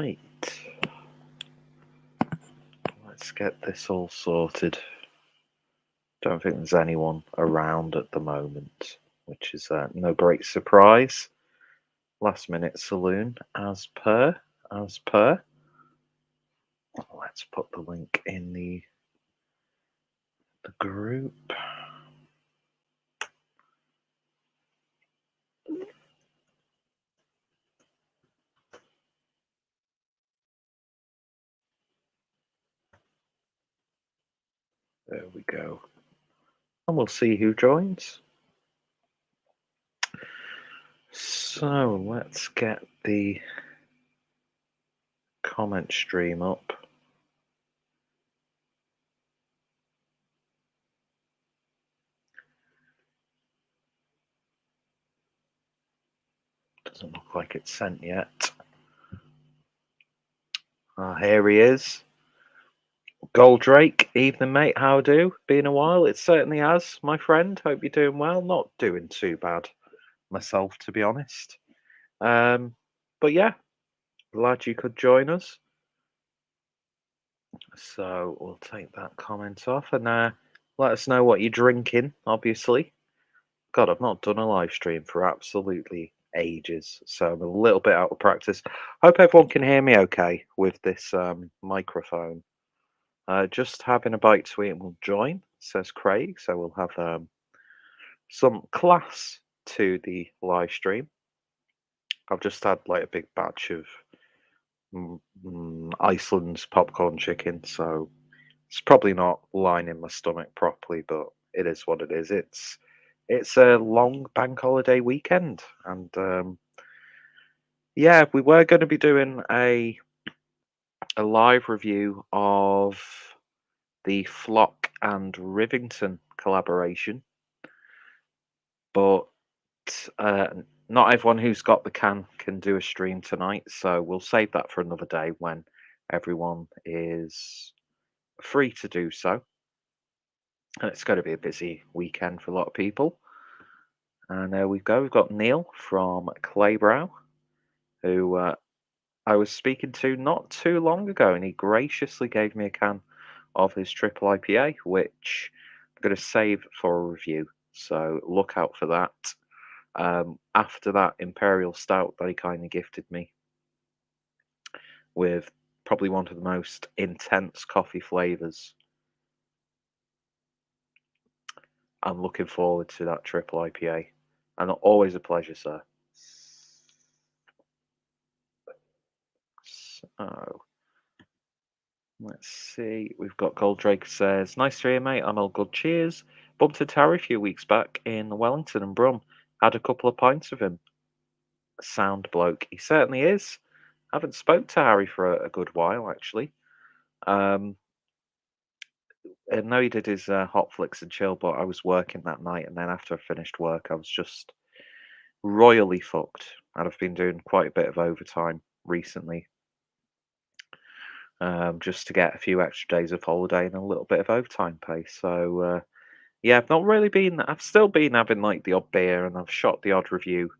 Right. Let's get this all sorted. Don't think there's anyone around at the moment, which is no great surprise. Last minute saloon, as per. Let's put the link in the group. There we go. And we'll see who joins. So let's get the comment stream up. Doesn't look like it's sent yet. Here he is. Goldrake, evening mate, how do? Been a while, it certainly has, my friend. Hope you're doing well. Not doing too bad myself, to be honest. But yeah, glad you could join us. So we'll take that comment off and let us know what you're drinking, obviously. God, I've not done a live stream for absolutely ages, so I'm a little bit out of practice. Hope everyone can hear me okay with this microphone. Just having a bite to eat and we'll join, says Craig. So we'll have some class to the live stream. I've just had like a big batch of Iceland's popcorn chicken, so it's probably not lining my stomach properly, but it is what it is. It's a long bank holiday weekend, and yeah, we were going to be doing a live review of the Flock and Rivington collaboration, but not everyone who's got the can do a stream tonight, so we'll save that for another day when everyone is free to do so. And it's going to be a busy weekend for a lot of people. And there we go. We've got Neil from Claybrow, who I was speaking to not too long ago, and he graciously gave me a can of his triple IPA, which I'm going to save for a review. So look out for that. After that Imperial Stout that he kindly gifted me with probably one of the most intense coffee flavors. I'm looking forward to that triple IPA, and always a pleasure, sir. So let's see. We've got Goldrake says, "Nice to hear, mate. I'm all good. Cheers. Bumped into Harry a few weeks back in Wellington and Brum. Had a couple of pints with him. Sound bloke. He certainly is. Haven't spoke to Harry for a good while, actually. I know he did his hot flicks and chill, but I was working that night, and then after I finished work, I was just royally fucked. And I've been doing quite a bit of overtime recently, just to get a few extra days of holiday and a little bit of overtime pay. So yeah, I've not really been. I've still been having like the odd beer, and I've shot the odd review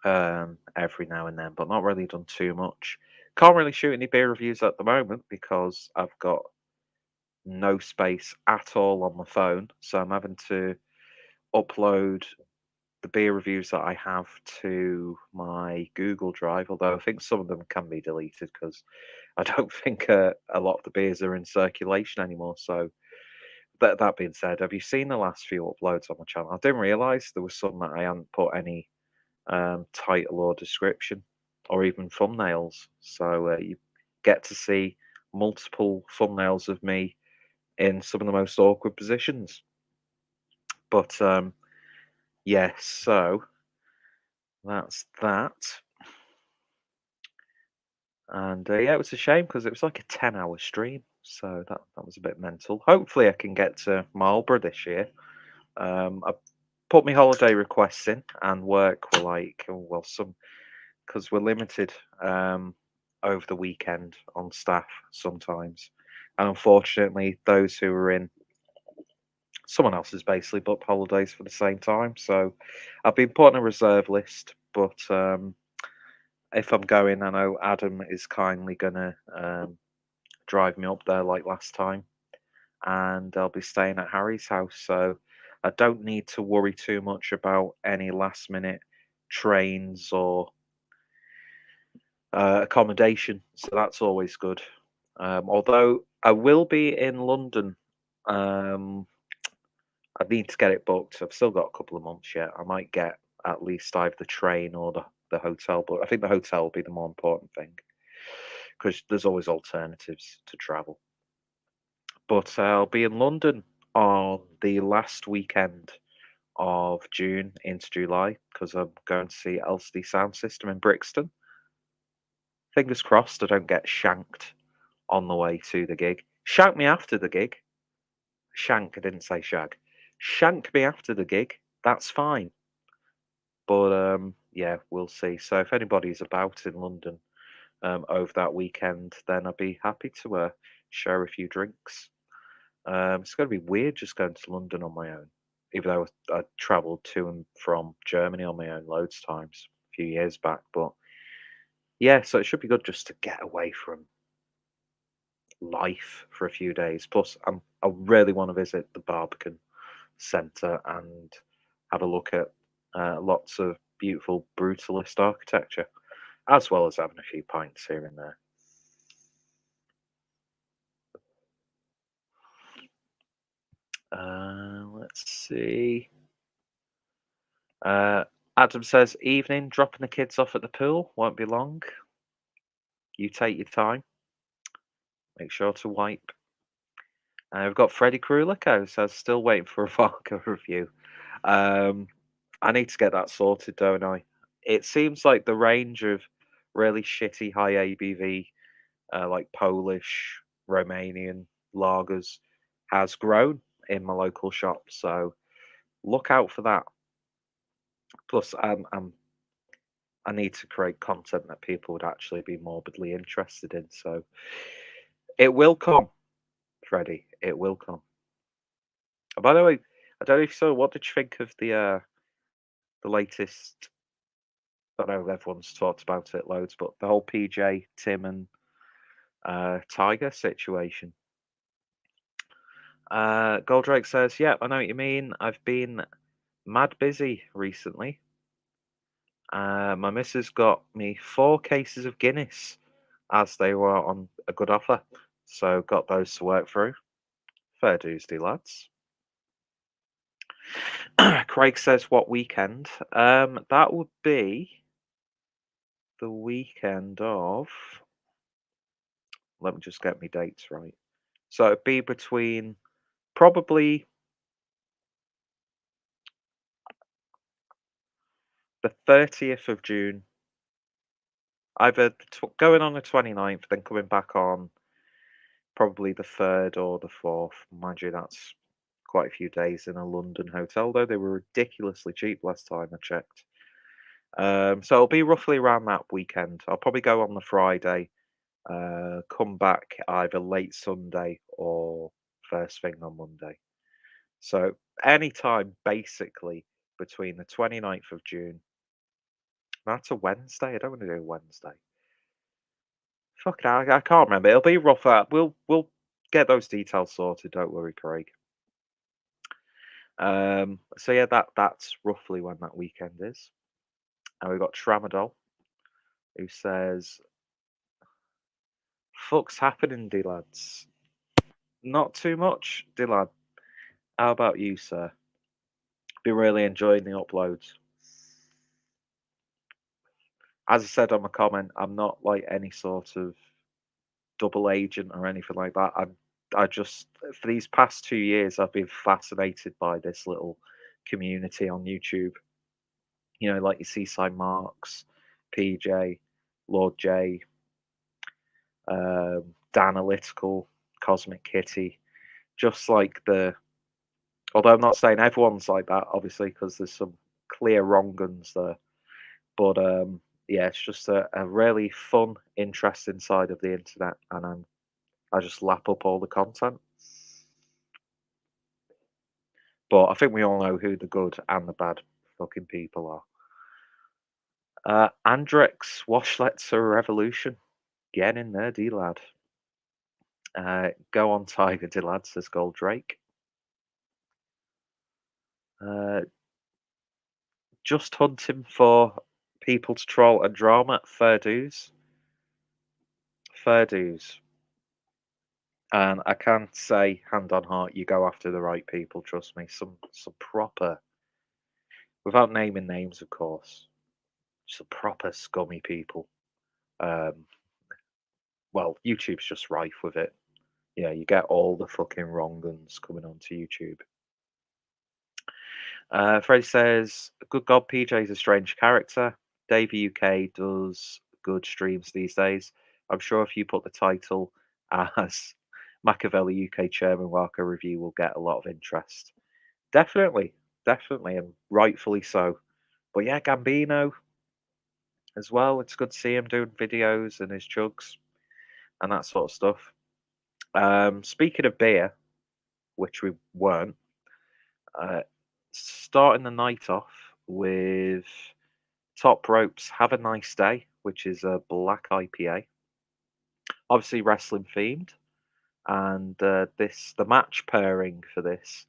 every now and then, but not really done too much. Can't really shoot any beer reviews at the moment because I've got no space at all on my phone, so I'm having to upload the beer reviews that I have to my Google Drive, although I think some of them can be deleted because I don't think a lot of the beers are in circulation anymore. So that being said, have you seen the last few uploads on my channel? I didn't realise there was some that I hadn't put any title or description or even thumbnails. So you get to see multiple thumbnails of me in some of the most awkward positions. But yes, so that's that. And yeah, it was a shame because it was like a 10-hour stream, so that was a bit mental. Hopefully, I can get to Marlborough this year. I put my holiday requests in, and work were like, well, some because we're limited over the weekend on staff sometimes, and unfortunately, those who are in someone else has basically booked holidays for the same time. So I've been put on a reserve list, but if I'm going, I know Adam is kindly gonna drive me up there like last time, and I'll be staying at Harry's house, so I don't need to worry too much about any last minute trains or accommodation. So that's always good. Although I will be in London, um, I need to get it booked. I've still got a couple of months yet. I might get at least either the train or the hotel, but I think the hotel will be the more important thing because there's always alternatives to travel. But I'll be in London on the last weekend of June into July because I'm going to see LCD Sound System in Brixton. Fingers crossed I don't get shanked on the way to the gig. Shank me after the gig. Shank, I didn't say shag. Shank me after the gig. That's fine. But yeah, we'll see. So if anybody's about in London over that weekend, then I'd be happy to share a few drinks. It's going to be weird just going to London on my own, even though I travelled to and from Germany on my own loads of times a few years back. But yeah, so it should be good just to get away from life for a few days. Plus, I really want to visit the Barbican Centre and have a look at lots of beautiful brutalist architecture, as well as having a few pints here and there. Let's see. Uh, Adam says, evening, dropping the kids off at the pool. Won't be long. You take your time. Make sure to wipe. We've got Freddie Krulico says, still waiting for a vodka review. Um, I need to get that sorted, don't I? It seems like the range of really shitty high ABV, like Polish, Romanian lagers, has grown in my local shop. So look out for that. Plus, I need to create content that people would actually be morbidly interested in. So it will come, Freddie. It will come. By the way, I don't know if you saw. What did you think of the latest? I know everyone's talked about it loads, but the whole PJ, Tim, and Tiger situation. Goldrake says, "Yeah, I know what you mean. I've been mad busy recently. My missus got me 4 cases of Guinness as they were on a good offer, so got those to work through. Fair dues, do lads." Craig says, "What weekend?" That would be the weekend of. Let me just get my dates right. So it'd be between probably the 30th of June, either going on the 29th, then coming back on probably the 3rd or the 4th. Mind you, that's quite a few days in a London hotel, though they were ridiculously cheap last time I checked. So it'll be roughly around that weekend. I'll probably go on the Friday, come back either late Sunday or first thing on Monday. So any time basically between the 29th of June. That's a Wednesday. I don't want to do a Wednesday. Fuck it, I can't remember. It'll be rough. We'll get those details sorted. Don't worry, Craig. So yeah, that's roughly when that weekend is. And we've got Tramadol, who says, "Fuck's happening, D lads? Not too much, D lad. How about you, sir? Been really enjoying the uploads. As I said on my comment, I'm not like any sort of double agent or anything like that. I just for these past 2 years, I've been fascinated by this little community on YouTube. You know, like your Seaside Marks, PJ, Lord J, Danalytical, Cosmic Kitty. Just like the, although I'm not saying everyone's like that, obviously, because there's some clear wrong guns there. But yeah, it's just a really fun, interesting side of the internet, and I just lap up all the content. But I think we all know who the good and the bad fucking people Andrex Washletzer Revolution. Get in there, D lad. Go on, Tiger D lad, says Goldrake. Just hunting for people to troll and drama. Fair dues. Fair dues. And I can say, hand on heart, you go after the right people. Trust me. Some proper, without naming names, of course, some proper scummy people. Um, well, YouTube's just rife with it. Yeah, you get all the fucking wrong guns coming onto YouTube. Freddie says, "Good God, PJ's a strange character. Davey UK does good streams these days. I'm sure if you put the title as Machiavelli UK Chairman Walker review, will get a lot of interest. Definitely, definitely, and rightfully so. But yeah, Gambino as well. It's good to see him doing videos and his chugs and that sort of stuff. Speaking of beer, which we weren't, uh, starting the night off with Top Ropes Have a Nice Day, which is a black IPA, obviously wrestling themed. And the match pairing for this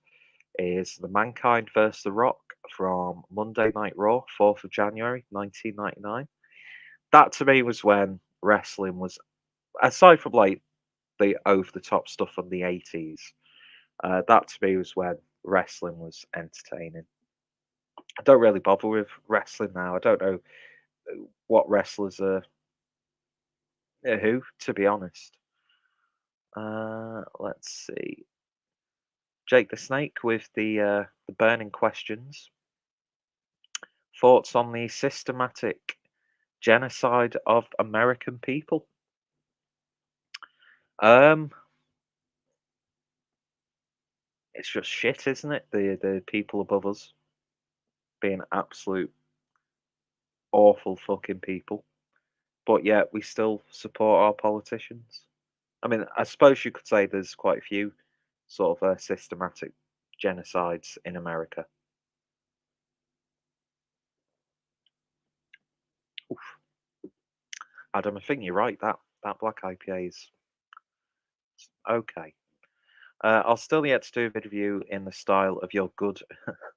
is the Mankind versus The Rock from Monday Night Raw, 4th of January, 1999. That to me was when wrestling was, aside from like the over the top stuff from the 80s, that to me was when wrestling was entertaining. I don't really bother with wrestling now. I don't know what wrestlers are who, to be honest. Let's see. Jake the Snake with the burning questions. Thoughts on the systematic genocide of American people? Um, it's just shit, isn't it? The people above us being absolute awful fucking people, but yet we still support our politicians. I mean, I suppose you could say there's quite a few sort of systematic genocides in America. Oof. Adam, I think you're right. That black IPA is okay. I'll still yet to do a video in the style of your good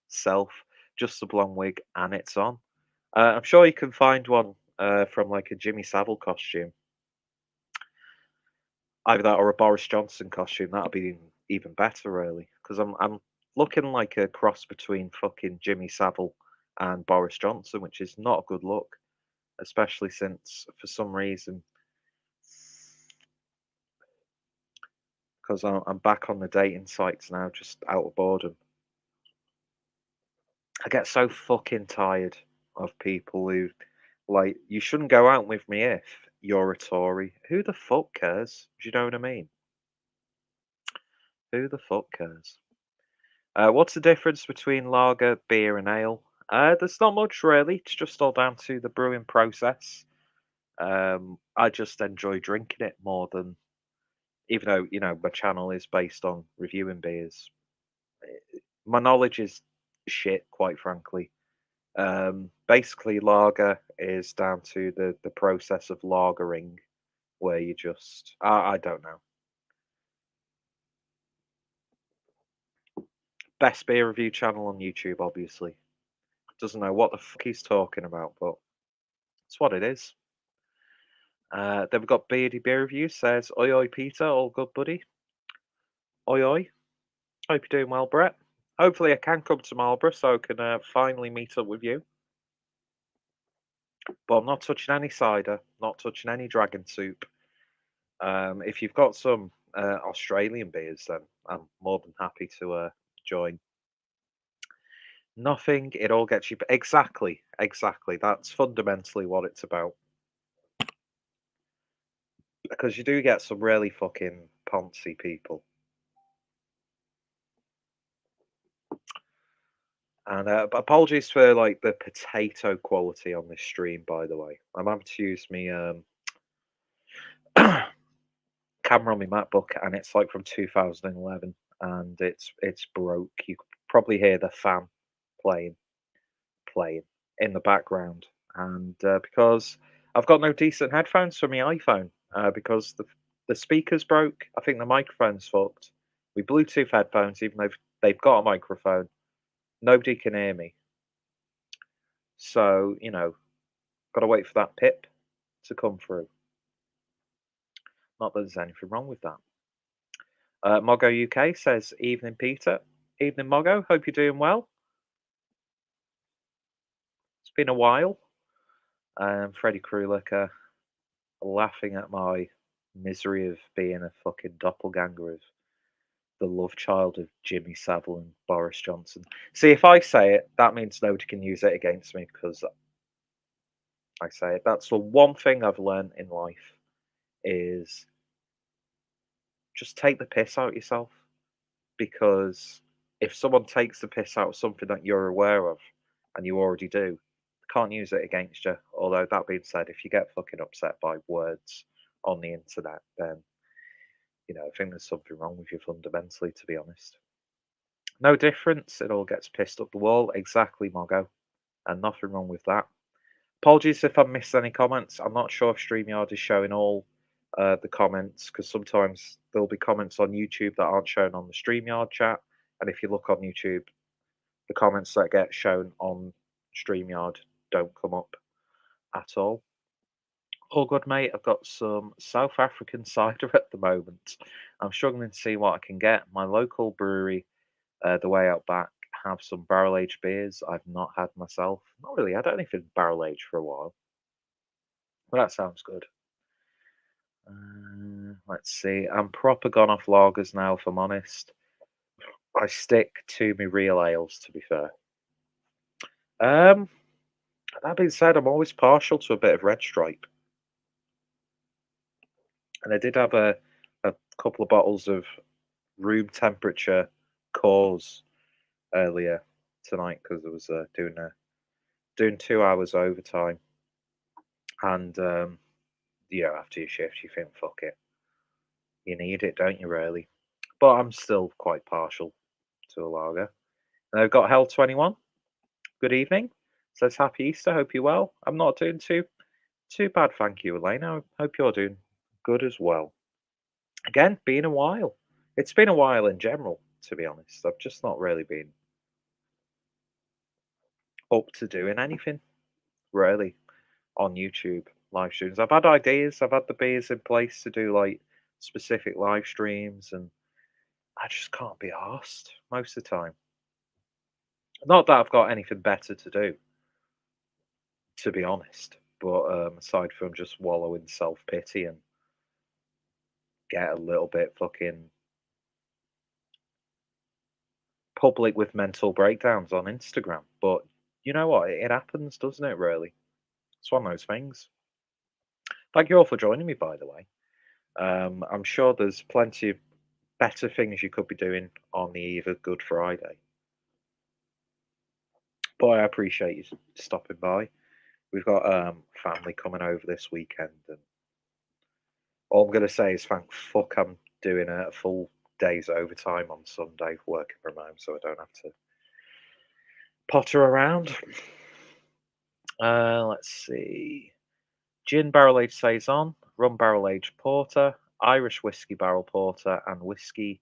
self, just a blonde wig, and it's on. I'm sure you can find one from like a Jimmy Savile costume, either that or a Boris Johnson costume. That'll be even better, really, because I'm looking like a cross between fucking Jimmy Savile and Boris Johnson, which is not a good look, especially since for some reason, because I'm back on the dating sites now, just out of boredom. I get so fucking tired of people who like you shouldn't go out with me if you're a Tory. Who the fuck cares? Do you know what I mean? Who the fuck cares? What's the difference between lager, beer, and ale? There's not much really. It's just all down to the brewing process. I just enjoy drinking it more than, even though my channel is based on reviewing beers. My knowledge is shit, quite frankly. Basically, lager is down to the process of lagering, where you just I don't know. Best beer review channel on YouTube, obviously. Doesn't know what the fuck he's talking about, but it's what it is. Then we've got Beardy Beer Review says, "Oi oi Peter, all good buddy. Oi oi. Hope you're doing well, Brett. Hopefully I can come to Marlborough so I can finally meet up with you. But I'm not touching any cider, not touching any dragon soup. If you've got some Australian beers, then I'm more than happy to join. Nothing, it all gets you. Exactly, exactly. That's fundamentally what it's about. Because you do get some really fucking poncy people. And apologies for like the potato quality on this stream, by the way. I'm having to use me camera on my MacBook, and it's like from 2011, and it's broke. You could probably hear the fan playing in the background, and because I've got no decent headphones for my iPhone, because the speakers broke. I think the microphone's fucked. With Bluetooth headphones, even though they've got a microphone, nobody can hear me. So got to wait for that pip to come through. Not that there's anything wrong with that. Mogo UK says, "Evening, Peter. Evening, Mogo. Hope you're doing well. It's been a while." Freddie Krulicker laughing at my misery of being a fucking doppelganger of the love child of Jimmy Savile and Boris Johnson. See, if I say it, that means nobody can use it against me because I say it. That's the one thing I've learned in life is just take the piss out yourself. Because if someone takes the piss out of something that you're aware of and you already do, they can't use it against you. Although that being said, if you get fucking upset by words on the internet, then I think there's something wrong with you fundamentally, to be honest. No difference. It all gets pissed up the wall. Exactly, Mogo. And nothing wrong with that. Apologies if I missed any comments. I'm not sure if StreamYard is showing all the comments because sometimes there'll be comments on YouTube that aren't shown on the StreamYard chat. And if you look on YouTube, the comments that get shown on StreamYard don't come up at all. All good, mate. I've got some South African cider at the moment. I'm struggling to see what I can get. My local brewery, the way out back, have some barrel aged beers I've not had myself. Not really. I don't anything barrel aged for a while. Well, that sounds good. Let's see. I'm proper gone off lagers now, if I'm honest. I stick to my real ales, to be fair. Um, that being said, I'm always partial to a bit of red stripe. And I did have a couple of bottles of room temperature cores earlier tonight because I was doing 2 hours overtime. And after your shift, you think, fuck it. You need it, don't you, really? But I'm still quite partial to a lager. And I've got Hell 21. Good evening. Says happy Easter. Hope you're well. I'm not doing too bad, thank you, Elaine. I hope you're doing good as well. Again, been a while. It's been a while in general, to be honest. I've just not really been up to doing anything really on YouTube live streams. I've had ideas. I've had the beers in place to do like specific live streams, and I just can't be arsed most of the time. Not that I've got anything better to do, to be honest. But aside from just wallow in self pity and get a little bit fucking public with mental breakdowns on Instagram. But you know what? It happens, doesn't it, really? It's one of those things. Thank you all for joining me, by the way. I'm sure there's plenty of better things you could be doing on the eve of Good Friday. But I appreciate you stopping by. We've got family coming over this weekend, and all I'm going to say is thank fuck I'm doing a full day's overtime on Sunday working from home, so I don't have to potter around. Let's see. Gin barrel aged saison, rum barrel aged porter, Irish whiskey barrel porter, and whiskey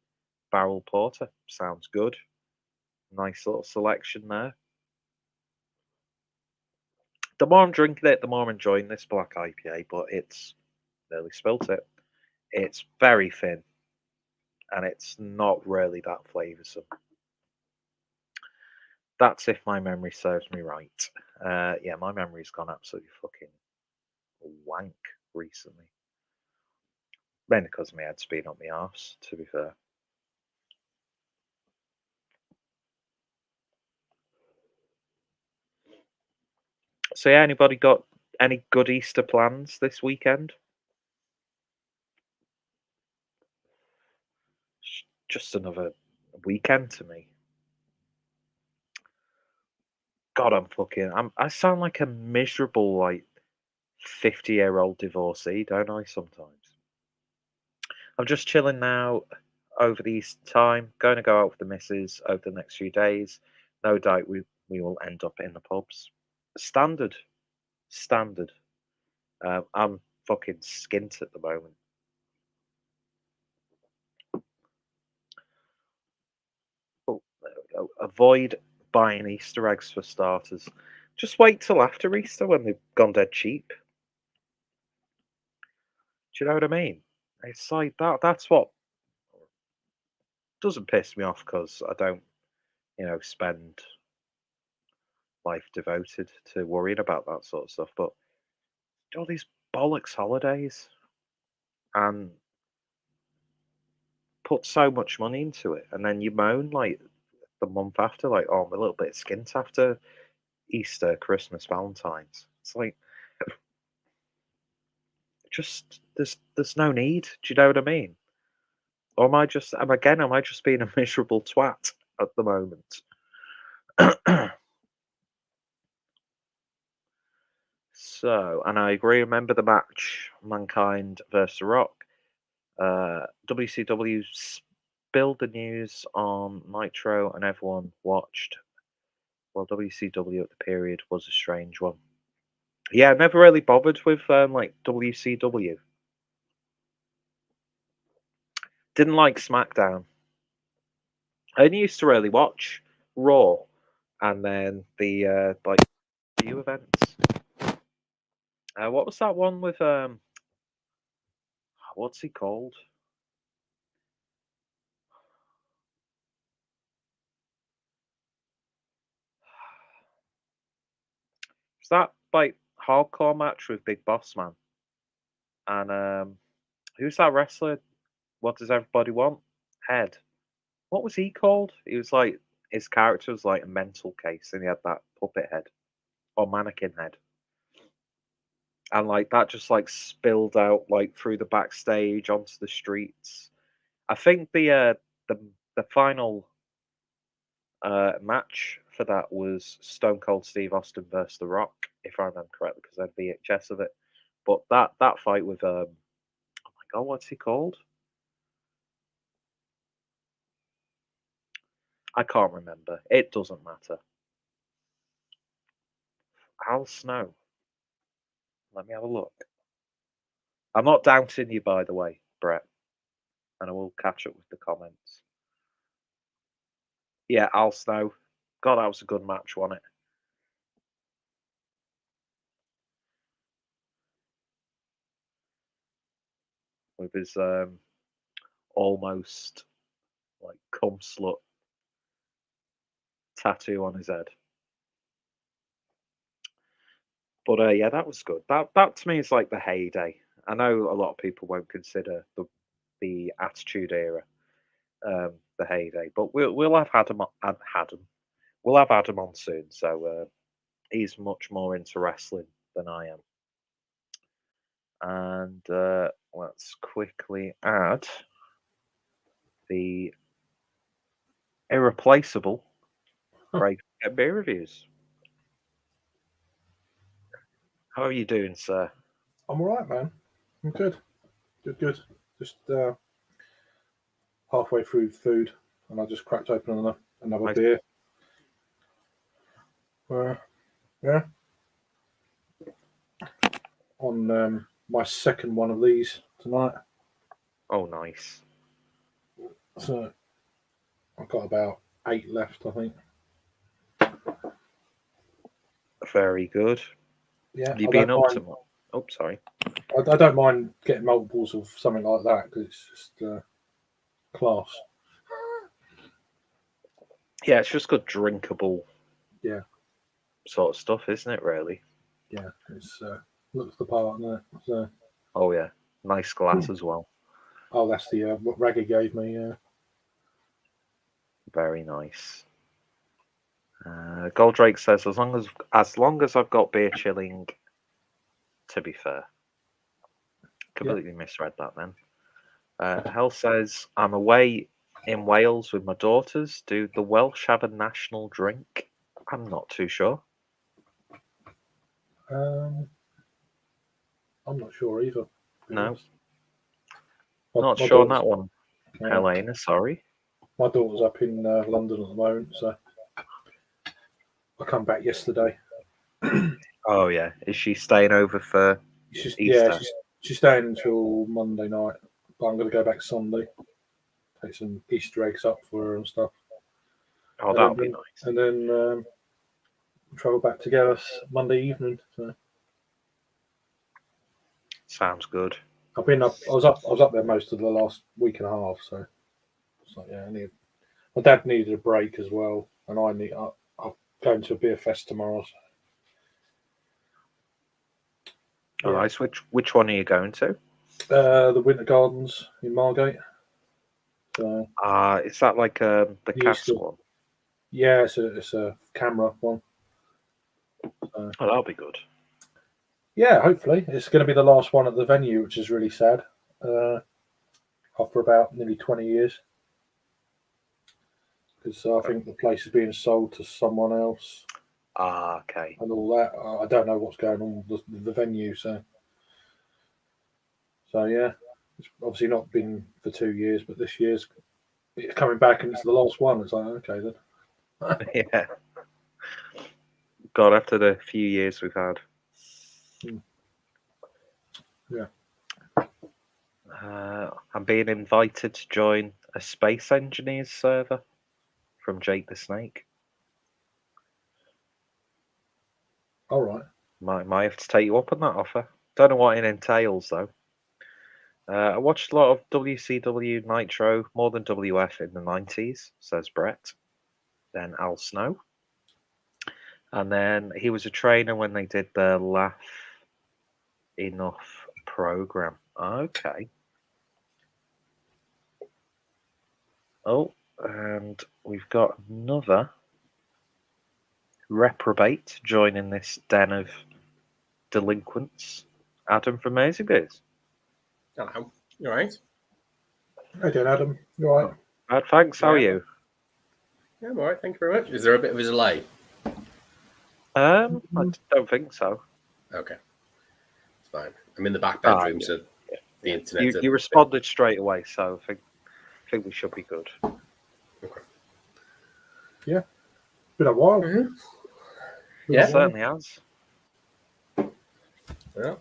barrel porter. Sounds good. Nice little selection there. The more I'm drinking it, the more I'm enjoying this black IPA, but it's nearly spilt it. It's very thin, and it's not really that flavoursome. That's if my memory serves me right. Yeah, my memory's gone absolutely fucking wank recently. Mainly because my head's been up my arse, to be fair. So yeah, anybody got any good Easter plans this weekend? Just another weekend to me. God, I sound like a miserable, like, 50-year-old divorcee, don't I, sometimes? I'm just chilling now over the Easter time, going to go out with the missus over the next few days. No doubt we will end up in the pubs. Standard. Standard. I'm fucking skint at the moment. Oh, there we go. Avoid buying Easter eggs for starters. Just wait till after Easter when they've gone dead cheap. Do you know what I mean? It's like that. That's what doesn't piss me off because I don't, spend life devoted to worrying about that sort of stuff. But all these bollocks holidays and put so much money into it, and then you moan like the month after, like, oh, I'm a little bit skint after Easter, Christmas, Valentine's. It's like just there's no need. Do you know what I mean? Or am I just being a miserable twat at the moment? So, and I agree. Remember the match, Mankind versus The Rock. WCW spilled the news on Nitro, and everyone watched. Well, WCW at the period was a strange one. Yeah, I never really bothered with like WCW. Didn't like SmackDown. I only used to really watch Raw, and then the like few events. What was that one with what's he called? Is that like hardcore match with Big Boss Man? And who's that wrestler? What does everybody want? Head. What was he called? He was like his character was like a mental case, and he had that puppet head or mannequin head, and like that just like spilled out like through the backstage onto the streets. I think the the final match for that was Stone Cold Steve Austin versus The Rock, if I remember correctly, because I had VHS of it. But that fight with oh my god, what's he called? I can't remember. It doesn't matter. Al Snow. Let me have a look. I'm not doubting you, by the way, Brett, and I will catch up with the comments. Yeah, Al Snow. God, that was a good match, wasn't it? With his almost like cum slut tattoo on his head. But yeah, that was good. That to me is like the heyday. I know a lot of people won't consider the Attitude Era the heyday, but we'll have had him. We'll have Adam on soon, so he's much more into wrestling than I am. And let's quickly add the irreplaceable Craig at beer reviews. How are you doing, sir? I'm all right, man. I'm good. Good. Just halfway through food, and I just cracked open another Nice. beer. Yeah, on my second one of these tonight. Oh, nice. So I've got about 8 left, I think. Very good. Yeah, Have you I been don't up to mind. much? Oh, sorry. I don't mind getting multiples of something like that because it's just class. Yeah, it's just good drinkable Yeah, sort of stuff, isn't it? Really. yeah. It's looks the part, doesn't it? So, Oh yeah, nice glass as well. oh, that's the what Raggy gave me. Very nice. Goldrake says as long as I've got beer chilling. To be fair, Yeah. completely misread that then. Hell says I'm away in Wales with my daughters. Do the Welsh have a national drink? I'm not too sure. Um, I'm not sure either. To be No, honest, not my sure on daughter's that one. uh, Helena, sorry. my daughter's up in London at the moment, so I come back yesterday. Oh yeah, is she staying over for Yeah, Easter? she's staying until Monday night, but I'm going to go back Sunday, take some Easter eggs up for her and stuff, Oh, that'll be nice. and then travel back together Monday evening. So Sounds good. I've been up. I was up there most of the last week and a half. So it's like, yeah, my dad needed a break as well, and I'm going to a beer fest tomorrow. So, Oh, yeah. nice. Which one are you going to? The Winter Gardens in Margate. So Is that like the the cask Easter. one? Yeah, it's a camera one. Oh, that'll be good. Yeah, hopefully it's going to be the last one at the venue, which is really sad. After about nearly 20 years, because I think the place is being sold to someone else Okay. and all that. I don't know what's going on with the venue, so yeah, it's obviously not been for 2 years, but this year's it's coming back and it's the last one. It's like, okay then. Yeah. God, after the few years we've had. Yeah. I'm being invited to join a Space Engineers server from Jake the Snake. All right. Might have to take you up on that offer. Don't know what it entails though. I watched a lot of WCW Nitro, more than WF in the 90s, says Brett. Then Al Snow. And then he was a trainer when they did the Laugh Enough program. Okay. Oh, and we've got another reprobate joining this den of delinquents. Adam from Maisie Biz. Hello. You alright? Hey, then, Adam. You all right? Bad, thanks. How are you? Yeah, I'm alright, thank you very much. Is there a bit of a delay? I don't think so. Okay. It's fine. I'm in the back bedroom, yeah. so the internet. You responded straight away, so I think we should be good. Okay. Yeah. Been a while. Mm-hmm. It certainly has. Yeah.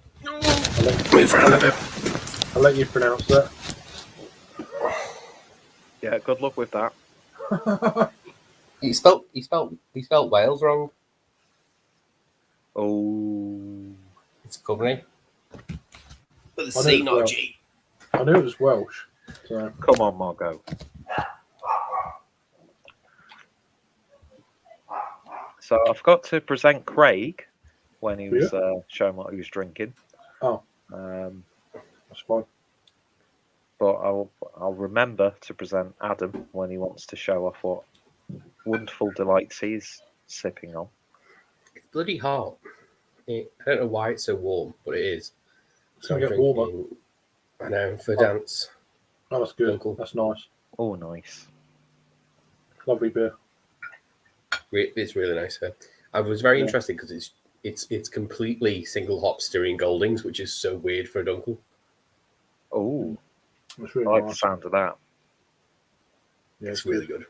I'll let you pronounce that. Yeah, good luck with that. He spelt Wales wrong. Oh. It's a company. But the I C, know not a it's G. I knew it was Welsh. So. Come on, Margot. So I've got to present Craig when he was showing what he was drinking. Oh. That's fine. But I'll remember to present Adam when he wants to show off what wonderful delights he's sipping on. It's bloody hot. I don't know why it's so warm, but it is. It's going to get warmer. I know, for dance. Oh, that's good. Cool. That's nice. Oh, nice. Lovely beer. It's really nice. I was very interested because it's completely single hop Styrian Goldings, which is so weird for a Dunkel. Oh, That's really I like nice. the sound of that. Yeah, It's really good.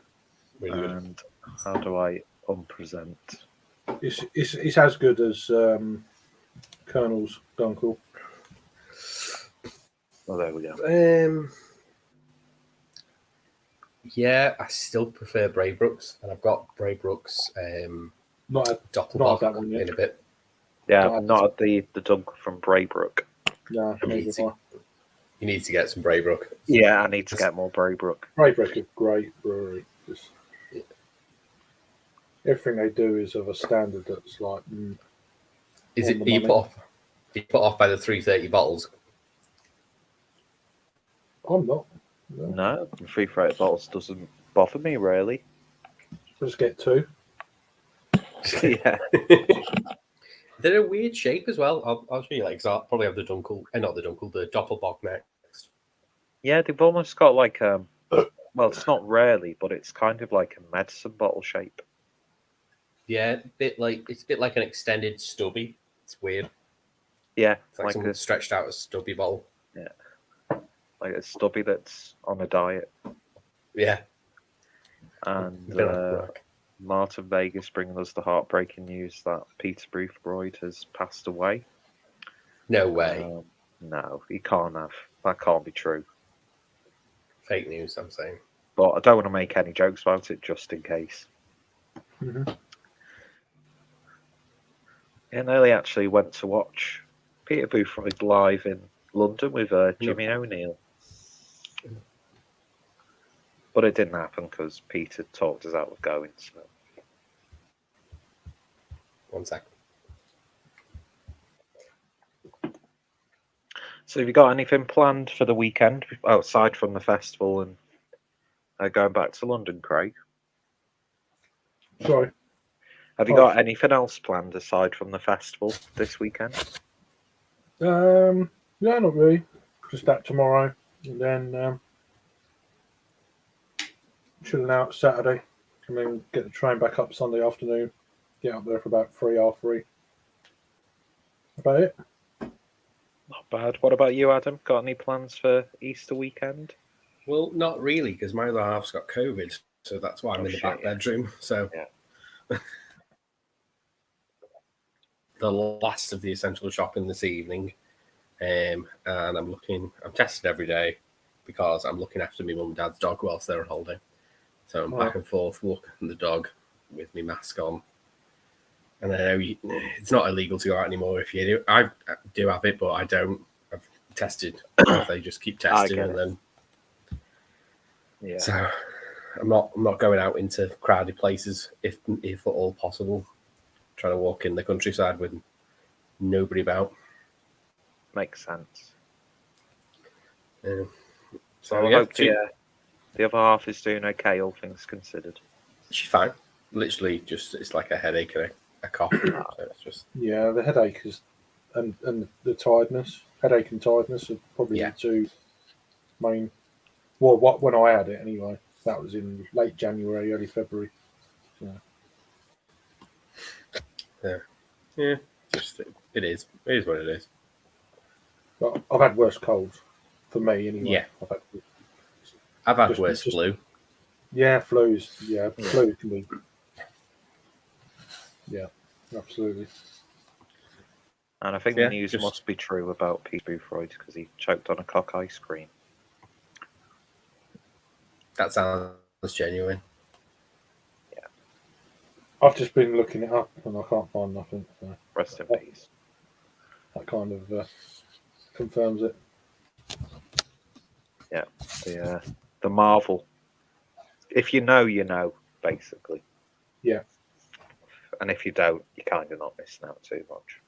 Really good. And how do I unpresent? It's as good as Colonel's Dunkel. Oh, there we go. Yeah, I still prefer Braybrook's, and I've got Braybrook's Not that Doppelbock one yet. in a bit. Yeah, I'm not at the dunk from Braybrook. No, You need to get some Braybrook. Yeah, I need to get more Braybrook. Braybrook is great brewery. Everything they do is of a standard that's like. Is it? Are you put off by the 330 bottles? I'm not. No, 330 bottles doesn't bother me really. Just get two. Yeah. They're a weird shape as well. I'll show you like, I'll probably have the Dunkel, not the Dunkel, the Doppelbock next. Yeah, they've almost got like well, it's not really, but it's kind of like a medicine bottle shape. Yeah, it's a bit like an extended stubby. It's weird. Yeah, It's like someone stretched out a stubby bottle. Yeah, like a stubby that's on a diet. Yeah, And Martin Vegas bringing us the heartbreaking news that Peter Boothroyd has passed away. No way. No, he can't have. That can't be true. Fake news, I'm saying. But I don't want to make any jokes about it just in case. Mm-hmm. I nearly actually went to watch Peter Boothroyd live in London with Jimmy O'Neill. But it didn't happen because Peter talked us out of going. So. 1 second. So have you got anything planned for the weekend, aside from the festival and going back to London, Craig? Sorry. Have you got anything else planned aside from the festival this weekend? Yeah, not really. Just that tomorrow, and then chilling out Saturday, and then get the train back up Sunday afternoon. Get up there for about 3:30. About it. Not bad. What about you, Adam? Got any plans for Easter weekend? Well, not really, because my other half's got COVID, so that's why I'm in the back bedroom. So the last of the essential shopping this evening, and I'm tested every day because I'm looking after my mum and dad's dog whilst they're on holiday. So I'm back and forth walking the dog with my mask on. And I know it's not illegal to go out anymore if you do. I do have it, but I don't. I've tested. They just keep testing, and then so I'm not going out into crowded places if at all possible. Trying to walk in the countryside with nobody about. Makes sense. So I hope the other half is doing okay, all things considered. She's fine. Literally, just it's like a headache and a cough. So it's just the headache is and the tiredness. Headache and tiredness are probably the two main. Well, when I had it anyway, that was in late January, early February. Yeah. Just it is what it is. But I've had worse colds for me anyway. Yeah, I've had worse flu. Yeah, flus. Yeah, flu can be. Yeah, absolutely. And I think the news must be true about Pete Boothroyd because he choked on a cock ice cream. That sounds genuine. Yeah. I've just been looking it up and I can't find nothing. So rest in peace. That kind of confirms it. Yeah, the Marvel. If you know, you know, basically. Yeah. And if you don't, you're kind of not missing out too much.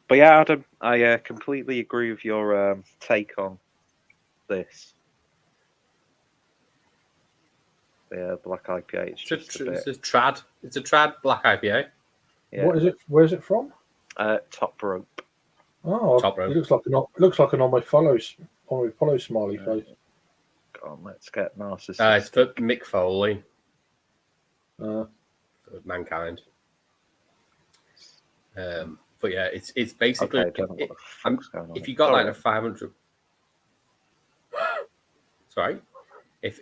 But yeah, Adam, I completely agree with your take on this. The black IPA. It's a trad. It's a trad black IPA. Yeah. What is it? Where's it from? Top Rope. Oh, Top Rope. It looks like an on my follow smiley face. Go on, let's get narcissistic. It's for Mick Foley. For Mankind. But yeah, it's basically if you got like a 500. Sorry, if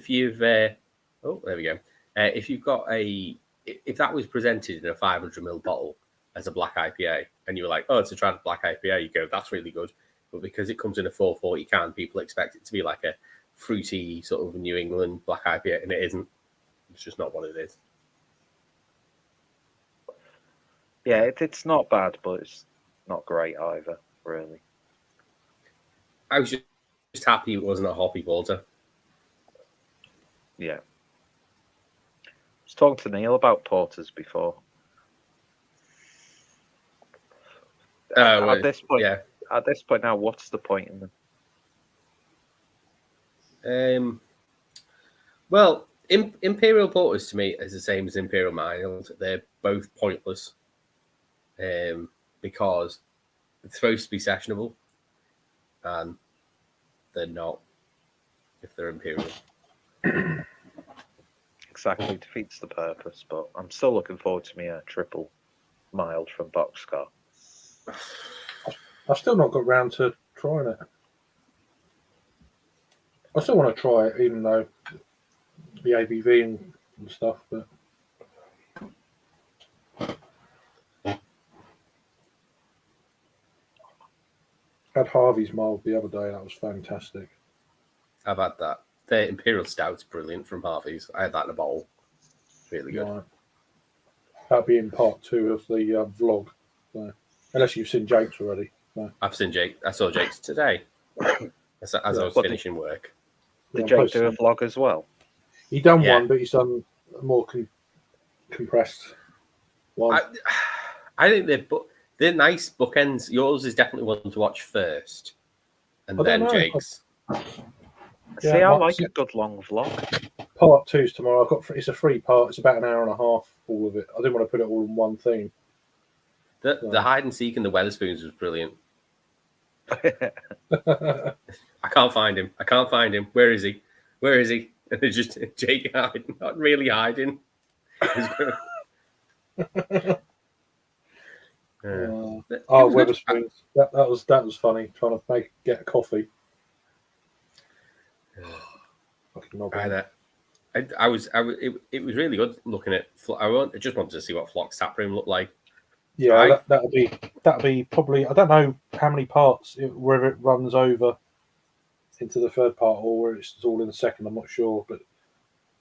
you've oh, there we go. If you've got if that was presented in a 500ml bottle as a black IPA, and you were like, oh, it's a trad black IPA, you go, that's really good. But because it comes in a 440 can, people expect it to be like a fruity sort of New England black IPA, and it isn't. It's just not what it is. Yeah, it's not bad, but it's not great either, really. I was just happy it wasn't a hoppy porter. Yeah. I was talking to Neil about porters before. At this point now, what's the point in them? Well, Imperial Porters to me is the same as Imperial Mild. They're both pointless because it's supposed to be sessionable, and they're not if they're Imperial. Exactly, defeats the purpose, but I'm still looking forward to me a triple mild from Boxcar. I've still not got round to trying it. I still want to try it, even though the ABV and stuff. But had Harvey's mold the other day. That was fantastic. I've had that. The Imperial Stout's brilliant from Harvey's. I had that in a bowl. Really good. Right. That'll be in part 2 of the vlog. So, unless you've seen Jake's already. No. I've seen Jake. I saw Jake's today as I was finishing work. Did Jake do a vlog as well? He done one, but he's done a more compressed one. I think they're nice bookends. Yours is definitely one to watch first, and then Jake's. See, I like a good long vlog. Part 2's tomorrow. It's a 3-part. It's about an hour and a half. All of it. I didn't want to put it all in one thing. The hide and seek and the Weatherspoons was brilliant. I can't find him. Where is he? And it's just Jake hiding, not really hiding. Weatherspoons. That was funny. Trying to get a coffee. It was really good looking at. I just wanted to see what Flock's tap room looked like. Yeah, that'll be probably. I don't know how many parts, whether it runs over into the third part or where it's all in the second. I'm not sure, but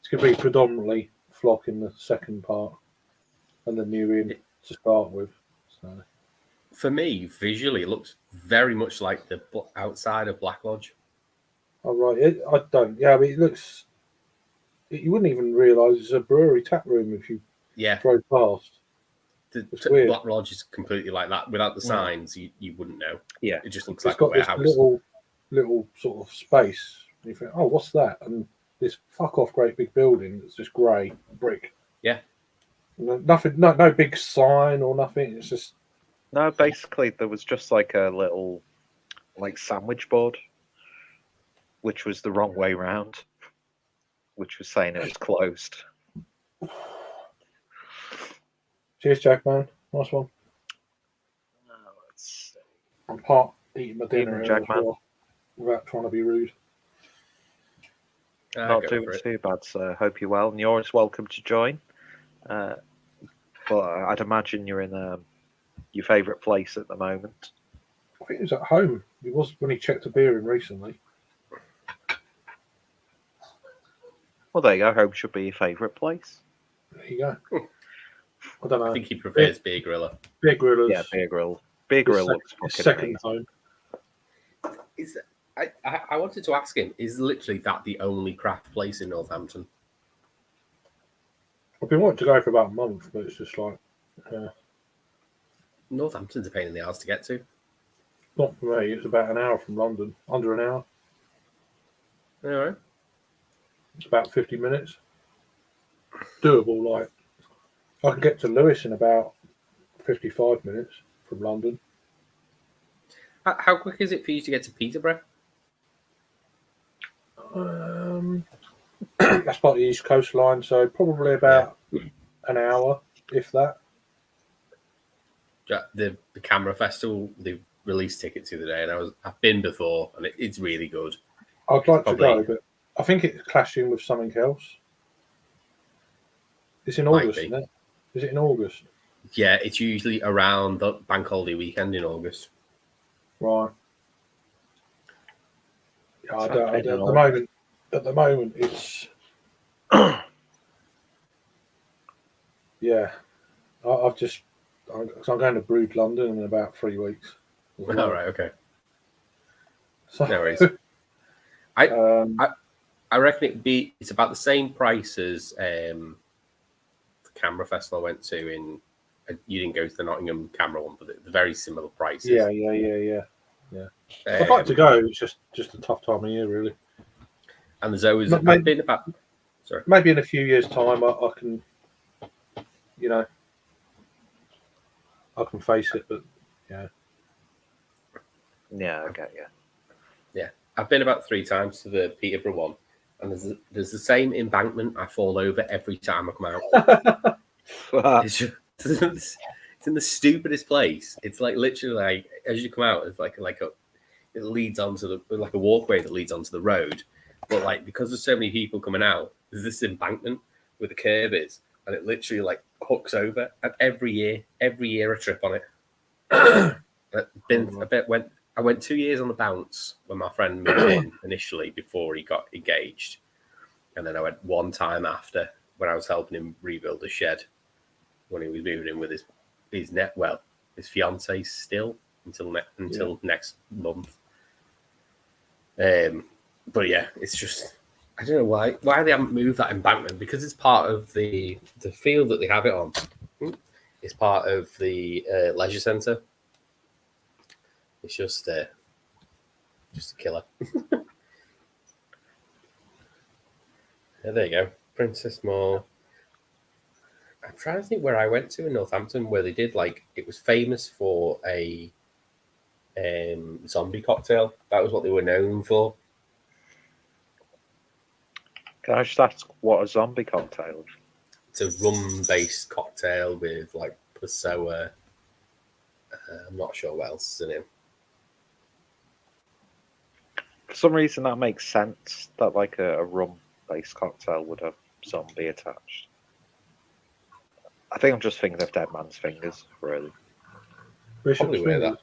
it's going to be predominantly Flock in the second part and the new in to start with. So. For me, visually, it looks very much like the outside of Black Lodge. Oh, right. I don't. Yeah, I mean, it looks. You wouldn't even realise it's a brewery tap room if you drove past. The Black Lodge is completely like that. Without the signs, you wouldn't know. Yeah, it just looks it's like got a warehouse. This little sort of space. And you think, oh, what's that? And this fuck off great big building that's just grey brick. Yeah. Nothing. No big sign or nothing. It's just. No, basically there was just like a little, sandwich board, which was the wrong way round, which was saying it was closed. Cheers, Jack, man. Nice one. Let's see. I'm part eating my dinner Jack, man. Without trying to be rude. Not doing too bad, sir. Hope you're well. And you're always welcome to join. But I'd imagine you're in your favourite place at the moment. I think he was at home. He was when he checked a beer in recently. Well, there you go. Home should be your favourite place. There you go. I don't know. I think he prefers Beer Griller. Beer Griller. Yeah, Beer Grill. Beer Grill looks fucking second home. I wanted to ask him, is literally that the only craft place in Northampton? I've been wanting to go for about a month, but it's just like... Northampton's a pain in the arse to get to. Not for me. It's about an hour from London. Under an hour. All right. It's about 50 minutes. Doable, like... I can get to Lewis in about 55 minutes from London. How quick is it for you to get to Peterborough? That's part of the East Coast line, so probably about an hour, if that. The Camera Festival, they released tickets the other day, and I've been before, and it's really good. I'd like to go, but I think it's clashing with something else. It's in August, isn't it? Is it in August? Yeah, it's usually around the bank holiday weekend in August. Right. Yeah, at the moment, it's yeah. I'm going to Brood London in about 3 weeks. All right, okay. So, no worries. I reckon it's about the same price as the Camera Festival I went to in. You didn't go to the Nottingham Camera one, but the very similar prices. Yeah. I'd like to go. It's just a tough time of year, really. And there's always maybe in a few years' time, I can, I can face it. But yeah. Yeah, okay, yeah. Yeah, I've been about 3 times to the Peterborough one, and there's the same embankment I fall over every time I come out. It's in the stupidest place. It's like literally as you come out, it's like it leads onto a walkway that leads onto the road, But like because there's so many people coming out, there's this embankment where the curb is, and it literally like hooks over. And every year a trip on it. I went 2 years on the bounce when my friend moved in initially before he got engaged, and then I went one time after when I was helping him rebuild the shed when he was moving in with his his fiance still until next month. But yeah, it's just I don't know why they haven't moved that embankment, because it's part of the field that they have it on. It's part of the leisure centre. It's just a killer. Yeah, there you go, Princess Mall. I'm trying to think where I went to in Northampton where they did it was famous for a zombie cocktail. That was what they were known for. Can I just ask what a zombie cocktail is? It's a rum-based cocktail with Passoa. I'm not sure what else is in it. For some reason, that makes sense that a rum-based cocktail would have zombie attached. I think I'm just thinking of Dead Man's Fingers, really. Probably wear that.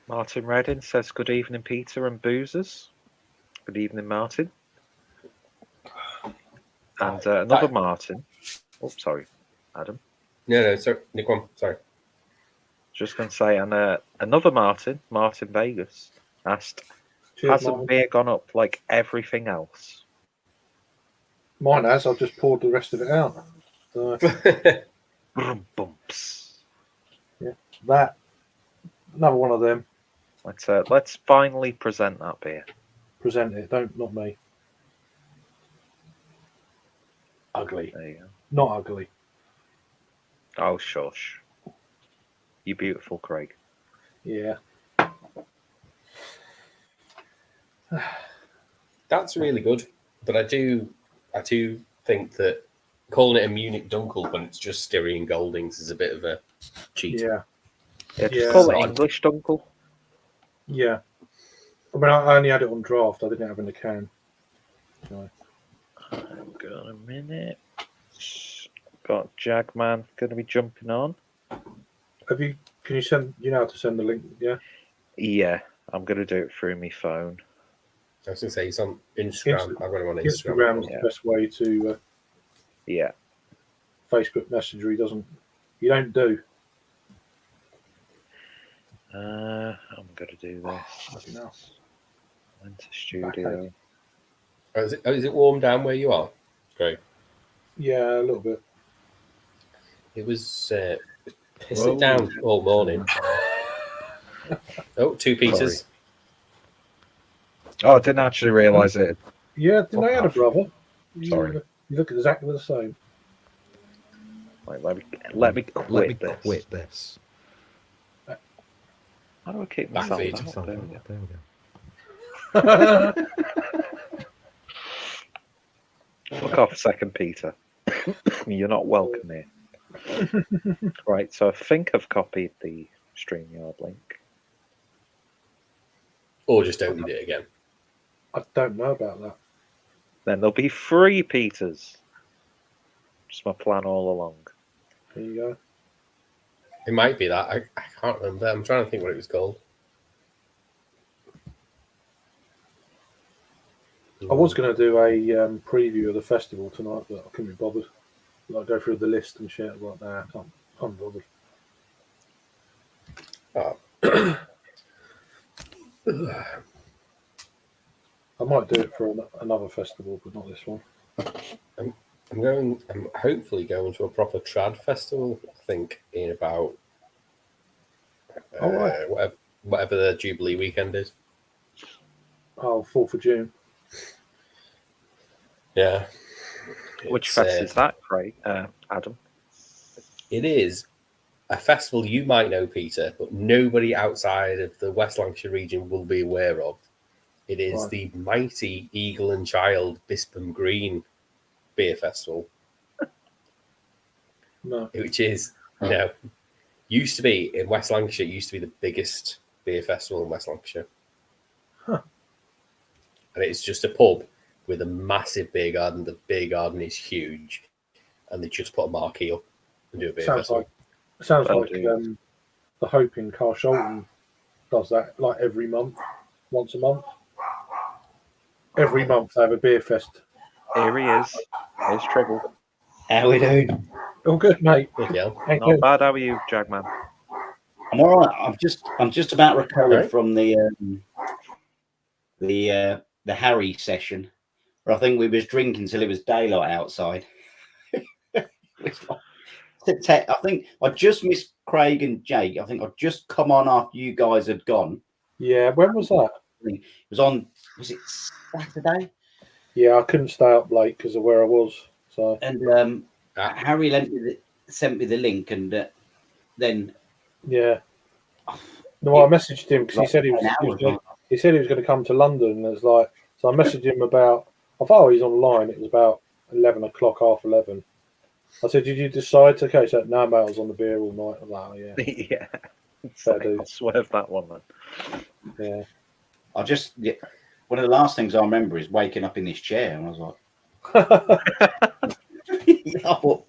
Martin Redding says, "Good evening, Peter and Boozers." Good evening, Martin. And another Martin. Oh, sorry, Adam. No, sorry, Nick, one. Sorry. Just going to say, and another Martin Vegas, asked, hasn't beer gone up like everything else? Mine has. I've just poured the rest of it out. Bumps. Yeah, that. Another one of them. Let's finally present that beer. Present it. Not me. Ugly. There you go. Not ugly. Oh, shush. You beautiful Craig. Yeah. That's really good, but I do think that calling it a Munich Dunkel when it's just Styrian Goldings is a bit of a cheat. Yeah. Just call it English Dunkel. Yeah. I mean, I only had it on draft. I didn't have it in the can. No. Hang on a minute. Got Jagman going to be jumping on. Can you send? You know how to send the link? Yeah. Yeah, I'm going to do it through my phone. I was going to say he's on Instagram. I've got him on Instagram. Instagram's the best way to. Yeah. Facebook Messenger. You don't do. I'm going to do this. No. Into studio. Is it warm down where you are? Great. Yeah, a little bit. It was pissing down all morning. Oh, 2 Peters. Sorry. Oh, I didn't actually realise it. Yeah, didn't I had a brother? Sorry. You look exactly the same. Right, let me quit this. How do I keep myself out? There we go. Look off a second, Peter. You're not welcome here. Right, so I think I've copied the StreamYard link. Or just opened it again. I don't know about that. Then there'll be 3 Peters. Just my plan all along. There you go. It might be that. I can't remember. I'm trying to think what it was called. I was going to do a preview of the festival tonight, but I couldn't be bothered. Go through the list and shit like that. I can't bother. I might do it for another festival, but not this one. I'm hopefully going to a proper trad festival. I think in about whatever the Jubilee weekend is. Oh, 4th of June. Yeah. Which fest is that, Craig? Adam? It is a festival you might know, Peter, but nobody outside of the West Lancashire region will be aware of. It is the mighty Eagle and Child Bispam Green Beer Festival. No. Which is, used to be in West Lancashire, it used to be the biggest beer festival in West Lancashire. Huh. And it's just a pub with a massive beer garden. The beer garden is huge, and they just put a marquee up and do a beer festival. Sounds like the Hope in Carshalton does that like every month, once a month. Every month they have a beer fest. Here he is. Here's Tribble. How we doing? All good, mate. Yeah. Not bad. How are you, Jagman? I'm all right. I'm just about recovered Right. from the Harry session, where I think we was drinking till it was daylight outside. I think I just missed Craig and Jake. I think I'd just come on after you guys had gone. Yeah, when was that? It was on. Was it Saturday? Yeah, I couldn't stay up late because of where I was. So And Harry sent me the link, and then yeah. No, I messaged him because he said he was going to come to London. And it's like, so I messaged him about. I thought he's online. It was about 11 o'clock, half 11. I said, "Did you decide?" Okay, he said, "No, mate, I was on the beer all night." I'm like, "Oh, yeah, Yeah. fair dude." I'll swerve that one, man. Yeah. One of the last things I remember is waking up in this chair, and I was like, I thought,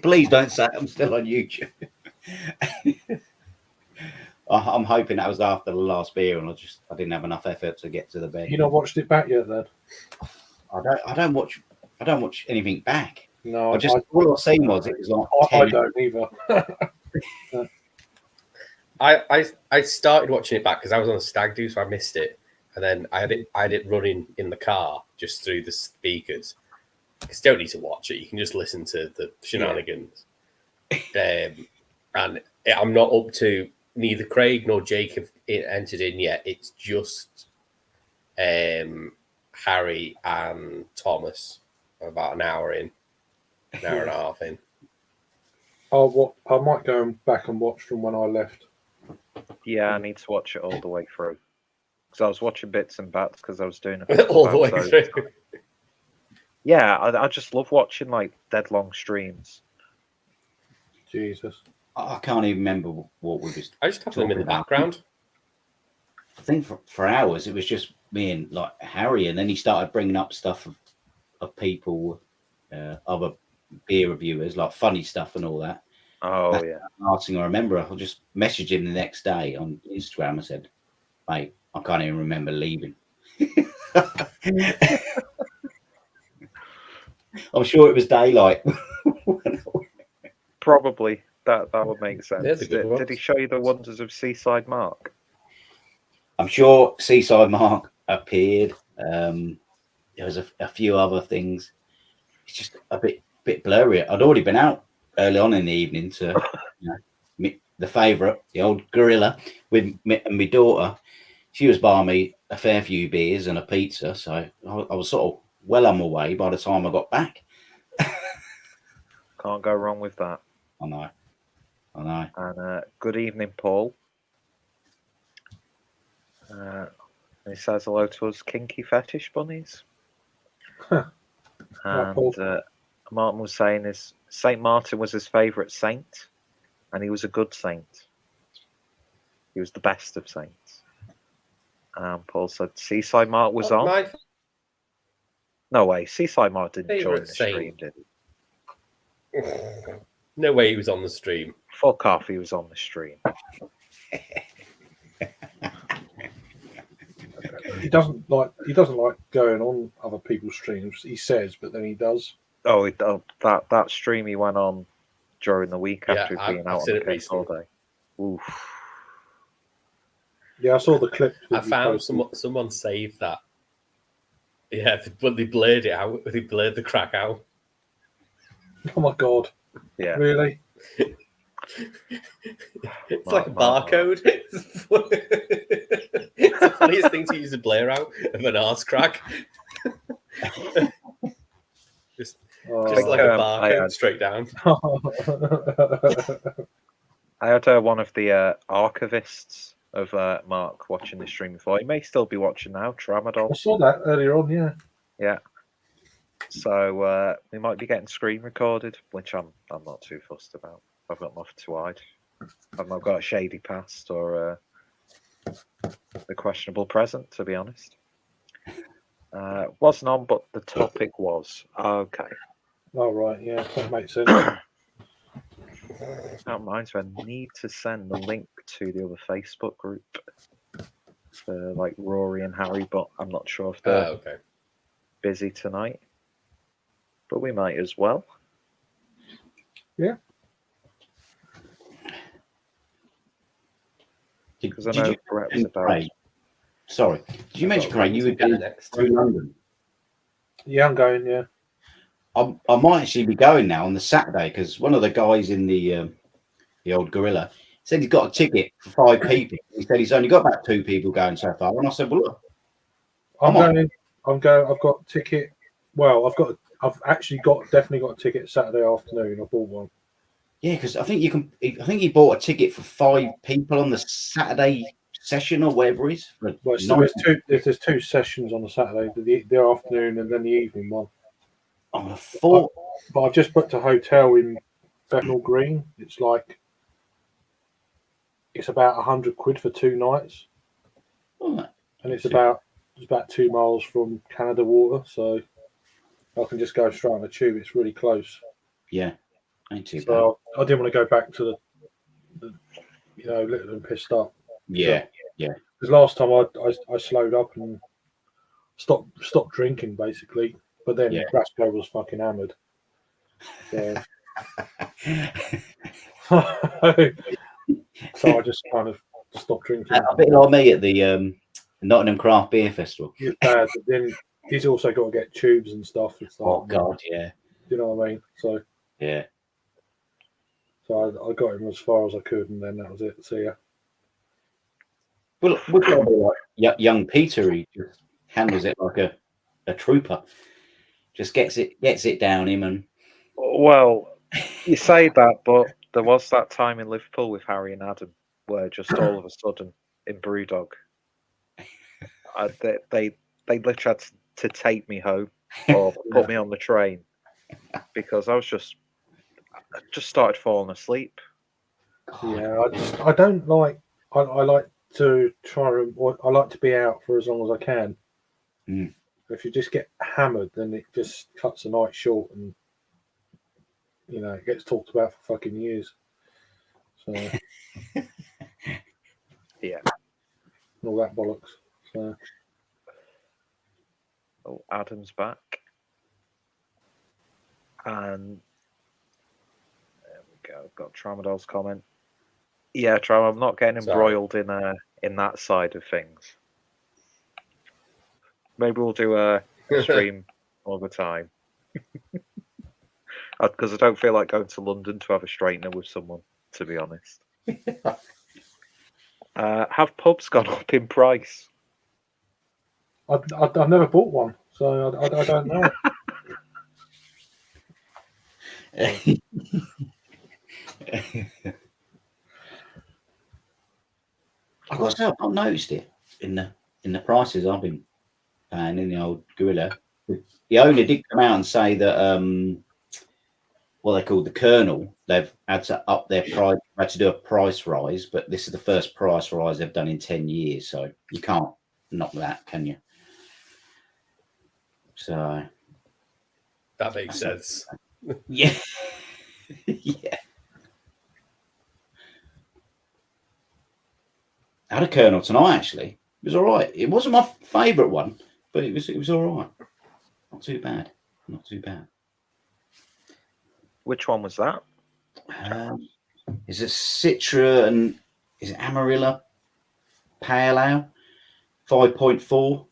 please don't say I'm still on YouTube. I'm hoping that was after the last beer, and I didn't have enough effort to get to the bed. You not watched it back yet, then? I don't watch anything back. No, all I've seen was it was like I don't either. I started watching it back because I was on a stag do, so I missed it, and then I had it running in the car just through the speakers. Because you don't need to watch it; you can just listen to the shenanigans. And I'm not up to neither Craig nor Jake have entered in yet. It's just Harry and Thomas about an hour and a half in. I might go back and watch from when I left. Yeah, I need to watch it all the way through. Because I was watching bits and bats because I was doing a All the way through. Yeah, I just love watching like dead long streams. Jesus. I can't even remember what we was. I just have them in the background. I think for hours it was just me and like Harry, and then he started bringing up stuff of people, other beer reviewers, like funny stuff and all that. Oh, yeah. Last thing I remember, I just messaged him the next day on Instagram and said, "Mate, I can't even remember leaving." I'm sure it was daylight. Probably. That would make sense. Did he show you the wonders of Seaside Mark? I'm sure Seaside Mark appeared. There was a few other things. It's just a bit blurry. I'd already been out early on in the evening to the favourite, the old gorilla, with my daughter. She was buying me a fair few beers and a pizza, so I was sort of well on my way by the time I got back. Can't go wrong with that. I know. And good evening, Paul. He says hello to us, kinky fetish bunnies. And Martin was saying Saint Martin was his favourite saint, and he was a good saint. He was the best of saints. Paul said Seaside Mark was on. No way, Seaside Mark didn't join the stream, did he? No way he was on the stream. Fuck off, he was on the stream. He doesn't like going on other people's streams. He says, but then he does. Oh, that stream he went on during the week after being out on the case all day. Oof. Yeah, I saw the clip. I found someone saved that. Yeah, but they blurred it out. They blurred the crack out. Oh my god! Yeah, really? It's like a barcode. It's the funniest thing to use a blur out of an arse crack. just like a barcode straight down. I had one of the archivists of Mark watching the stream before. He may still be watching now, Tramadol. I saw that earlier on, yeah. Yeah. So we might be getting screen recorded, which I'm not too fussed about. I've got nothing to hide. I've not got a shady past or the questionable present, to be honest. Wasn't on, but the topic was. Okay. Oh, right, yeah, that makes sense. That reminds me, I need to send the link to the other Facebook group for like Rory and Harry, but I'm not sure if they're Okay. busy tonight. But we might as well. Yeah. Because I know Brett was about. Craig, sorry, did you mention, Craig, you were Together going next. to London? Yeah, I'm going, yeah. I might actually be going now on the Saturday because one of the guys in the old Gorilla said he's got a ticket for 5 people. He said he's only got about 2 people going so far, and I said, "Well, look, I'm Come on. going. I've got a ticket. Well, I've actually definitely got a ticket Saturday afternoon. I bought one. yeah," because I think you can. I think he bought a ticket for 5 people on the Saturday session or whatever it is. For Well, so 9 there's 2 sessions on the Saturday, the afternoon and then the evening one. on a 4. But I've just booked a hotel in Bethnal Green. It's about £100 for 2 nights, Oh, and it's about 2 miles from Canada Water, so I can just go straight on the tube. It's really close. yeah, ain't too bad. So I didn't want to go back to the little and pissed up. Yeah, Because last time I slowed up and stopped drinking basically, but then Yeah. Rasco was fucking hammered. So, so I just kind of stopped drinking. A bit like me at the Nottingham Craft Beer Festival. It's bad, but then he's also got to get tubes and stuff. It's like, Oh God, yeah, you know what I mean? So yeah. I got him as far as I could, and then that was it. See ya. Well, we've got like young Peter. He just handles it like a trooper. Just gets it down him, and Well, you say that, but there was that time in Liverpool with Harry and Adam where just all of a sudden in Brewdog, they literally had to take me home or put me on the train because I just started falling asleep. Yeah, I don't like. I like to I like to be out for as long as I can. Mm. If you just get hammered, then it just cuts the night short, and it gets talked about for fucking years. So Yeah. all that bollocks. So Oh, Adam's back. And there we go. Got Tramadol's comment. Yeah, Tram, I'm not getting embroiled in that side of things. Maybe we'll do a stream all the time. Because I don't feel like going to London to have a straightener with someone, to be honest. Have pubs gone up in price? I've never bought one, so I don't know. I've got to say, I've not noticed it in the prices I've been paying in the old Gorilla. The owner did come out and say that what they call the Colonel, they've had to up their price, had to do a price rise, but this is the first price rise they've done in 10 years, so you can't knock that, can you? So That makes sense. yeah. Yeah. I had a Colonel tonight, actually. It was all right. It wasn't my favourite one, but it was all right. Not too bad. Not too bad. Which one was that? Is it Citra and is it Amarilla Pale Ale 5.4?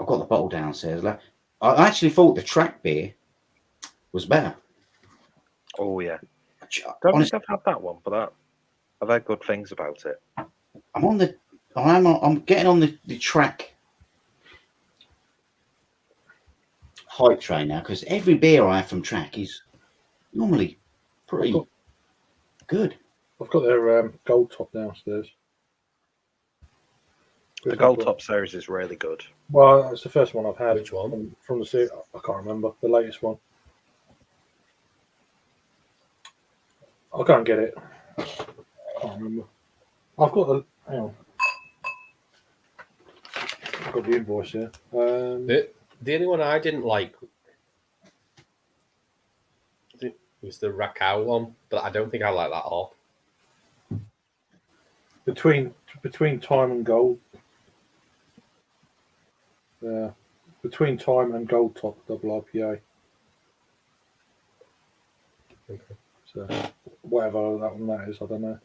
I've got the bottle downstairs. I actually thought the track beer was better. Oh yeah. Don't think I've had that one, but I've heard good things about it. I'm getting on the track hype train now because every beer I have from track is normally pretty good. I've got their gold top downstairs. The Gold Top series is really good. Well, it's the first one I've had. Which one? From the series? I can't remember the latest one. I'll go and get it. I can't remember. I've got the. Hang on. I've got the invoice here. The only one I didn't like was the Raquel one, but I don't think I like that all. Between time and gold. Yeah. Between time and gold top double IPA. Okay. So whatever that is, I don't know.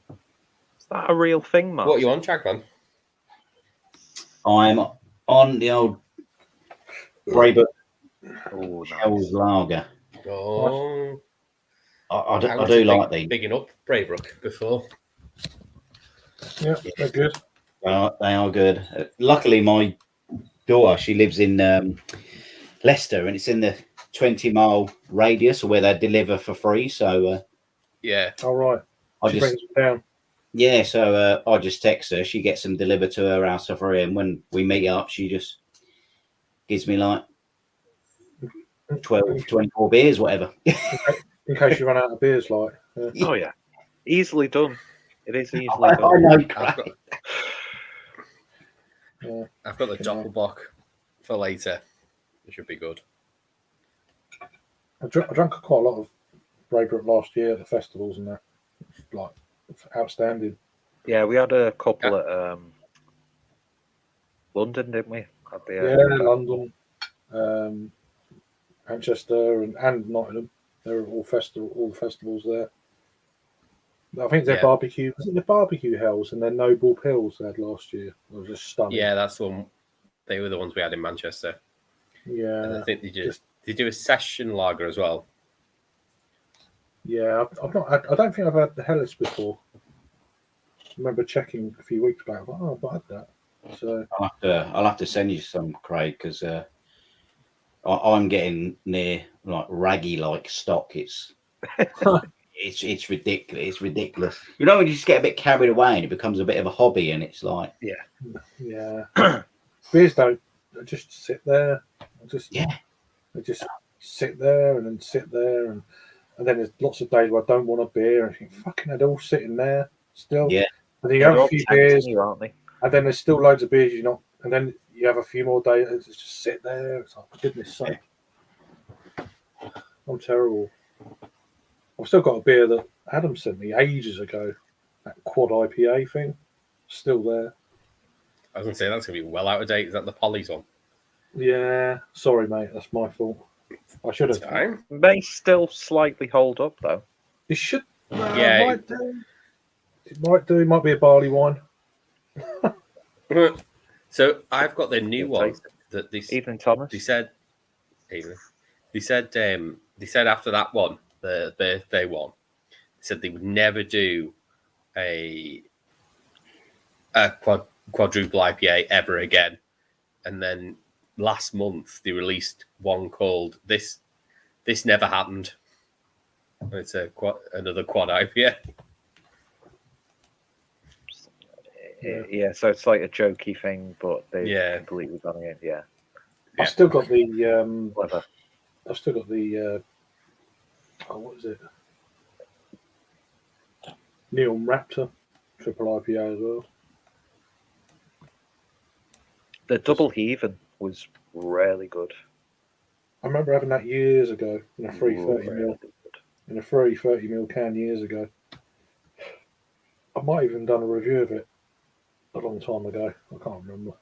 Is that a real thing, Mark? What are you on, Chagman? I'm on the old Braybrook Oh, Hell's nice. Lager. Oh, I do like these. Bigging up Braybrook before. Yeah, they're good. They are good. Luckily, my daughter, she lives in Leicester, and it's in the 20-mile radius where they deliver for free. So Yeah. All right. I She just brings them down. yeah. So I just text her. She gets them delivered to her house for free, and when we meet up, she just gives me like 12, 24 beers, whatever. In case you run out of beers, like. Yeah. Oh, yeah. Easily done. It is easily I done. know. I've got the Yeah. Doppelbock for later. It should be good. I drank quite a lot of Braybrook last year at the festivals and that. Like, outstanding. Yeah, we had a couple at London, didn't we? At the, Yeah, London, Manchester, and Nottingham. They're all festivals there. I think they're Yeah. barbecue. Was it the barbecue hells and then Noble Pills they had last year? It was just stunning. Yeah, that's the one. They were the ones we had in Manchester. Yeah. And I think they do a session lager as well. Yeah, I've not. I don't think I've had the Hellas before. I remember checking a few weeks back. I was like, oh, I've not had that. So I'll have to send you some, Craig, because I'm getting near like raggy like stock. It's ridiculous. It's ridiculous. You know when you just get a bit carried away and it becomes a bit of a hobby, and it's like yeah, beers don't just sit there. They just sit there and then sit there and then there's lots of days where I don't want a beer and I think fucking they're all sitting there still. Yeah. And then you They're have a all few tempting beers, you, aren't they? and then there's still loads of beers you're not, and then you have a few more days and it's just sit there. It's like, for goodness sake. I'm terrible. I've still got a beer that Adam sent me ages ago, that quad IPA thing, still there. I was going to say, that's going to be well out of date. Is that the Polly's one? Yeah, sorry, mate, that's my fault. I should have. Time. May still slightly hold up, though. It should. Yeah. It might do. It might do. It might be a barley wine. So I've got the new Good one taste. that Evening, Thomas. they said after that one, the birthday one, they said they would never do a quadruple IPA ever again. And then last month they released one called This Never Happened. It's another quad IPA. Yeah, so it's like a jokey thing, but they've Yeah. completely done it. Yeah, I've still got the. clever. I've still got the. What is it? Neon Raptor triple IPA as well. The double heaving was really good. I remember having that years ago in a free 30 mil. Really good. In a free 30 mil can years ago. I might have even done a review of it a long time ago. I can't remember.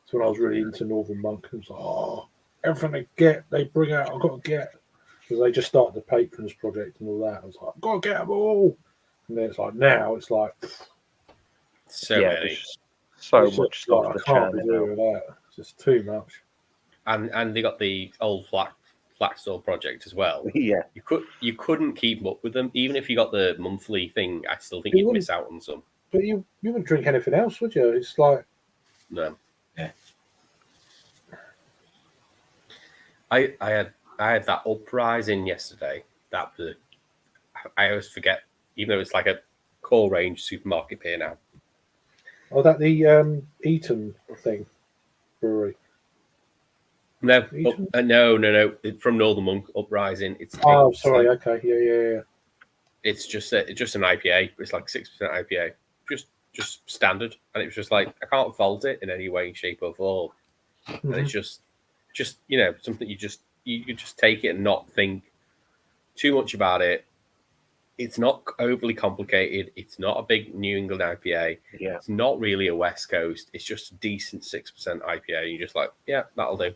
It's when I was really into Northern Monk. It was like, oh, everything they bring out, I've got to get. Because they just started the Patrons project and all that. I was like, I've got to get them all. And then it's like, now it's like, So Yeah, many. there's so it's much just stuff like, to I can't be churn out. doing that. It's just too much. And they got the old Flaxstore project as well. Yeah, You couldn't keep up with them, even if you got the monthly thing. I still think You you'd wouldn't. miss out on some. But you wouldn't drink anything else, would you? It's like, No. Yeah. I had that uprising yesterday. That I always forget, even though it's like a core range supermarket beer now. oh, that the Eton thing brewery. No, Eton? no. It's from Northern Monk Uprising. It's Oh, it's sorry. like- Okay. Yeah. it's just an IPA. It's like 6% IPA, just standard, and it was just like I can't fault it in any way, shape, or form. Mm-hmm. And it's just something you could just take it and not think too much about it. It's not overly complicated. It's not a big New England IPA. Yeah. It's not really a West Coast. It's just a decent 6% IPA. You're just like, yeah, that'll do.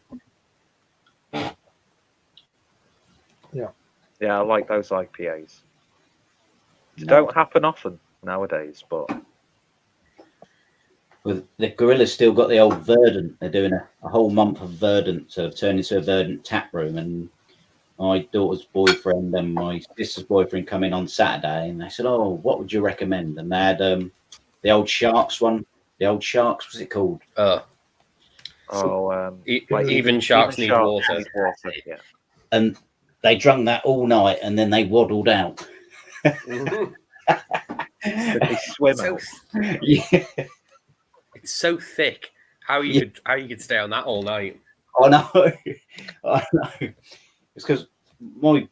Yeah, I like those IPAs. They No. don't happen often nowadays, but With the Gorilla's still got the old Verdant. They're doing a whole month of Verdant, so turned into a Verdant tap room. And my daughter's boyfriend and my sister's boyfriend come in on Saturday, and they said, "Oh, what would you recommend?" And they had the old Sharks one. The old Sharks, what's it called? Even Sharks Need Water. Yeah. And they drunk that all night, and then they waddled out. Did they swim out? Yeah, It's so thick. How you could stay on that all night? I know. I know. It's because my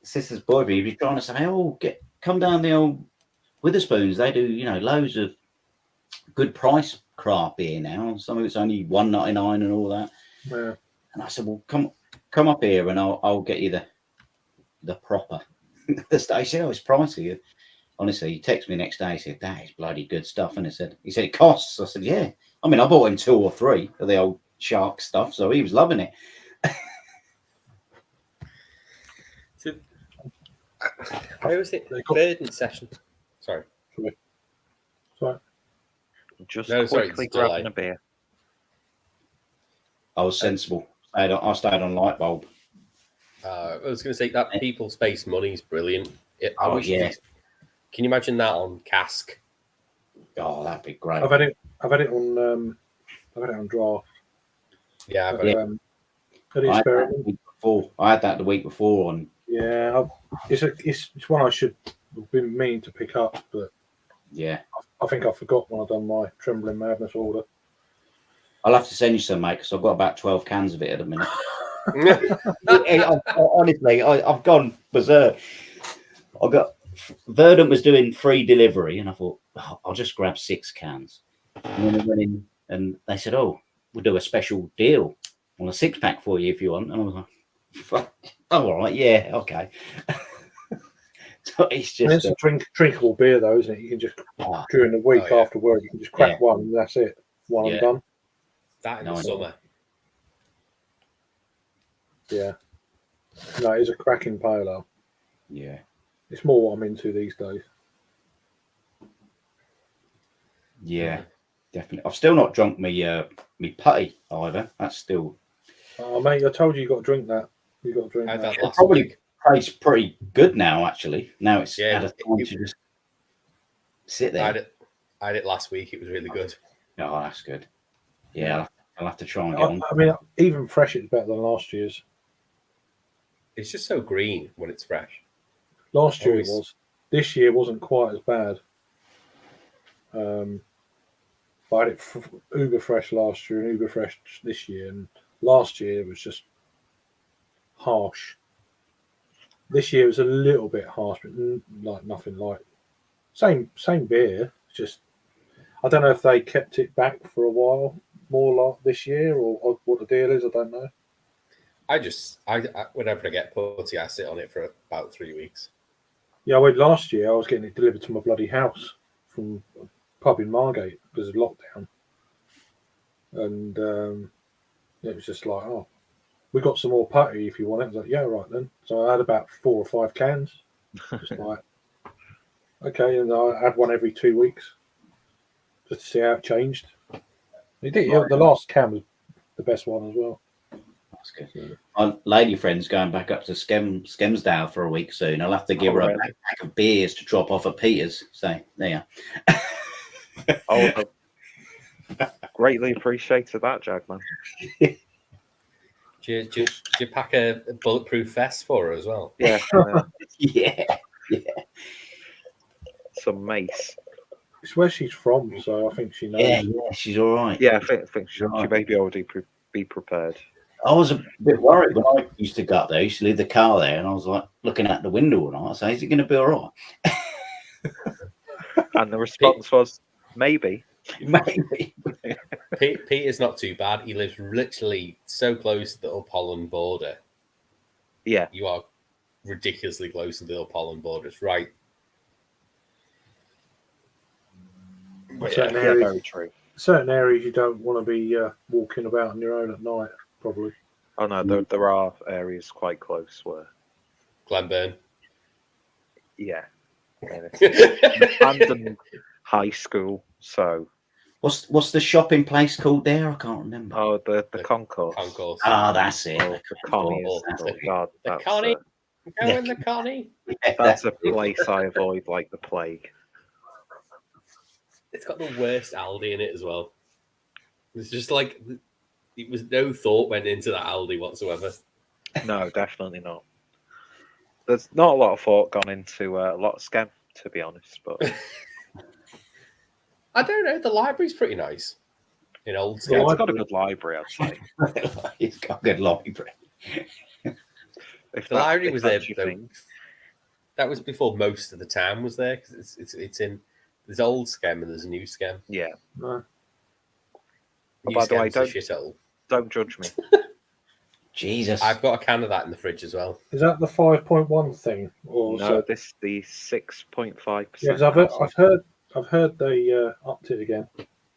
sister's boyfriend was trying to say, "Oh, come down the old Witherspoons. They do, loads of good price craft beer now. Some of it's only $1.99 and all that." Yeah. And I said, "Well, come up here, and I'll get you the proper." The station, it's pricey. Honestly, he texted me the next day. He said, "That is bloody good stuff." And he said, "It costs." I said, "Yeah." I mean, I bought him 2 or 3 of the old Shark stuff, so he was loving it. So, where was it? Verdant session. Sorry. Just No, sorry, quickly it's delay. grabbing a beer. I was sensible. I stayed on light bulb. I was going to say that People Space Money is brilliant. Oh, yeah. Can you imagine that on cask? Oh, that'd be great. I've had it on draft. Yeah, but I had that the week before on. Yeah, it's one I should have been meaning to pick up, but yeah, I think I forgot when I done my Trembling Madness order. I'll have to send you some, mate, because I've got about 12 cans of it at the minute. Honestly, I've gone berserk. Verdant was doing free delivery, and I thought, I'll just grab 6 cans. And then I went in, and they said, "Oh, we'll do a special deal on a 6-pack for you if you want." And I was like, "Oh, all right, yeah, okay." So it's just a drinkable beer, though, isn't it? You can just during the week after work, you can just crack one, and that's it. One and done. That in the summer. Yeah. No, it's a cracking pale ale. Yeah. It's more what I'm into these days. Yeah, definitely. I've still not drunk me putty either. That's still. Oh, mate, I told you got to drink that. You got to drink that. It probably tastes pretty good now. Actually, now it's had a time to just sit there. I had it last week. It was really good. Oh, that's good. Yeah, I'll have to try and get on. I mean, even fresh, it's better than last year's. It's just so green when it's fresh. Last year it was. This year wasn't quite as bad. But I had it uber fresh last year and uber fresh this year, and last year it was just harsh. This year was a little bit harsh, but like nothing like same beer. Just I don't know if they kept it back for a while more like this year or what the deal is. I don't know. I whenever I get putty, I sit on it for about 3 weeks. Yeah, I went last year. I was getting it delivered to my bloody house from a pub in Margate because of lockdown, and it was just like, "Oh, we got some more putty if you want it." I was like, "Yeah, right then." So I had about 4 or 5 cans. Just like, okay, and I had one every 2 weeks just to see how it changed. It did. The last can was the best one as well. That's good. My lady friend's going back up to Skemsdale for a week soon. I'll have to give her a pack of beers to drop off at Peter's. So there. Greatly appreciated that, Jagman. Do you pack a bulletproof vest for her as well? Yeah. Yeah. Some mace. It's where she's from, so I think she knows. Yeah, she's all right. Yeah, I think she may be already be prepared. I was a bit worried when I used to go up there. I used to leave the car there, and I was like looking out the window, and I say, "Is it going to be all right?" And the response was, maybe. Maybe. Pete is not too bad. He lives literally so close to the Up Holland border. Yeah. You are ridiculously close to the Up Holland border. It's right. But Certain Yeah, areas, very true. certain areas you don't want to be walking about on your own at night, probably. Oh no, there are areas quite close where, Glenburn. yeah, I mean, it's abandoned high school. So, What's the shopping place called there? I can't remember. oh, the concourse. Concourse. Ah, that's it. Oh, the Connie is. That's Oh it. God, The that's Connie. Go Yeah. in the Connie. Yeah, that's a place I avoid like the plague. It's got the worst Aldi in it as well. It's just like it was no thought went into that Aldi whatsoever. No, definitely not. There's not a lot of thought gone into a lot of scam, to be honest. But I don't know. The library's pretty nice in old yeah, school. it's got a good library, I'd say. It's got a good library. If The library if was there. that's your Though, thing. that was before most of the town was there because it's in. There's old scam and there's new scam. Yeah. No. Oh, New by the way, scam's the shit hole. don't judge me. Jesus. I've got a can of that in the fridge as well. Is that the 5.1 thing? Or is No, that- this the 6.5%. Yeah, 'cause I've heard they upped it again.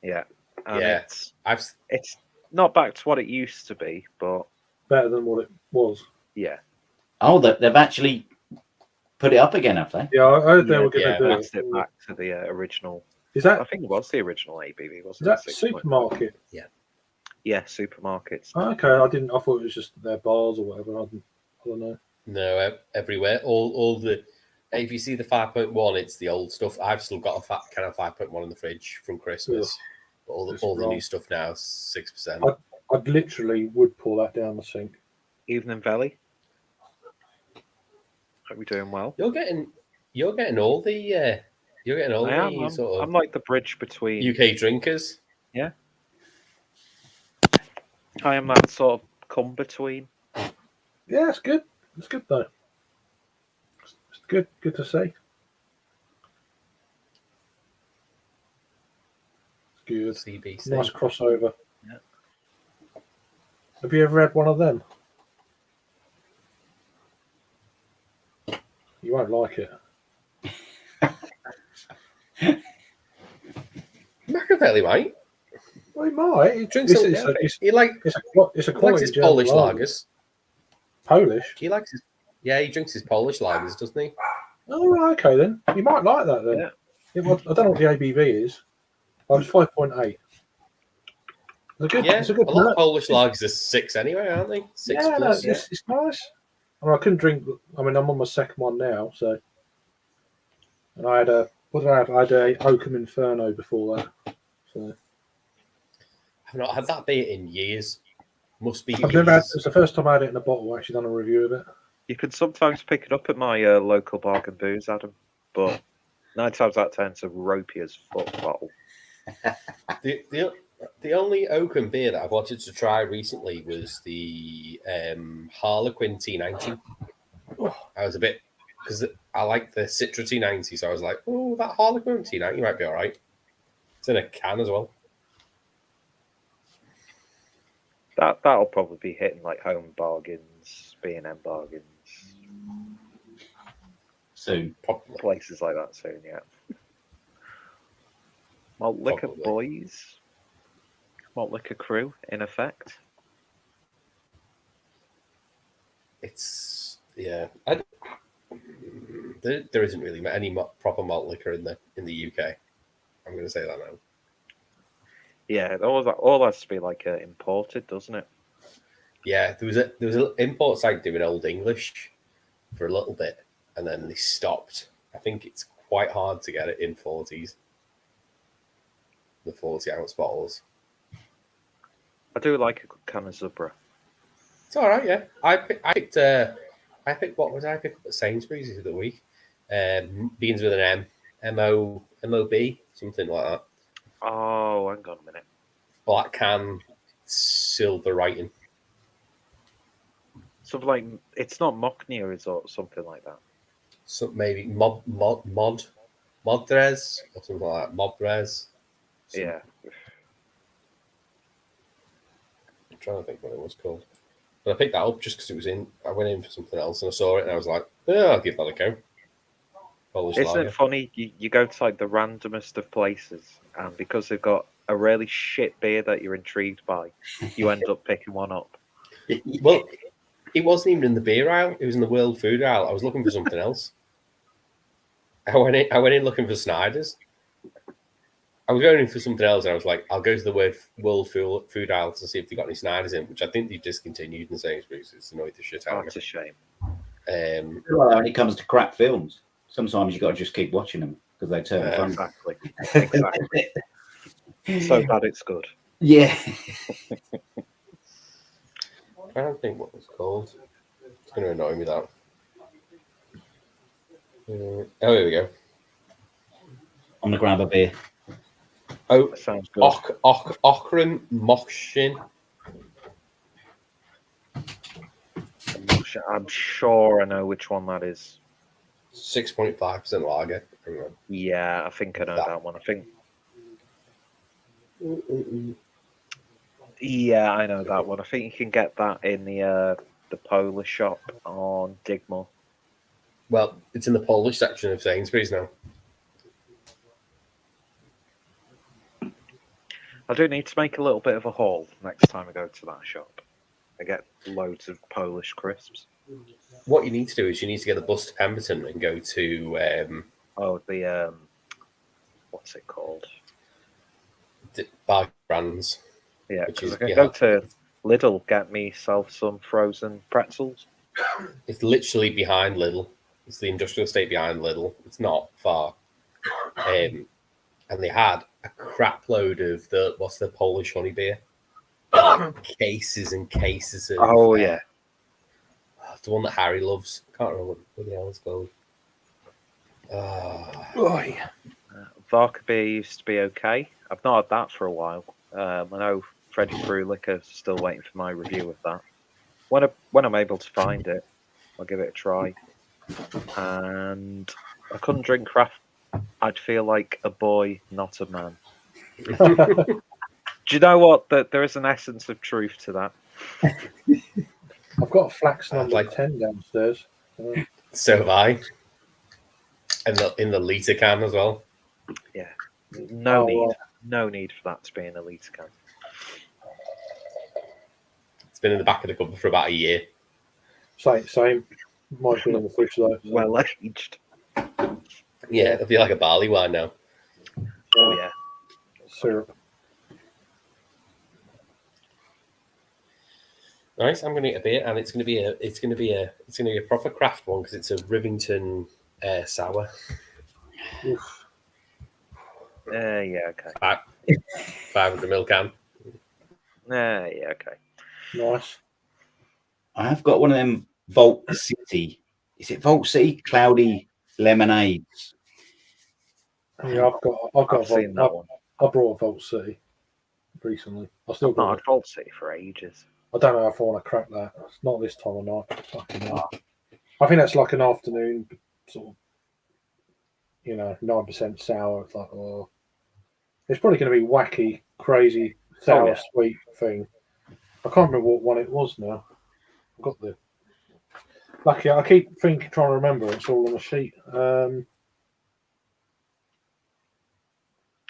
Yeah, and Yeah. it's not back to what it used to be, but Better than what it was. yeah, Oh, they've actually put it up again, have they? Yeah, I heard they Yeah, were going yeah, to do that's it it. back to the original. Is I that think it was the original ABV, is wasn't that it? 6.5? supermarket? Yeah, supermarkets. Oh, okay, I thought it was just their bars or whatever. I don't know. No, everywhere. All the. If you see the 5.1, it's the old stuff. I've still got a can of 5.1 in the fridge from Christmas. But all It's the new wrong. stuff now is 6%. I'd literally would pour that down the sink. Evening Valley. Hope we're doing well. You're getting all the sort of I'm like the bridge between. UK drinkers. I am that sort of come between. Yeah, it's good. It's good though. It's good. Good to see. It's good. CBC. Nice crossover. Yeah. Have you ever had one of them? You won't like it. Machiavelli, mate. Well, he might. He drinks It's, it. it's, a, it's, He likes it's a his quality German Polish lager. lagers. Polish. He likes his. Yeah, he drinks his Polish lagers, doesn't he? Oh, right, okay then. You might like that then. Yeah. I don't know what the ABV is. I was 5.8. Yeah, It's a good a lot nut. of Polish lagers are 6 anyway, aren't they? 6 Yeah, plus. it's nice. I mean, I couldn't drink. I mean, I'm on my second one now, so. And I had a what did I have? I had a Oakham Inferno before that. So I've not had that beer in years. Must be. I've never had. years. It's the first time I had it in a bottle. I've actually done a review of it. You can sometimes pick it up at my local bargain booze, Adam, but 9 times out of 10 it's a ropey as fuck bottle. The only Oakham beer that I've wanted to try recently was the Harlequin T90. I was a bit because I like the Citra T90, so I was like, "Oh, that Harlequin T90 might be all right." It's in a can as well. That'll probably be hitting like home bargains, B&M bargains, Soon. Probably. places like that soon. Yeah. Malt liquor Probably. boys, malt liquor crew in effect. It's there isn't really any proper malt liquor in the UK. I'm going to say that now. Yeah, all has to be like imported, doesn't it? Yeah, there was an import site doing Old English for a little bit, and then they stopped. I think it's quite hard to get it in 40s, the 40-ounce bottles. I do like a good can of Zubra. It's all right, yeah. I picked what was I picked up at Sainsbury's the other week? Beans with an M, MOB, something like that. Oh, hang on a minute. Black can, silver writing. Something like it's not Mockney or something like that. So maybe Modres or something like that. Modres. Yeah. I'm trying to think what it was called. But I picked that up just because it was in. I went in for something else and I saw it and I was like, yeah, I'll give that a go. Polish Isn't lager. it funny? You go to like the randomest of places, and because they've got a really shit beer that you're intrigued by, you end up picking one up. Well, it wasn't even in the beer aisle. It was in the world food aisle. I was looking for something else. I went in looking for Snyder's. I was going in for something else, and I was like, I'll go to the world food aisle to see if they got any Snyder's in, which I think they've discontinued in Sainsbury's. It's annoyed the shit out of me. That's a shame. Well, when it comes to crap films, sometimes you got to just keep watching them because they turn fun. Exactly. So bad it's good. Yeah. I don't think what it's called. It's going to annoy me that. Oh, here we go. On the grab a beer. Oh, That sounds good. Ochran Mokshin. I'm sure I know which one that is. 6.5% lager. Yeah, I think I know that one. I think. Yeah, I know that one. I think you can get that in the Polish shop on Digmore. Well, it's in the Polish section of Sainsbury's now. I do need to make a little bit of a haul next time I go to that shop. I get loads of Polish crisps. What you need to do is you need to get the bus to Pemberton and go to What's it called? Bar Brands. Yeah, Which because is I can go to Lidl, get myself some frozen pretzels. It's literally behind Lidl. It's the industrial estate behind Lidl. It's not far. And they had a crap load of what's the Polish honey beer? Like cases and cases of. Oh yeah, the one that Harry loves. Can't remember what the hell it's called. Vodka beer used to be okay. I've not had that for a while. I know Freddie Frulicker is still waiting for my review of that. When I'm able to find it, I'll give it a try. And I couldn't drink craft. I'd feel like a boy, not a man. Do you know what? That there is an essence of truth to that. I've got a Flax number like- 10 downstairs. So have I. And in the litre can as well. Yeah, no need. Right. No need for that to be in a litre can. It's been in the back of the cupboard for about a year. Same. Might be in the fridge though. So. Well aged. Yeah, it'll be like a barley wine now. Oh yeah. Syrup. Nice. I'm going to get a beer, and it's going to be a proper craft one because it's a Rivington sour. Oof. Yeah, okay. 500 ml can. Yeah, okay. Nice. I have got one of them Vault City. Is it Vault City? Cloudy lemonades. Yeah, I've got I've seen that one. I brought a Vault City recently. I still I've not got had it. Vault City for ages. I don't know if I want to crack that. It's not this time of night. Fucking hell. I think that's like an afternoon sort of, 9% sour. It's like, oh, it's probably going to be wacky, crazy, sour, yeah. sweet thing. I can't remember what one it was now. I've got the. Lucky, I keep trying to remember. It's all on the sheet. I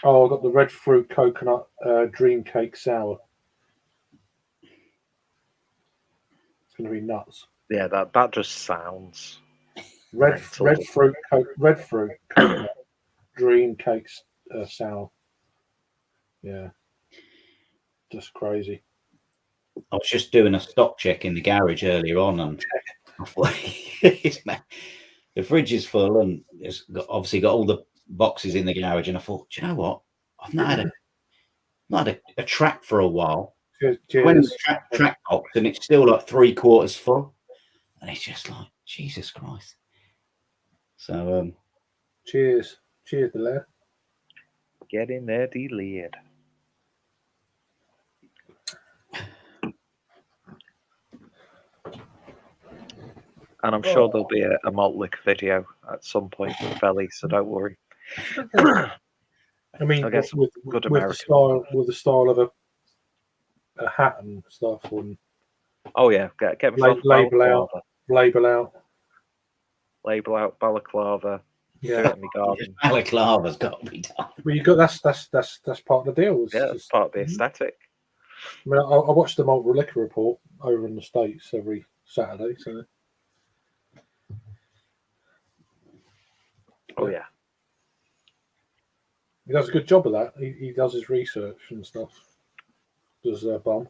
got the red fruit coconut dream cake sour. It's going to be nuts. Yeah, that just sounds Red mental. fruit coconut dream cake sour. Yeah, just crazy. I was just doing a stock check in the garage earlier on, and the fridge is full, and it's obviously got all the boxes in the garage. And I thought, do you know what? I've not had a track for a while. Cheers. I went in the track box, and it's still like 3/4 full, and it's just like Jesus Christ. So Cheers, Blair. Get in there, delayed. And I'm sure there'll be a malt liquor video at some point with Belly, so don't worry. I mean, I guess with good the American. style of a hat and stuff, and Oh yeah, get myself a label out. label out balaclava. Do Yeah, it in my garden. Balaclava's got to be done. well, you got that's part of the deal. It's Yeah, it's just, part of the aesthetic. I mean, I watch the Malt Liquor Report over in the States every Saturday, so Oh yeah. he does a good job of that. He does his research and stuff. Does Bum?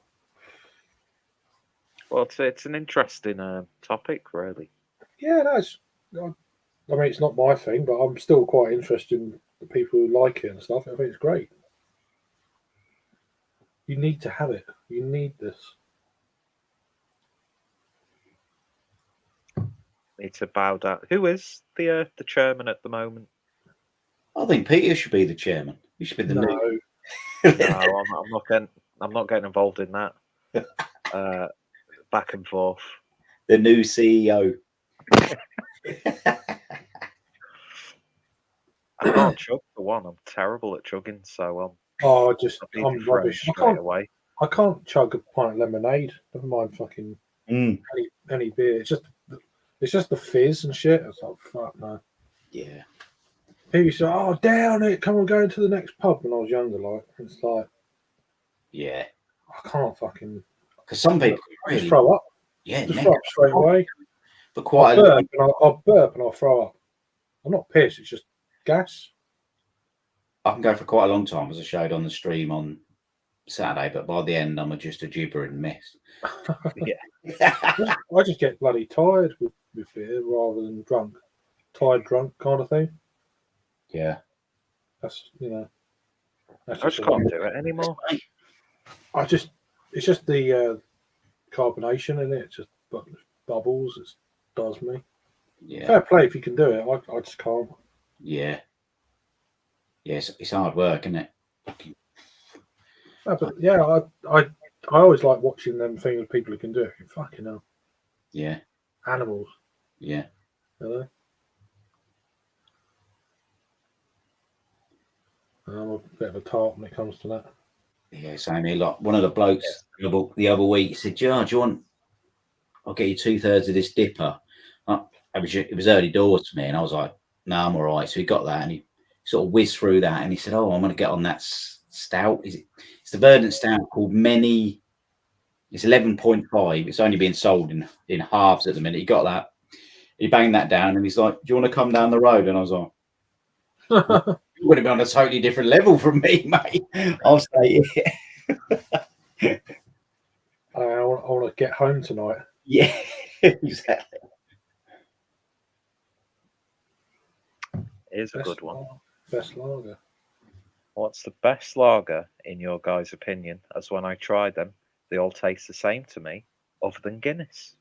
Well, it's an interesting topic, really. Yeah, that's. I mean, it's not my thing, but I'm still quite interested in the people who like it and stuff. I think it's great. You need to have it. You need this. Need to bow down. Who is the chairman at the moment? I think Peter should be the chairman. He should be the new. No, I'm not getting involved in that. Back and forth. The new CEO. I can't chug for one. I'm terrible at chugging, so I'm rubbish. straight away. I can't chug a pint of lemonade. Never mind fucking any beer. It's just the fizz and shit. It's like fuck no. Yeah. People say, "Oh, down it! Come on, go into the next pub." When I was younger, like it's like, yeah, I can't fucking. Because some people really, just throw up. Yeah, just throw up straight away. But quite I'll burp and I'll throw up. I'm not pissed. It's just gas. I can go for quite a long time, as I showed on the stream on Saturday, but by the end, I'm just a gibbering mess. Yeah. I just get bloody tired with beer rather than drunk. Tired, drunk kind of thing. Yeah. That's, I just can't do it anymore. It's just the carbonation in it. It's just bubbles. It does me. Yeah. Fair play if you can do it. I just can't. Yeah. Yes, it's hard work, isn't it? No, but yeah, I always like watching them things people who can do it. Fucking hell. Yeah. Animals. Yeah. You know? I'm a bit of a tart when it comes to that. Yeah, same here. Like one of the blokes the other week said, "Joe, do you want? I'll get you 2/3 of this dipper." It was early doors to me, and I was like, "No, I'm all right." So he got that, and he sort of whizzed through that, and he said, "Oh, I'm going to get on that stout. It's the Verdant stout called Many. It's 11.5. It's only being sold in halves at the minute." He got that. He banged that down, and he's like, "Do you want to come down the road?" And I was like, "You would have been on a totally different level from me, mate. I'll stay here." I want to get home tonight. Yeah, exactly. It is a good one. Best lager. What's the best lager, in your guys' opinion, as when I try them, they all taste the same to me, other than Guinness?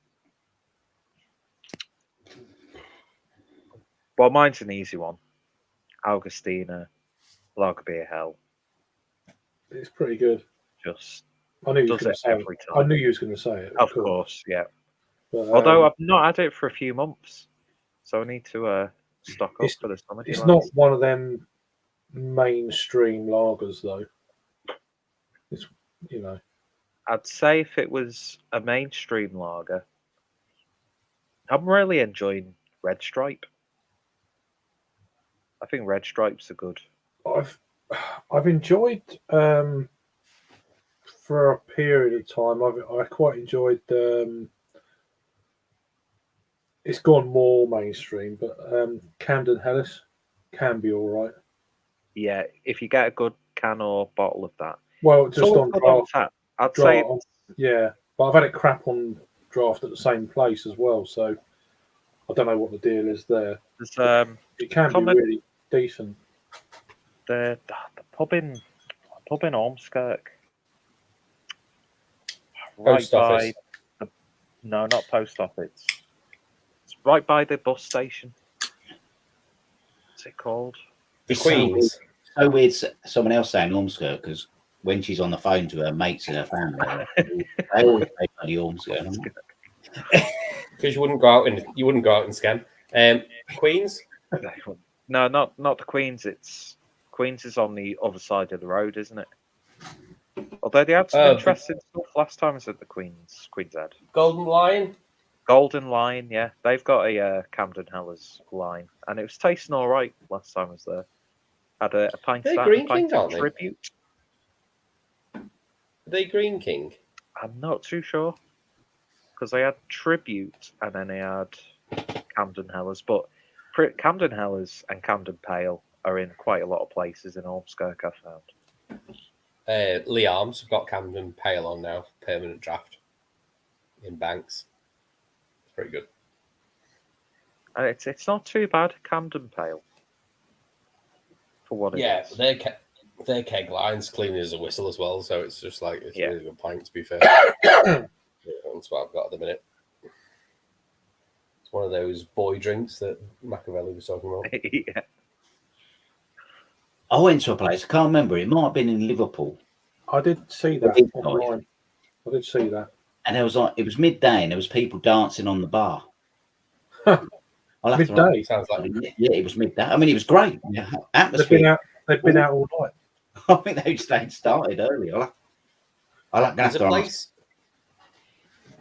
Well, mine's an easy one. Augustina, Lagerbier Hell. It's pretty good. Just I knew you was does going it to say every it. time. I knew you was going to say it. Of course, yeah. But, although I've not had it for a few months, so I need to stock up for the summer. It's not one of them mainstream lagers, though. It's I'd say if it was a mainstream lager, I'm really enjoying Red Stripe. I think Red Stripe's are good. I've enjoyed for a period of time. I quite enjoyed. It's gone more mainstream, but Camden Hellas can be all right. Yeah, if you get a good can or bottle of that. Well, just on draft. I'd say yeah, but I've had it crap on draft at the same place as well, so I don't know what the deal is there. It can be really decent. The pub in Ormskirk, Post office. No, not post office. It's right by the bus station. What's it called? The Queen's. So weird. Someone else saying Ormskirk, because when she's on the phone to her mates and her family, they always say bloody Ormskirk. Because you wouldn't go out and scan. Queens. No, not the Queens. It's Queens is on the other side of the road, isn't it? Although they had some interesting stuff last time I was at the Queens Head. Golden Lion. Golden Line, yeah. They've got a Camden Hellers line. And it was tasting all right last time I was there. Had a pint They're of Green a pint King, of aren't they? tribute. Are they Green King? I'm not too sure. Because I had tribute and then I had Camden Hellers. But Camden Hellers and Camden Pale are in quite a lot of places in Ormskirk, I found. Lee Arms have got Camden Pale on now, permanent draft in Banks. It's pretty good. And it's not too bad, Camden Pale. For what it is. Their keg line's clean as a whistle as well, so it's just like it's a really good pint, to be fair. That's what I've got at the minute. It's one of those boy drinks that Machiavelli was talking about. Yeah. I went to a place, I can't remember, it might have been in Liverpool. I did see that online. I did see that. And it was midday and there was people dancing on the bar. Midday? Sounds like Yeah, it was midday. I mean, it was great. Yeah, atmosphere. They've been out all night. I think they'd started early.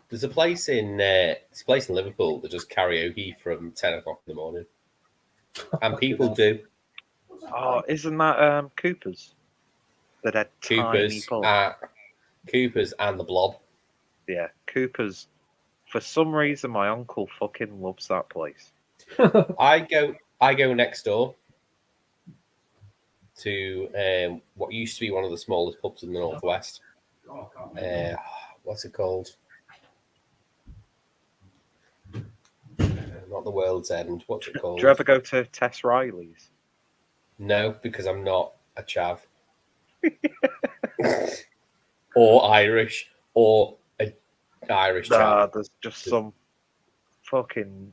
There's a place in Liverpool that does karaoke from 10 o'clock in the morning, and people do. Oh, isn't that Cooper's? That had tiny pub. Cooper's and the Blob. Yeah, Cooper's. For some reason, my uncle fucking loves that place. I go next door to what used to be one of the smallest pubs in the northwest. What's it called? Not the World's End. What's it called? Do you ever go to Tess Riley's? No, because I'm not a chav. Or Irish, or an Irish chav. There's just some fucking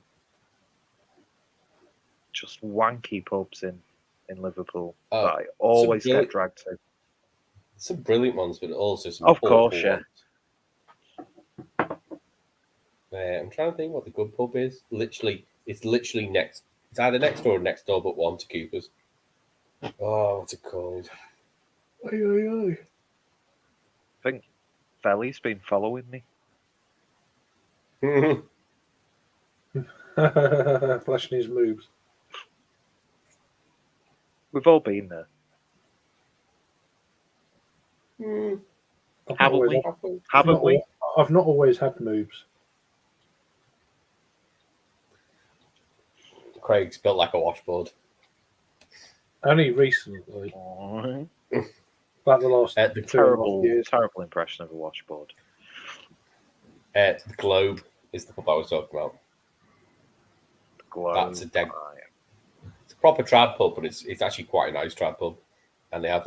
just wanky pubs in Liverpool that I always get dragged to. Some brilliant ones, but also some of course, yeah. I'm trying to think what the good pub is. It's literally next. It's either next door or next door, but one to Cooper's. Oh, what's it called? I think Felly's been following me. Flashing his moves. We've all been there. Haven't we? Haven't we? I've not always had moves. Craig's built like a washboard. Only recently. Like the last terrible impression of a washboard. The Globe is the pub I was talking about. The Globe. That's it's a proper trad pub, but it's actually quite a nice trad pub. And they have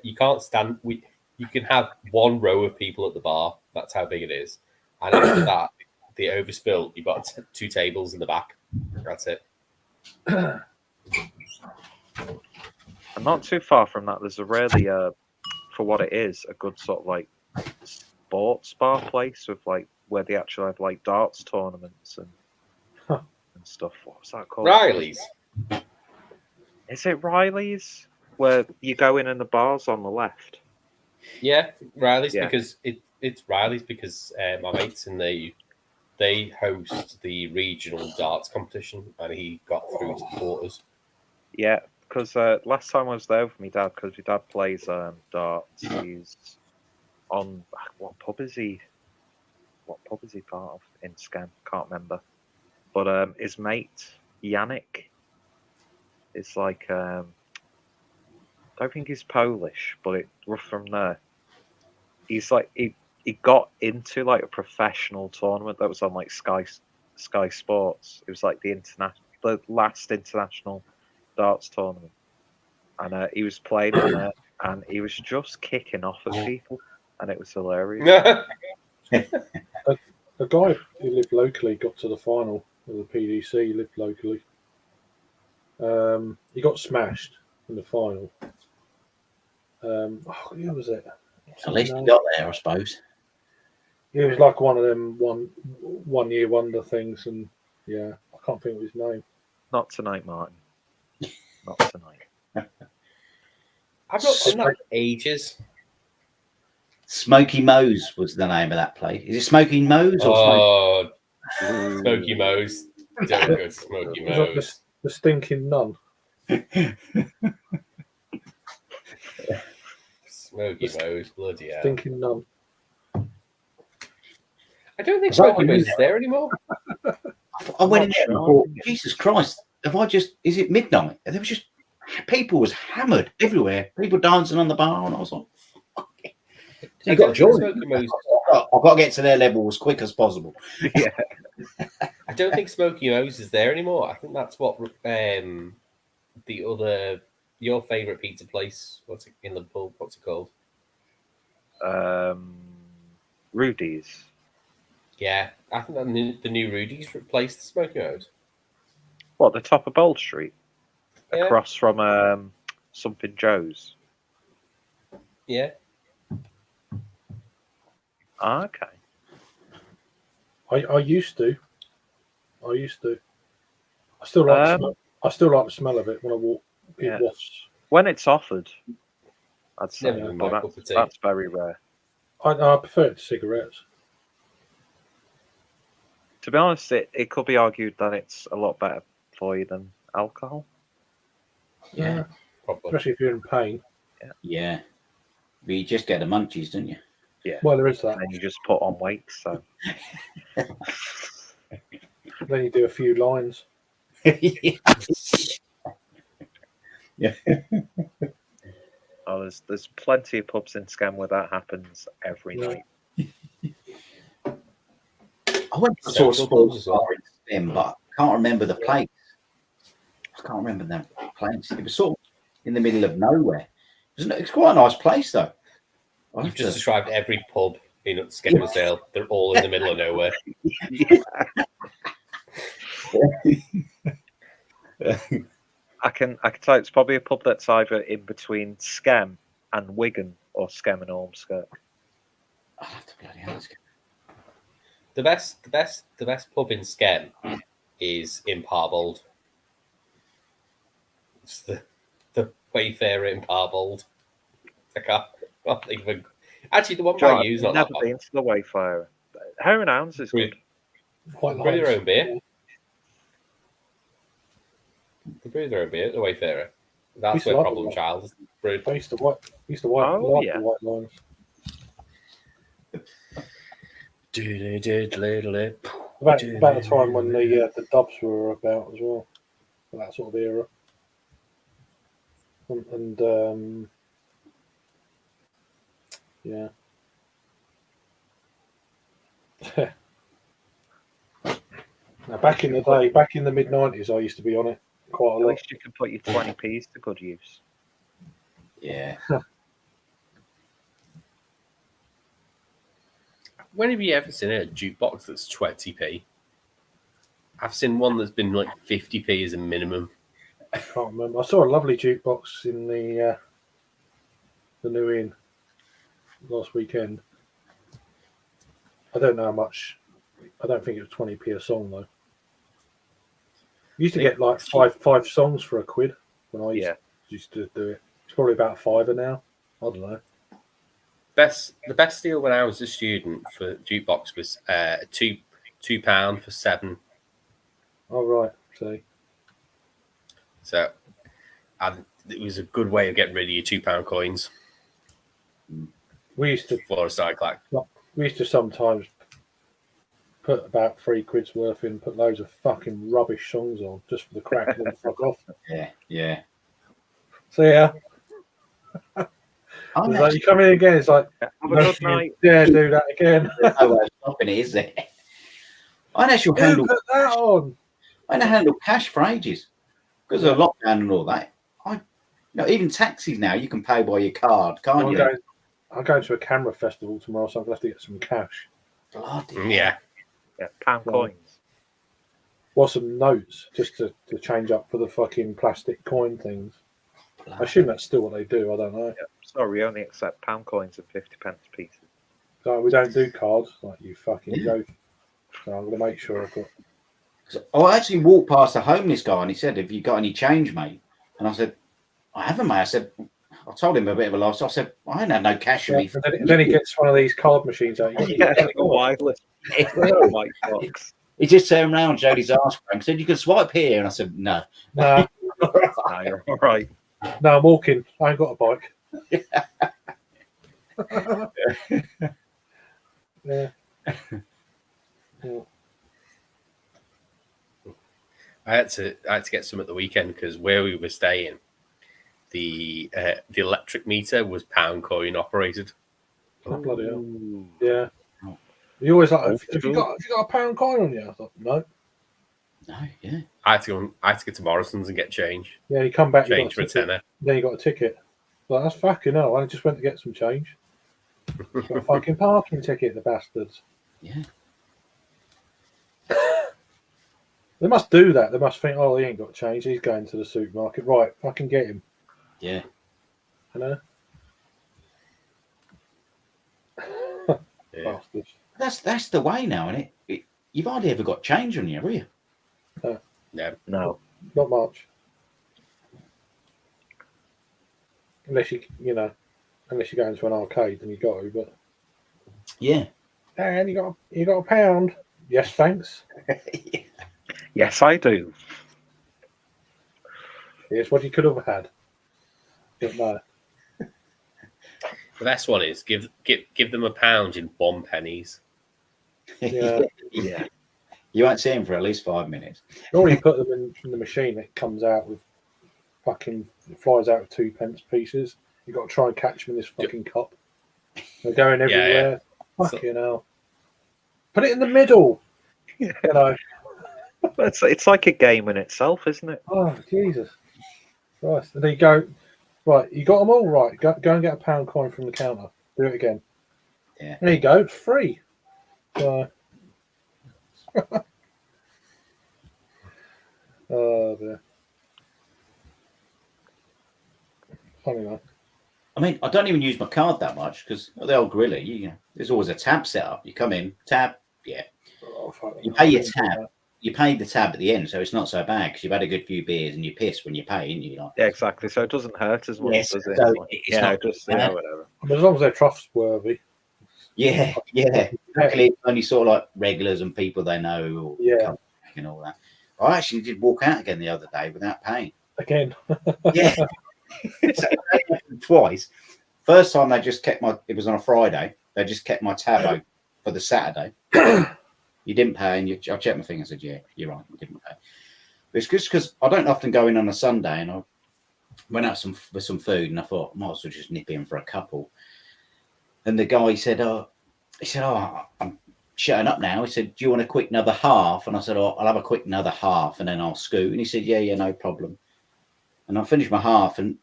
you can't stand. You can have one row of people at the bar. That's how big it is. And after that, they overspill. You've got 2 tables in the back. That's it. And not too far from that, there's a really, for what it is, a good sort of sports bar place with where they actually have darts tournaments and stuff. What's that called? Riley's. Is it Riley's? Where you go in and the bar's on the left. Yeah, Riley's because it's Riley's because my mates and they host the regional darts competition and he got through to the quarters. Yeah, because last time I was there with my dad, because my dad plays darts. He's on what pub is he part of in Scan? Can't remember. But his mate Yannick is I don't think he's Polish, but we're from there. He's he got into a professional tournament that was on Sky Sports. It was the last international darts tournament, and he was playing in there, and he was just kicking off at people, and it was hilarious. A guy who lived locally got to the final of the PDC. He lived locally. He got smashed in the final. Who was it? At least he got there, I suppose. He was like one of them one year wonder things, and yeah, I can't think of his name. Not tonight, Martin. Not tonight. I've not seen that in ages. Smoky Mo's was the name of that place. Is it Smoky Mo's or Oh, Smoky Mo's. Don't go to Smoky It's like Mo's. the stinking nun. Smoky Mo's, bloody hell. Stinking nun. I don't think Is that Smoky what Mo's you- is there anymore. I went in not there and sure. thought, Jesus Christ, is it midnight? And there was just, people was hammered everywhere. People dancing on the bar, and I was like, I you got don't to think join. Smoky Mo's. I've got to get to their level as quick as possible. I don't think Smoky Mo's is there anymore. I think that's what the other your favourite pizza place. What's it in the pub? What's it called? Rudy's. Yeah, I think that the new Rudy's replaced Smoky Mo's. What, the top of Bold Street? Yeah. Across from something Joe's. Yeah, Ah, okay. I used to. I still like the smell. I still like the smell of it when I walk. It Yeah. was. When it's offered, I'd say, Never been but my cup of tea. that's very rare. I prefer it to cigarettes. To be honest, it could be argued that it's a lot better for you than alcohol. Yeah, probably. Especially if you're in pain. yeah. But you just get the munchies, don't you? Well, there is that. And you just put on weight, so Then you do a few lines. oh, there's plenty of pubs in Scam where that happens every Yeah. night. I went to Central sort of sports pubs as well. bar in Stem, but I can't remember the place. I can't remember the place. It was sort of in the middle of nowhere. It's quite a nice place, though. I'll You've have just to- described every pub in Skegnessdale. They're all in the middle of nowhere. I can tell you it's probably a pub that's either in between Scam and Wigan or Scam and Ormskirk. I'll have to bloody ask. The best pub in Skem is in Parbold. It's the Wayfarer in Parbold. I can't think of a... Actually, the one by you is not never that been to the Wayfarer. Hare and Hounds is good. Quite Brew their nice. own beer. They brew their own beer at the Wayfarer. That's Used to where like Problem them. Child is brewed. I used to like Oh, like yeah. the white lines. About the time when the dubs were about as well, that sort of era. And yeah. Now, back in the day, back in the mid-90s, I used to be on it quite a At lot. least you can put your 20p's to good use. Yeah. When have you ever seen a jukebox that's 20p? I've seen one that's been like 50p as a minimum. I can't remember. I saw a lovely jukebox in the New Inn last weekend. I don't know how much. I don't think it was 20p a song though. You used to get like five songs for £1 when I used to do it. It's probably about £5 now. I don't know. The best deal when I was a student for jukebox was £2 for 7. Oh right, see. So it was a good way of getting rid of your £2 coins We used to for a side clack. sometimes put about £3 worth in, put loads of fucking rubbish songs on just for the crack and then fuck off. Yeah. So yeah, I'm it's like you come in again. It's like Have a good night. yeah, do that again. no way of stopping it, is there? I had actual Who handle. put that on? I had to handle cash for ages because of the lockdown and all that. Even taxis now you can pay by your card, can't I'm you? going to a camera festival tomorrow, so I'm going to have to get some cash. Bloody Yeah. Yeah, pound Yeah. coins. Or some notes just to change up for the fucking plastic coin things. hell. I assume that's still what they do. I don't know. Yeah. Sorry, we only accept pound coins and 50p pieces. So we don't do cards. Like, you fucking joke. So I'm going to make sure I've got. So I actually walked past a homeless guy and he said, "Have you got any change, mate?" And I said, "I haven't, mate." I said, I told him a bit of a loss. I said, "I ain't had no cash with me." And then he gets one of these card machines out. Yeah, like a wireless. Oh my box. He just turned around, showed his arse crank, said, "You can swipe here." And I said, "No." Nah, No, you're all right. no, I'm walking. I ain't got a bike. Yeah. Yeah. I had to get some at the weekend because where we were staying, the electric meter was pound coin operated. Oh, bloody hell. Yeah. You always like, have you got a pound coin on you? I thought, no. No, yeah. I had to go to Morrison's and get change. Yeah, you come back, Change for a tenner. Then you got a ticket. Like, that's fucking hell. I just went to get some change. Got a fucking parking ticket, the bastards. Yeah. They must do that. They must think, oh, he ain't got change. He's going to the supermarket. Right, fucking get him. Yeah. You know? Yeah. Bastards. That's the way now, isn't it? You've hardly ever got change on you, have you? No. Not much. Unless unless you go into an arcade, then you got to. But Yeah. and you got a pound. Yes, thanks. Yes, I do. Here's what you could have had. But no. The best one is give them a pound in bomb pennies. Yeah. Yeah. You won't see him for at least 5 minutes. Or you put them in the machine, it comes out with it flies out with 2p pieces. You've got to try and catch them in this fucking cup. They're going everywhere. Fucking hell. Put it in the middle. Yeah. You know. It's like a game in itself, isn't it? Oh, Jesus. Christ. And then you go, right, you got them all right. Go and get a pound coin from the counter. Do it again. Yeah. There you go. It's free. So, oh, dear. Funny, man. I mean, I don't even use my card that much because the old gorilla, there's always a tab set up. You come in, tab, yeah. Oh, fuck. You pay your tab. You pay the tab at the end, so it's not so bad because you've had a good few beers and you piss when you pay, and you like. Yeah, exactly. So it doesn't hurt as much, Yes, does it? so Like, it's yeah, not just bad. whatever. But as long as they're trustworthy. Yeah. Luckily, it's only sort of like regulars and people they know, or and all that. I actually did walk out again the other day without paying. Again. Yeah. So twice. First time they just kept it was on a Friday. They just kept my tab open for the Saturday. You didn't pay, and I checked my thing. I said, "Yeah, you're right, you didn't pay." But it's just because I don't often go in on a Sunday, and I went out with some food, and I thought I might as well just nip in for a couple. And the guy said, "Oh, I'm shutting up now." He said, "Do you want a quick another half?" And I said, "Oh, I'll have a quick another half, and then I'll scoot." And he said, "Yeah, no problem." And I finished my half, and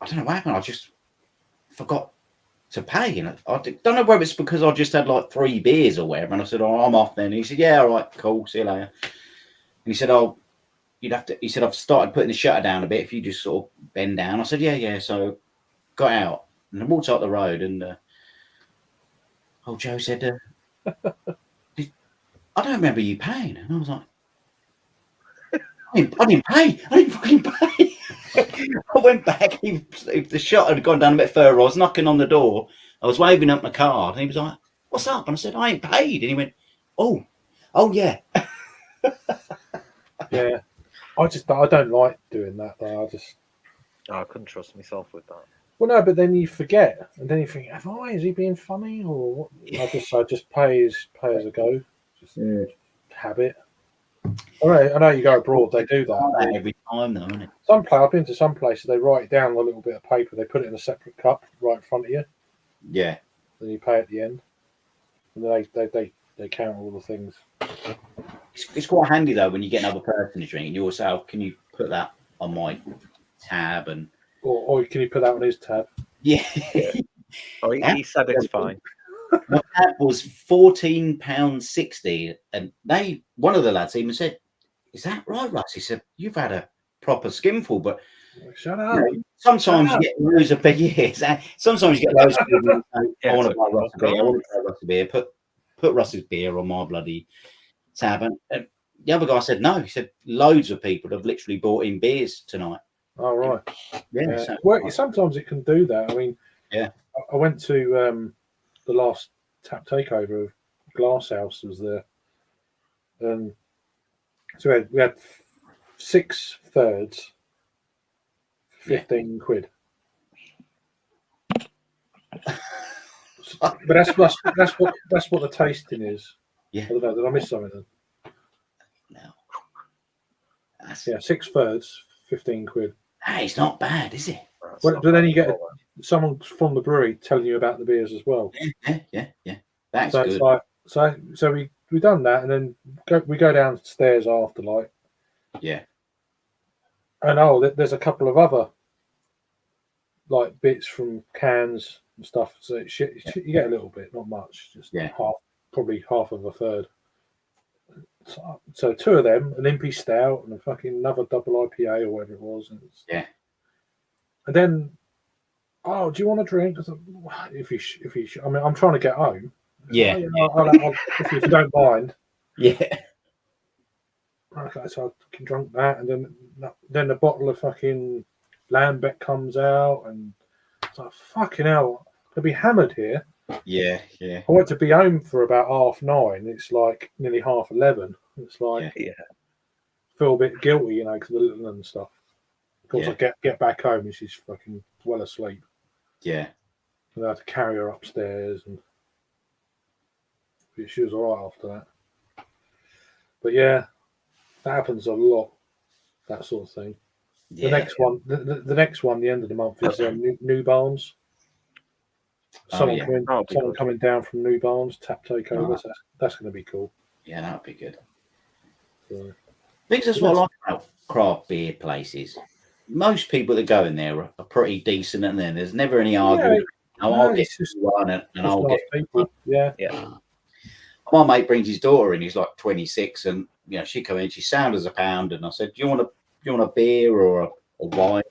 I don't know what happened. I just forgot to pay, and I don't know whether it's because I just had like 3 beers or whatever. And I said, "Oh, I'm off then." And he said, "Yeah, all right, cool, see you later." And he said, "Oh, you'd have to." He said, "I've started putting the shutter down a bit. If you just sort of bend down." I said, "Yeah." So got out and I walked up the road, and old Joe said, "I don't remember you paying." And I was like, I didn't pay. I didn't fucking pay. I went back. The shot had gone down a bit further. I was knocking on the door. I was waving up my card, and he was like, "What's up?" And I said, "I ain't paid." And he went, "Oh, yeah." Yeah. I don't like doing that, though. I couldn't trust myself with that. Well, no, but then you forget, and then you think, "Have I? Is he being funny, or what?" I just pay as I go. Just habit. I know you go abroad, they do that every time, though, isn't it? I've been to some places, they write down a little bit of paper, they put it in a separate cup right in front of you. Yeah. Then you pay at the end, and they count all the things. It's quite handy though when you get another person to drink, and you also can you put that on my tab and or can you put that on his tab? Yeah. Oh, he said it's fine. My tab was £14.60, and one of the lads even said, "Is that right, Russ?" He said, "You've had a proper skimful," but Shut up. Sometimes you get loads of beer. Yeah, sometimes you get loads of people who say, I want to buy Russ a beer. I want to buy Russ a beer. Put Russ's beer on my bloody tab. And the other guy said no. He said loads of people have literally bought in beers tonight. Oh, right. Yeah. So, well, sometimes it can do that. I mean, yeah. I went to the last tap takeover of Glasshouse was there. And so we had 6 thirds, 15 quid. But that's what the tasting is. Yeah. I don't know, did I miss something then? No. Yeah, 6 thirds, 15 quid. Hey, it's not bad, is it? Well, but then you get someone from the brewery telling you about the beers as well. Yeah. That's so good. It's like, so we done that, and then we go downstairs after, like. Yeah. And there's a couple of other like bits from cans and stuff. So you get a little bit, not much, just probably half of a third. So 2 of them, an Impy Stout and a fucking another double IPA or whatever it was. And then, do you want a drink? If you, I mean, I'm trying to get home. Yeah. I'll, if you don't mind. Yeah. Okay, so I can drink that, and then the bottle of fucking Lambic comes out, and it's like, fucking hell, I'll be hammered here. Yeah. I went to be home for about 9:30. It's like nearly 11:30. It's like, feel a bit guilty, because of the little and stuff. Of course, I get back home, and she's fucking well asleep. Yeah. And I had to carry her upstairs, and she was all right after that. But yeah. That happens a lot, that sort of thing. The next one, the next one, the end of the month is New Barnes. Someone coming down from New Barnes, tap takeover. So that's going to be cool. Yeah, that would be good. Yeah. I think that's what I like about craft beer places. Most people that go in there are pretty decent, and then there's never any argument. I'll get one, and I'll get people. Yeah. My mate brings his daughter in. He's like 26, and she come in. She's sound as a pound, and I said, "Do you want a beer or a wine?"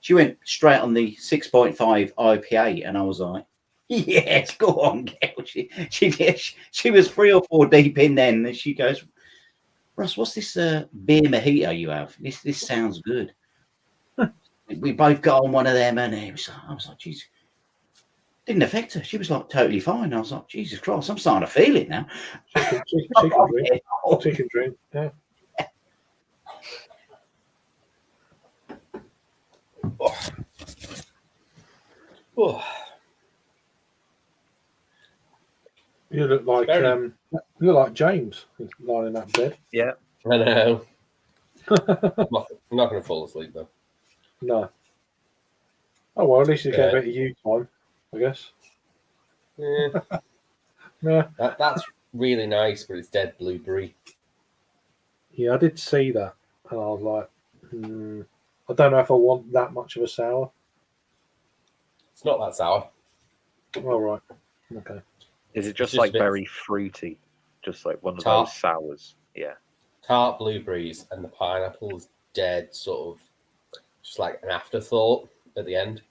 She went straight on the 6.5 IPA, and I was like, "Yes, go on, girl." She was 3 or 4 deep in then, and she goes, "Russ, what's this beer mojito you have? This sounds good." We both got on one of them, and I was like, "Geez." Didn't affect her. She was like totally fine. I was like, Jesus Christ, I'm starting to feel it now. She can drink. Yeah. Oh. You look like James lying in that bed. Yeah, I know. I'm not going to fall asleep though. No. Oh well, at least you get a bit of you time, I guess. Yeah. That's really nice, but it's dead blueberry. Yeah, I did see that, and I was like, I don't know if I want that much of a sour. It's not that sour. All right. Okay. Is it just like very fruity? Just like one of those sours? Yeah. Tart blueberries, and the pineapple is dead, sort of just like an afterthought at the end.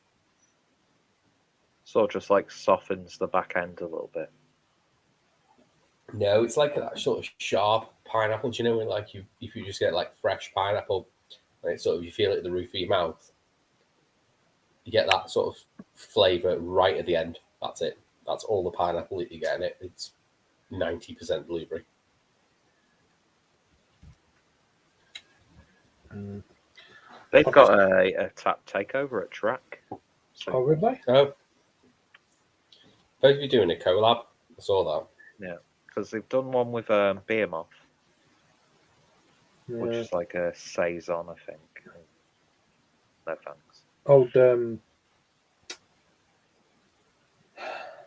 So it just like softens the back end a little bit. No, it's like that sort of sharp pineapple. Do you know when if you just get like fresh pineapple, and it's sort of you feel it at the roof of your mouth, you get that sort of flavour right at the end. That's it. That's all the pineapple that you get in it. It's 90% blueberry. They've got a tap takeover at Track. So. Oh, really? Oh. Both of you doing a collab. I saw that. Yeah, because they've done one with Behemoth, which is like a saison, I think. No thanks.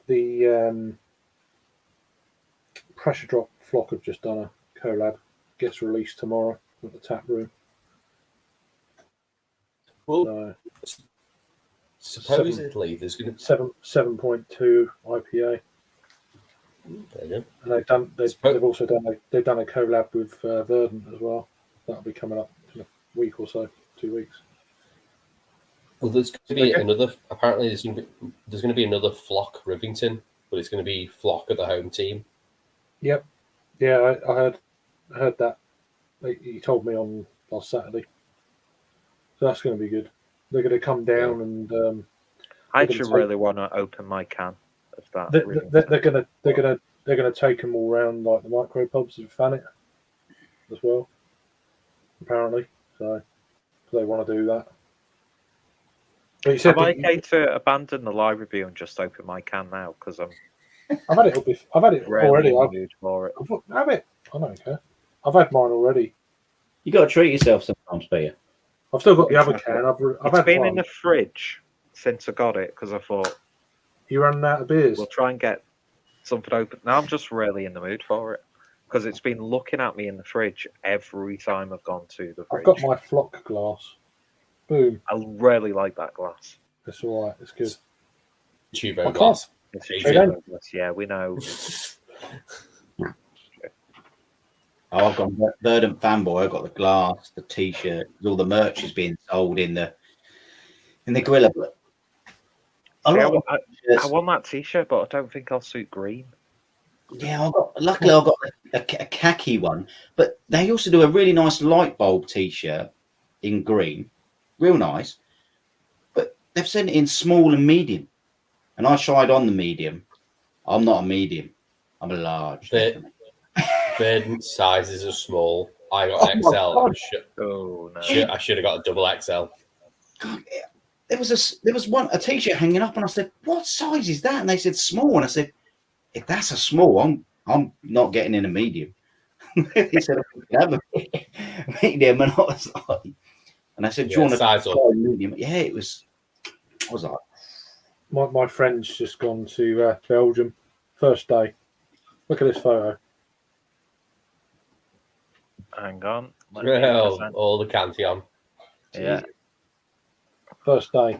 The Pressure Drop Flock have just done a collab. Gets released tomorrow at the tap room. Well, supposedly there's going to be 7.2 IPA. There you go. And they've also done a collab with Verdant as well. That'll be coming up in a week or so, 2 weeks. Well, there's going to be another. Apparently, there's going to be another Flock Rivington, but it's going to be Flock of the home team. Yep. Yeah, I heard that. He told me on last Saturday. So that's going to be good. They're going to come down and. I actually really want to open my can of that. They're going to take them all around like the micro pubs and fan it as well. Apparently, so they want to do that. But you said Am I okay to abandon the live review and just open my can now? Because I've had it. I've had it really already. in the mood for it. Have it. I don't care. I've had mine already. You got to treat yourself sometimes, Peter. I've still got the other can. I've It's been one. in the fridge since I got it because I thought You running out of beers? we'll try and get something open. Now I'm just really in the mood for it because it's been looking at me in the fridge every time I've gone to the fridge. I've got my Flock glass. Boom. I really like that glass. It's all right. It's good. Tubo glass. It's They a don't- glass. Yeah, we know. Oh, I've got Verdant fanboy. I've got the glass, the T-shirt, all the merch is being sold in the gorilla. But See, I want that T-shirt, but I don't think I'll suit green. yeah, luckily I got a khaki one, but they also do a really nice light bulb T-shirt in green, real nice. But they've sent it in small and medium, and I tried on the medium. I'm not a medium. I'm a large. Verdant sizes are small. I got an XL. Oh no! I should have got a double XL. God, there was a T-shirt hanging up, and I said, "What size is that?" And they said small, and I said, "If that's a small, I'm not getting in a medium." He said, "I have a medium," and I was like, and I said, "Do you want to size try up?" medium?" Yeah, it was. I was like, My friend's just gone to Belgium. First day. Look at this photo. Hang on. Well, all the Cantillon. Yeah. First day.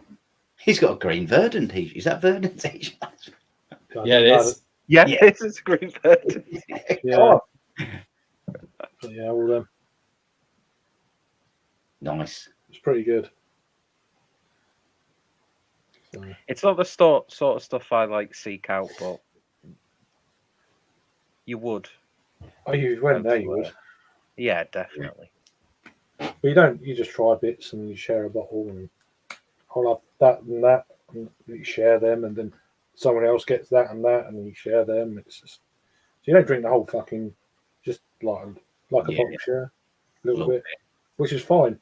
he's got a green Verdant T-shirt. Is that Verdant T-shirt? Yeah, it is. Yeah, Yeah. this is green bird. Yeah. Yeah, all them. Nice. It's pretty good. So, It's not the sort of stuff I like seek out, but you would. oh, you went there, you would. Yeah, definitely. But you don't. You just try bits and you share a bottle, and I'll have that and that, and you share them, and then someone else gets that and that, and you share them. It's just so you don't drink the whole fucking, just like a bottle share, a little bit, which is fine.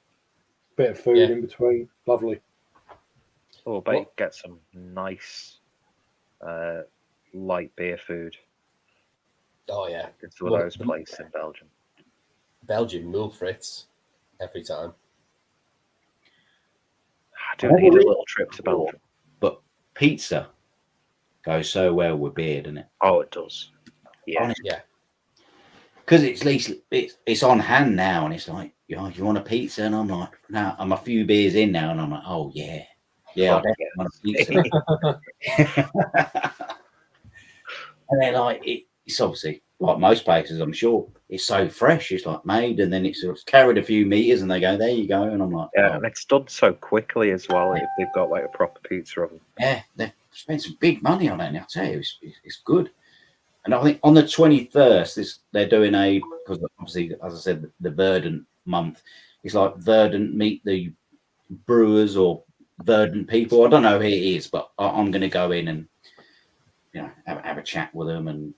Bit of food in between, lovely. Oh, but you get some nice light beer food. Oh yeah, It's one of those places in Belgium. Belgium mule frits every time. I do need a little trip to Belgium. But pizza goes so well with beer, doesn't it? Oh, it does. Yeah. Honestly. Yeah. Because it's on hand now, and it's like, you want a pizza? And I'm like, now I'm a few beers in now, and I'm like, oh yeah, I definitely want a pizza. And then it's obviously like most places, I'm sure, it's so fresh. It's like made, and then it's sort of carried a few meters, and they go, there you go, and I'm like, Yeah, and it's done so quickly as well. If they've got like a proper pizza oven. yeah, they've spent some big money on it. And I'll tell you, it's good. And I think on the 21st, they're doing because obviously, as I said, the Verdant month. It's like Verdant meet the brewers or Verdant people. I don't know who it is, but I'm going to go in and have a chat with them and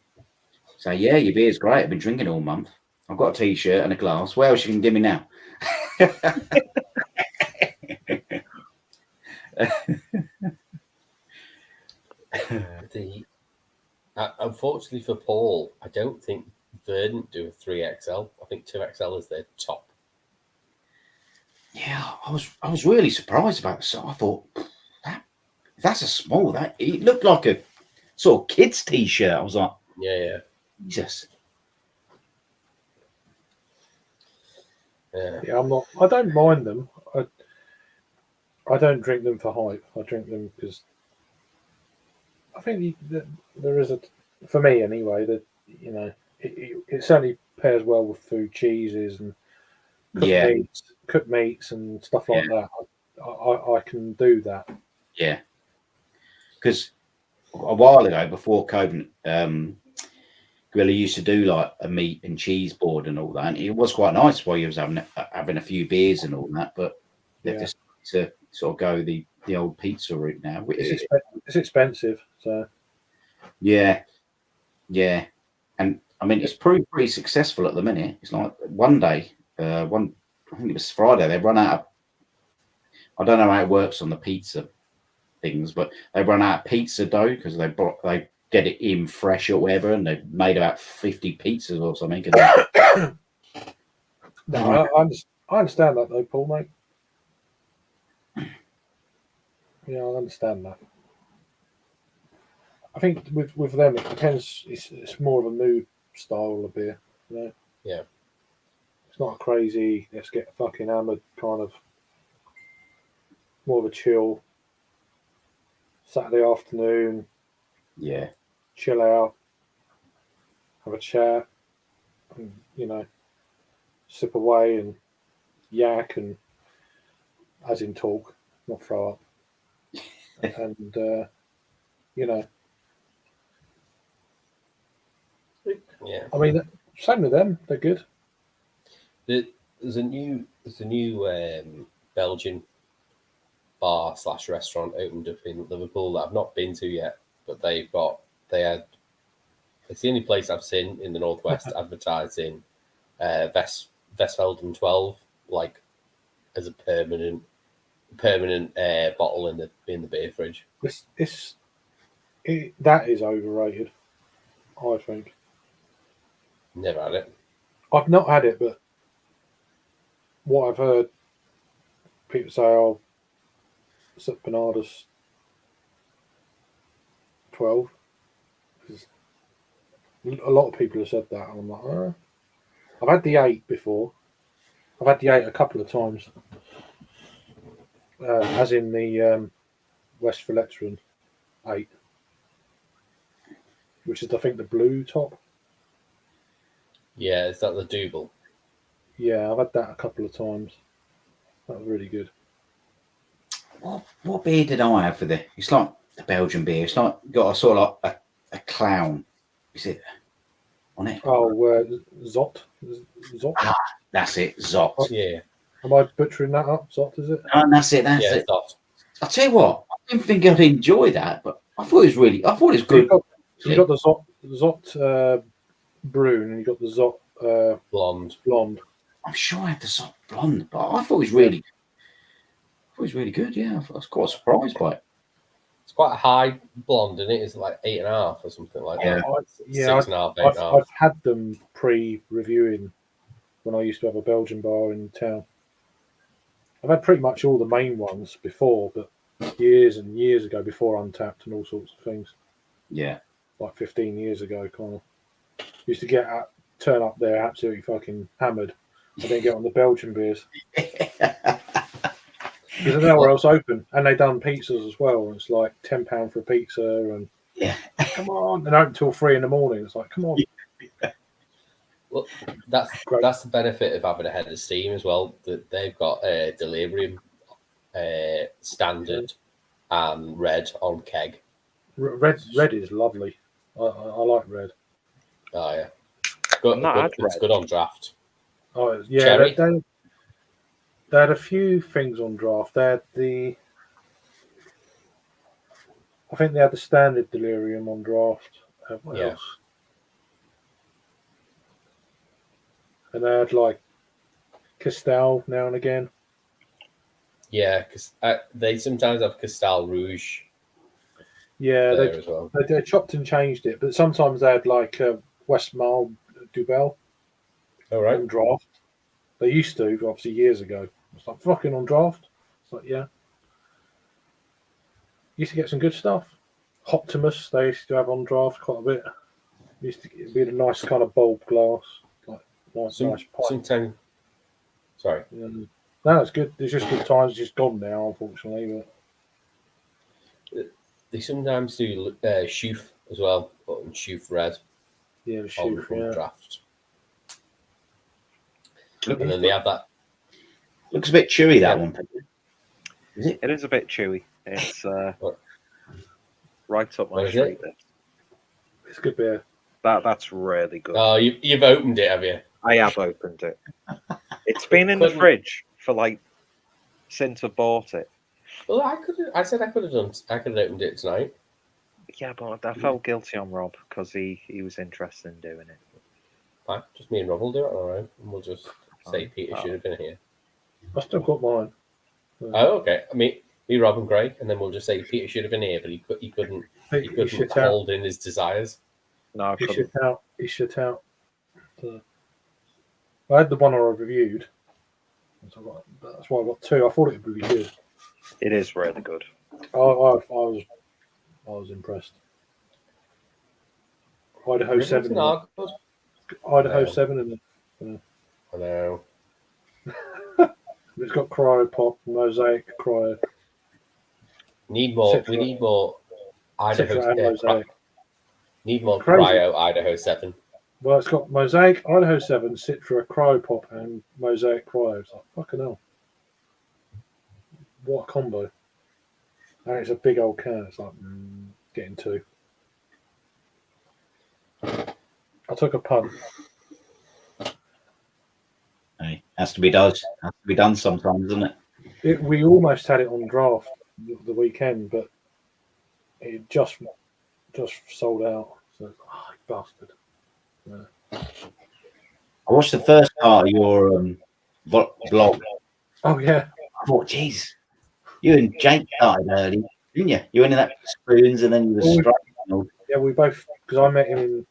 say, yeah, your beer's great. I've been drinking all month. I've got a T-shirt and a glass. What else you can give me now? Unfortunately for Paul, I don't think Verdant do a 3XL. I think 2XL is their top. Yeah, I was really surprised about this. I thought that's a small. It looked like a sort of kids T-shirt. I was like, yeah, Jesus. Yeah, I'm not. I don't mind them. I don't drink them for hype. I drink them because I think there is for me anyway. That it certainly pairs well with food, cheeses and cooked meats and stuff like that. I can do that. Yeah, because a while ago, before COVID, Gorilla used to do like a meat and cheese board and all that, and it was quite nice while you was having a few beers and all that. But they've Yeah. decided to sort of go the old pizza route now. It's expensive, so Yeah, yeah, and I mean it's proved pretty successful at the minute. It's like one day, I think it was Friday, they run out of. I don't know how it works on the pizza things, but they run out of pizza dough because they get it in fresh or whatever, and they've made about 50 pizzas or something. no, I understand that though, Paul, mate. Yeah, I understand that. I think with them it depends. It's more of a mood style of beer, you know. Yeah. It's not a crazy let's get fucking hammered kind of. More of a chill Saturday afternoon, Yeah, chill out, have a chat, and, you know, sip away and yak and, as in talk, not throw up. And, you know, Yeah. I mean, same with them, they're good. There's a new Belgian bar / restaurant opened up in Liverpool that I've not been to yet, but it's the only place I've seen in the Northwest advertising Westfelden 12 like as a permanent bottle in the beer fridge. That is overrated, I think. Never had it. I've not had it, but what I've heard people say, oh, St. Bernardus 12. A lot of people have said that, and I'm like, I've had the 8 before. I've had the 8 a couple of times, as in the West Philetron 8, which is, I think, the blue top. Yeah, is that the double? Yeah, I've had that a couple of times. That was really good. What beer did I have for the? It's like the Belgian beer. It's like got a sort of like a clown. Is it on it? Oh, Zot. Zot. Ah, that's it, Zot. Yeah. Am I butchering that up? Zot, is it? Oh, that's it. That's Yeah, it. Zot. I'll tell you what. I didn't think I'd enjoy that, but I thought it was good. You got the Zot Brune, and you got the Zot Blonde. I'm sure I had the Zot blonde, but I thought it was really good. Yeah, I was quite surprised by it. It's quite a high blonde, isn't it? It's like 8.5 or something like that. Yeah, 6.5, 8.5. I've had them pre-reviewing when I used to have a Belgian bar in town. I've had pretty much all the main ones before, but years and years ago, before Untapped and all sorts of things. Yeah. Like 15 years ago, kind of. Used to turn up there absolutely fucking hammered, and then get on the Belgian beers. Because there's nowhere else open, and they done pizzas as well. And it's like £10 for a pizza, and Yeah. come on, and open till 3 a.m. It's like, come on. Well, that's the benefit of having a head of steam as well. That they've got a delirium standard and red on keg. Red is lovely. I like red. Oh yeah, it's good on draft. Oh yeah, Cherry? they had a few things on draft. They had I think they had the standard delirium on draft. What Yeah. else? And they had like Cristal now and again. Yeah, because they sometimes have Cristal Rouge Yeah, there as well. they chopped and changed it, but sometimes they had like Westmalle Dubel All right. on draft. They used to, obviously, years ago. It's like fucking on draft. It's like, yeah. Used to get some good stuff. Optimus, they used to have on draft quite a bit. Used to be a nice kind of bulb glass. Like nice pint. Sometimes. Sorry. No, it's good. There's just good times. It's just gone now, unfortunately. But They sometimes do Shoof as well, but in Shoof Red yeah, the on shoot, draft. And then they have that. Looks a bit chewy, that one. Is it? It is a bit chewy. It's What? right up my What is street. it? This. It's good beer. That's really good. Oh, you've opened it, have you? I have opened it. It's been in the Couldn't- fridge for like since I bought it. Well, I said I could have opened it tonight. Yeah, but I felt guilty on Rob because he was interested in doing it. Fine, just me and Rob will do it on our own, and we'll just say Fine. Peter should have been here. I still got mine. Oh, okay. Me, Rob, and Greg, and then we'll just say Peter should have been here, but he couldn't He shit out. hold in his desires. No, I He couldn't. shit out. He shit out. I had the one I reviewed. That's why I got two. I thought it would be good. It is really good. I was impressed. Idaho 7. Not good. Idaho No. 7 in it. I know. It's got cryo pop, mosaic cryo. Need more. Citra. We need more Idaho. Citra and mosaic. Need more Crazy. cryo Idaho 7. Well, it's got mosaic, Idaho 7, Citra, cryo pop, and mosaic cryo. It's like, fucking hell. What a combo. And it's a big old can. It's like, getting two. I took a punt. Hey, has to be done. Has to be done sometimes, doesn't it? We almost had it on draft the weekend, but it just sold out. So, bastard. Yeah. I watched the first part of your blog. Oh, yeah. I thought, geez, you and Jake started early, didn't you? You went in that spoons and then you were Oh, struggling. Yeah, we both, because I met him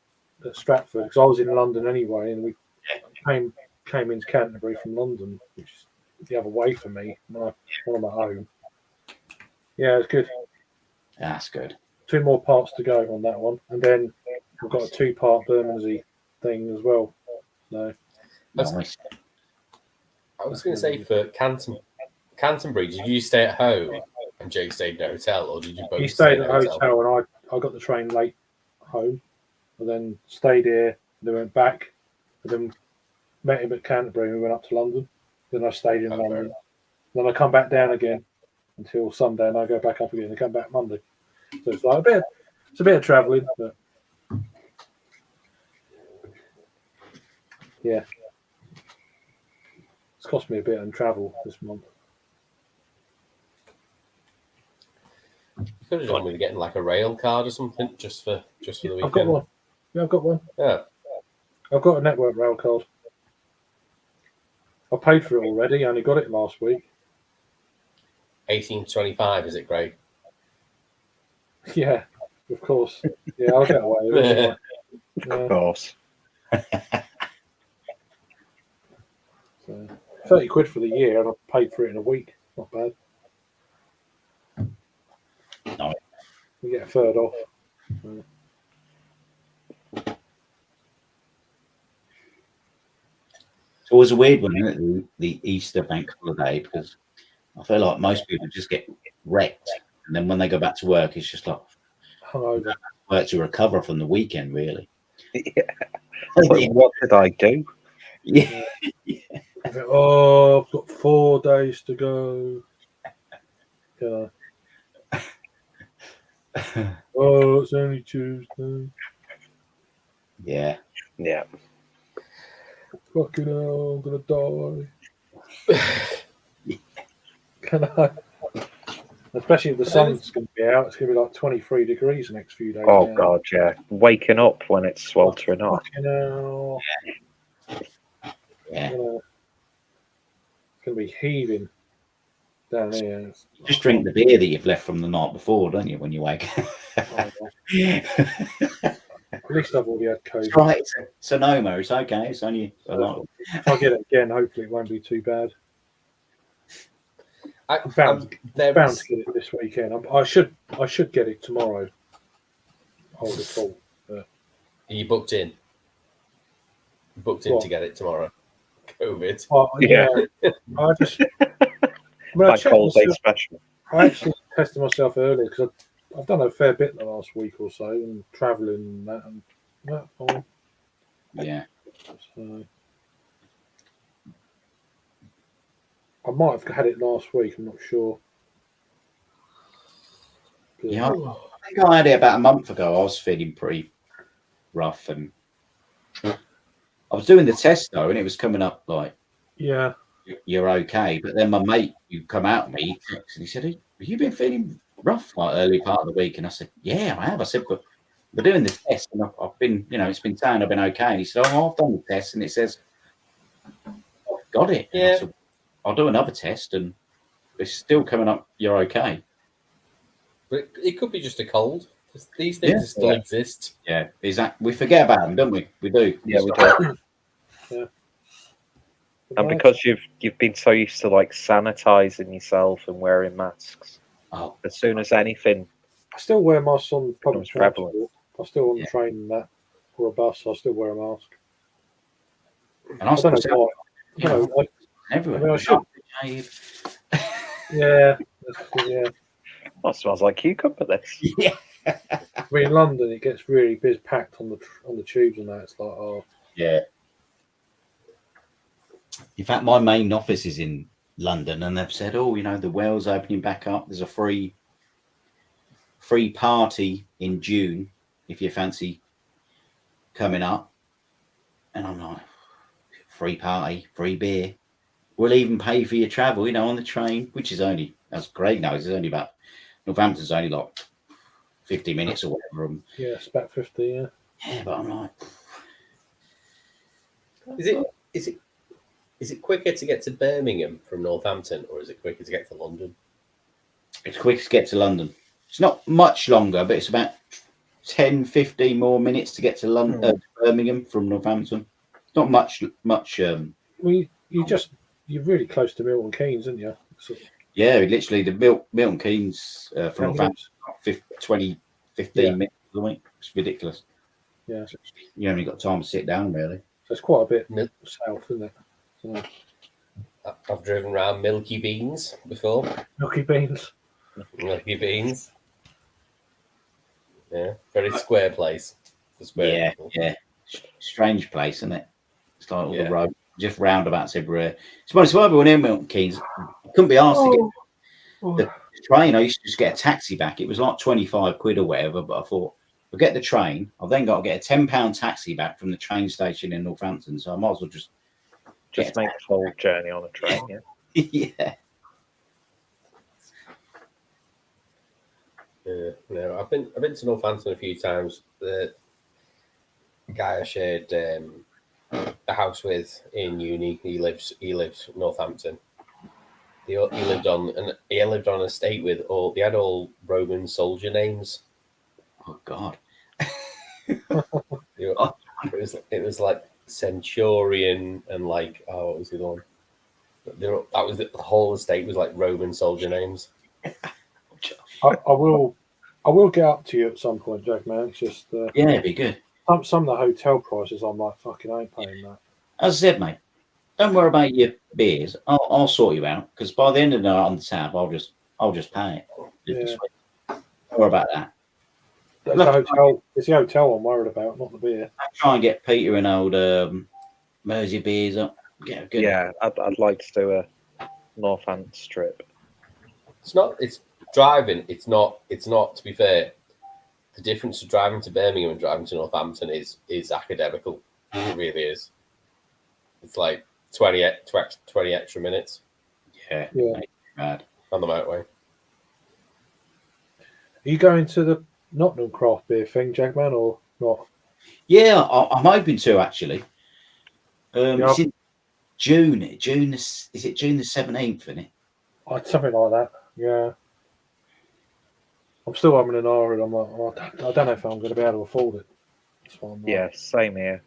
at Stratford, because I was in London anyway, and we came into Canterbury from London, which is the other way for me, when I'm at home. Yeah, it's good. That's good. 2 more parts to go on that one, and then we've got a 2-part Bermondsey thing as well. So, Nice. I was going to say for Canterbury, did you stay at home and Jake stayed in a hotel, or did you both he stay stayed in at a a hotel, and I got the train late home, and then stayed here, then went back, and then met him at Canterbury, and we went up to London. Then I stayed in London. Then I come back down again until Sunday, and I go back up again and come back Monday. So it's like a bit of travelling, but yeah, it's cost me a bit in travel this month. You could have done with getting like a rail card or something just for the weekend. I've got one. Yeah, I've got one. Yeah. I've got a network rail card. I paid for it already. I only got it last week. 1825, is it, Greg? Yeah, of course. Yeah, I'll get away with it. Yeah. Of course. So, 30 quid for the year, and I paid for it in a week. Not bad. Nice. We get a third off. It's always a weird one, isn't it? The Easter bank holiday, because I feel like most people just get wrecked, and then when they go back to work, it's just like Hungover. work to recover from the weekend, really. Yeah. Like, what did I do? Yeah. Oh, I've got 4 days to go. Yeah. Oh, it's only Tuesday. Yeah. Yeah. Fucking hell, I'm gonna die. Can I? Especially if the sun's going to be out, it's going to be like 23 degrees the next few days. Oh now. God, yeah. Waking up when it's sweltering hot. Fucking hell. Yeah. It's going to be heaving down here. Just drink the beer that you've left from the night before, don't you, when you wake up? At least I've already had COVID. It's right. It's a Sonoma. It's okay. It's only a lot. If I get it again, hopefully it won't be too bad. I'm bound to get it this weekend. I should get it tomorrow. I would have thought. Are you booked in? Booked in What? to get it tomorrow. COVID. Yeah. I just. Like holiday special. I actually tested myself earlier because I've done a fair bit in the last week or so and travelling and that, and that's fine. Yeah. So, I might have had it last week. I'm not sure. Yeah, I think I had it about a month ago. I was feeling pretty rough, and I was doing the test though, and it was coming up like, Yeah. you're okay. But then my mate who come out to me, he texted and he said, "Have you been feeling rough like early part of the week?" And I said, "Yeah, I have." I said, "But we're doing the test, and I've been, it's been saying I've been okay." And he said, "Oh, I've done the test, and it says I've got it." And I said, "I'll do another test, and it's still coming up. You're okay." But it could be just a cold. These things still exist. Yeah, exactly. We forget about them, don't we? We do. Yeah, we do. Yeah. And because you've been so used to like sanitizing yourself and wearing masks, as soon as anything, I still wear masks on public becomes prevalent. transport. I'm still on the train and that, or a bus. I still wear a mask. And I I don't know why. you know, everywhere. I mean, I should. Yeah. That smells like cucumber. This. Yeah. I mean, in London, it gets really packed on the tubes and that. It's like, oh. Yeah. In fact, my main office is in London, and they've said, "Oh, the Well's opening back up. There's a free party in June if you fancy coming up." And I'm like, "Free party, free beer. We'll even pay for your travel, on the train," which is that's great now. It's only about Northampton's only like 50 minutes or whatever. Yeah, it's about 50. Yeah. Yeah, but I'm like, Is it quicker to get to Birmingham from Northampton, or is it quicker to get to London? it's quick to get to London. It's not much longer, but it's about 10, 15 more minutes to get to London, to Birmingham from Northampton. It's not much. Well, you're really close to Milton Keynes, aren't you? Yeah, literally the Milton Keynes from Northampton, 15 minutes a week. It's ridiculous. Yeah. You only got time to sit down, really. So it's quite a bit south, isn't it? So, I've driven around Milky Beans before. Milky Beans. Milky Beans. Yeah, very square place. Yeah. Strange place, isn't it? It's like all the road, just roundabouts everywhere. It's funny, so everyone in Milton Keynes, I couldn't be asked to get the train. I used to just get a taxi back. It was like 25 quid or whatever, but I thought, I'll get the train. I've then got to get a £10 taxi back from the train station in Northampton, so I might as well just make the whole journey on a train. Yeah. No, I've been to Northampton a few times. The guy I shared a house with in uni, he lives Northampton. He lived on an estate with they had all Roman soldier names. Oh God. It was like Centurion and like what was the other one? That was the whole estate was like Roman soldier names. I will get up to you at some point, Jack. Man, it's just it'd be good. Some of the hotel prices, I'm like, fucking ain't paying that. As I said, mate, don't worry about your beers. I'll sort you out, because by the end of the night on the tab, I'll just pay it. Yeah. Don't worry about that. It's the hotel I'm worried about, not the beer. I'll try and get Peter and old Mersey beers up. Get good. Yeah, I'd like to do a Northampton strip. It's driving. It's not. To be fair, the difference of driving to Birmingham and driving to Northampton is academical. It really is. It's like 20 extra minutes. Yeah. Bad. On the motorway. Are you going to the Nottingham craft beer thing, Jackman, or not? Yeah, I'm hoping to actually. It's in June. Is it June the 17th? Isn't it? Something like that. Yeah. I'm still having an hour, and I'm like, I don't know if I'm going to be able to afford it. That's why I'm like, Yeah, same here.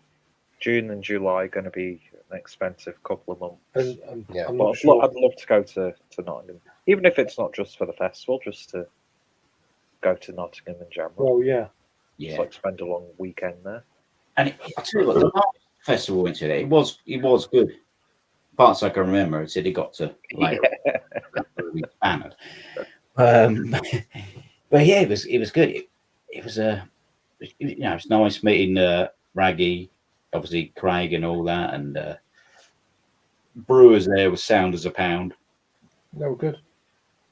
June and July are going to be an expensive couple of months. And But not sure. I'd love to go to Nottingham, even if it's not just for the festival, just to go to Nottingham in general. Well, yeah. Just like spend a long weekend there. And I tell you what, the last festival we went to, it was good. Parts I can remember, it said it got to later. Banned. But yeah, it was good. It was it's nice meeting Raggy, obviously Craig and all that, and brewers there was sound as a pound. They were good.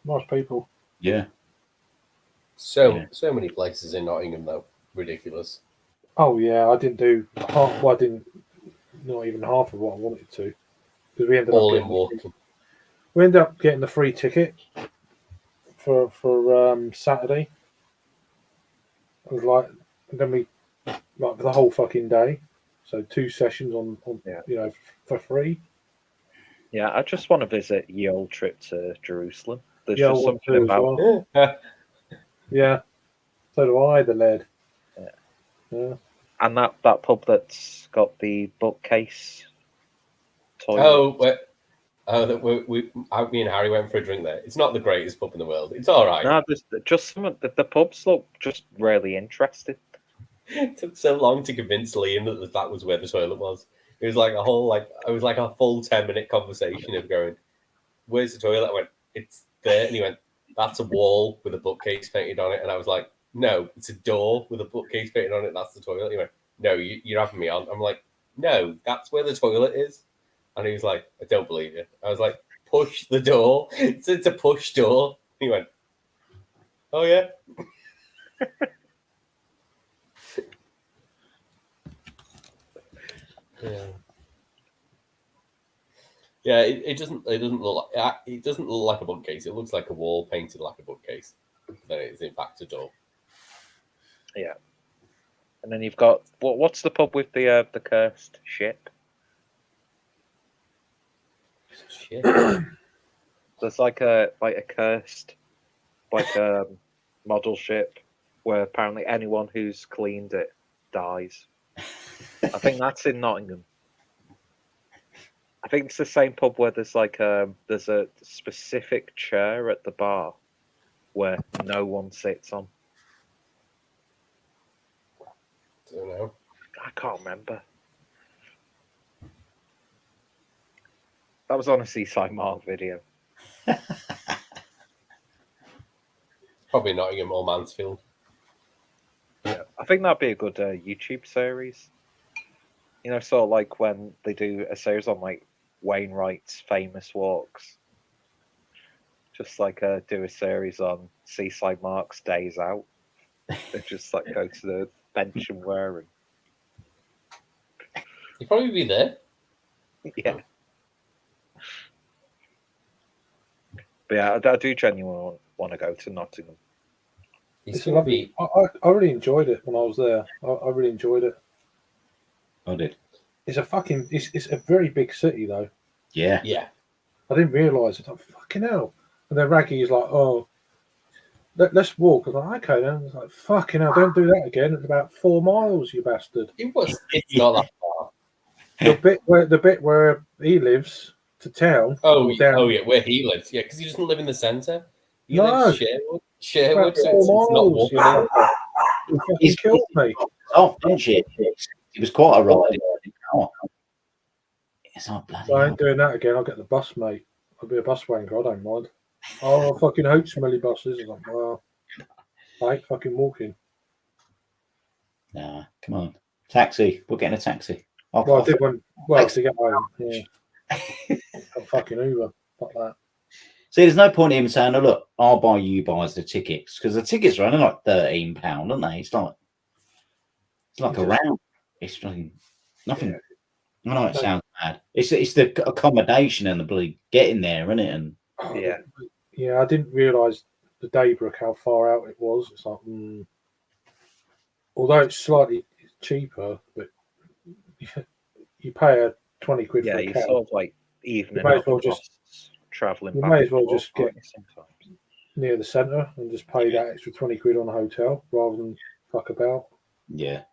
Nice people. Yeah. So many places in Nottingham though, ridiculous. Oh yeah, I didn't do half. Well, I didn't not even half of what I wanted to because All in walking. we ended up getting the free ticket for Saturday. It was like then we like for the whole fucking day, so 2 sessions on for free. Yeah, I just want to visit ye old trip to Jerusalem. There's Yeah, I just want something to as about well. Yeah, so do I. The lead. Yeah. And that pub that's got the bookcase toilet. Me and Harry went for a drink there. It's not the greatest pub in the world. It's all right. No, there's just some of the pubs look just really interesting. It took so long to convince Liam that was where the toilet was. It was like a full 10-minute conversation of going, "Where's the toilet?" I went, "It's there," and he went, "That's a wall with a bookcase painted on it." And I was like, "No, it's a door with a bookcase painted on it. That's the toilet." He went, "No, you're having me on." I'm like, "No, that's where the toilet is." And he was like, "I don't believe you." I was like, "Push the door." It's a push door. He went, "Oh yeah." Yeah, it doesn't look like a bookcase. It looks like a wall painted like a bookcase. Then it's in fact a door. Yeah, and then you've got what's the pub with the cursed ship? Shit. There's like a cursed model ship where apparently anyone who's cleaned it dies. I think that's in Nottingham. I think it's the same pub where there's there's a specific chair at the bar where no one sits on. Don't know. I can't remember. That was on a Seaside Mark video. Probably Nottingham or Mansfield. Yeah, I think that'd be a good YouTube series. You know, sort of like when they do a series on like Wainwright's famous walks. Just like do a series on Seaside Mark's days out. They just like go to the bench and wear You'd probably be there. Yeah. But yeah, I do genuinely want to go to Nottingham. It's lovely. I really enjoyed it when I was there. I really enjoyed it. I did. It's a very big city though. Yeah. Yeah. I didn't realise it. I'm fucking hell. And then Raggy is like, "Oh, let's walk." I was like, "Okay then." It's like, "Fucking hell, don't do that again." It's about 4 miles, you bastard. It's not that far. The bit where he lives to town. Oh yeah, where he lives. Yeah, because he doesn't live in the centre. He lives Sherwood, so it's not walkable. He fucking killed me. Oh, didn't she? It was quite a ride. It's not bloody. I ain't doing that again. I'll get the bus, mate. I'll be a bus wanker. I don't mind. Oh, I fucking hate smelly buses. I'm like, well, I hate fucking walking. Nah, come on. Taxi. We're getting a taxi. I did one. Well, to get home. Yeah. Got fucking Uber. Fuck that. See, there's no point in him saying, "Oh, look, I'll buy you guys the tickets," because the tickets are only like £13, aren't they? It's like a round. It's like nothing. I know it sounds bad. It's the accommodation and the bloody getting there, isn't it? And yeah, I didn't realise the Daybrook how far out it was. It's like, although it's slightly cheaper, but you pay a 20 quid for a cab. Yeah, you sort of like even. You may as well just travelling. You may as well just get near the centre and just pay that extra 20 quid on a hotel rather than fuck about. Yeah.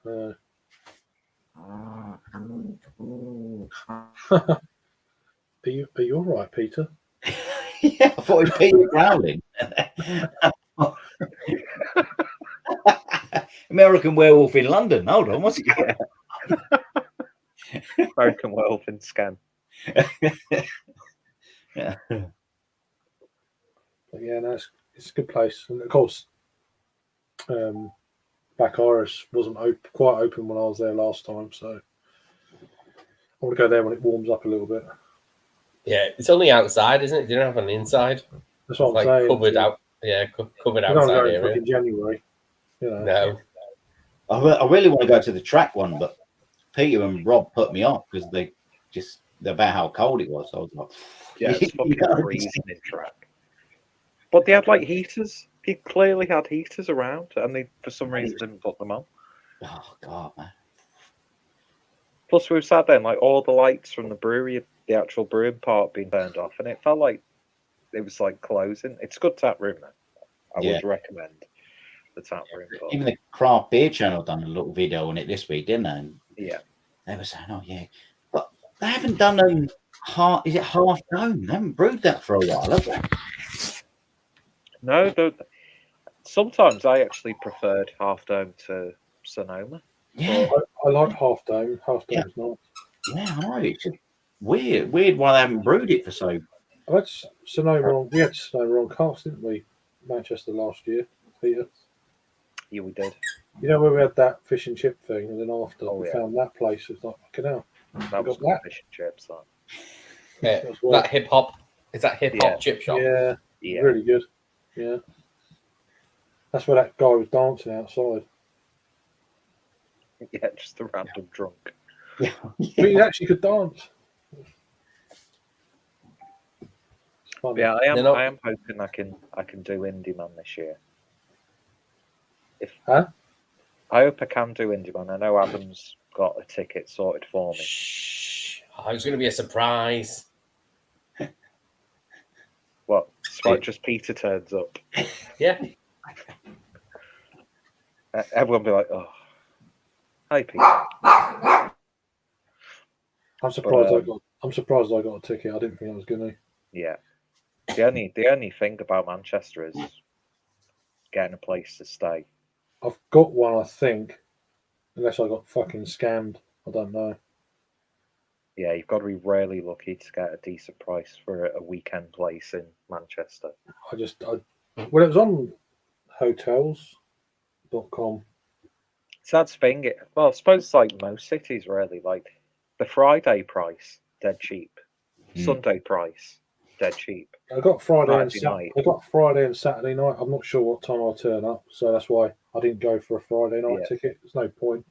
Are you all right, Peter? Yeah, I thought it was Peter growling. American Werewolf in London. Hold on, what's it called? American Werewolf in Scan. Yeah. But yeah, no, it's a good place, and of course, Back Iris wasn't quite open when I was there last time, so I want to go there when it warms up a little bit. Yeah, it's only outside, isn't it? They don't have an inside. That's what I'm saying. Covered out, Yeah, covered You don't outside go in area. fucking January. You know. No. I really want to go to the track one, but Peter and Rob put me off because they just about how cold it was. I was like, Yeah, it's you fucking know, freezing in track. But they had like heaters. He clearly had heaters around, and they for some reason didn't put them on. oh god, man. Plus, we were sat there, and like all the lights from the brewery, the actual brewing part, being turned off, and it felt like it was like closing. It's a good tap room, though. I Yeah. would recommend the tap room. But Even the craft beer channel done a little video on it this week, didn't they? And yeah, they were saying, "Oh yeah," but they haven't done half. Is it half dome? They haven't brewed that for a while, have they? no. Sometimes I actually preferred Half Dome to Sonoma. Yeah, I like Half Dome. Half Dome's nice. yeah, I know. It's just weird why they haven't brewed it for so. I had Sonoma on. We had Sonoma on cast, didn't we? Manchester last year, Peter. Yeah, we did. You know where we had that fish and chip thing, and then after Oh, we yeah. found that place, it's like fucking hell. That was got that. fish and chips. That. That's what- That hip hop is that hip hop Yeah. chip shop? Yeah, Yeah, really good. Yeah, that's where that guy was dancing outside. yeah, just a random drunk. Yeah, But he actually could dance. It's funny. Yeah, They're not- I am hoping I can do Indie Man this year. Huh? I hope I can do Indie Man. I know Adam's got a ticket sorted for me. Shh. Oh, it's going to be a surprise. What? It's like just Peter turns up. Yeah. Everyone be like, "Oh, hi, Peter." I'm surprised But, I'm surprised I got a ticket. I didn't think I was gonna. Yeah. The only thing about Manchester is getting a place to stay. I've got one, I think, unless I got fucking scammed. I don't know. Yeah, you've got to be really lucky to get a decent price for a weekend place in Manchester. Well, it was on hotels.com. So that's the thing. Well, I suppose it's like most cities, really. Like the Friday price, dead cheap. Sunday price, dead cheap. I got Friday and Saturday night. I got Friday and Saturday night. I'm not sure what time I'll turn up, so that's why I didn't go for a Friday night Yeah. ticket. There's no point.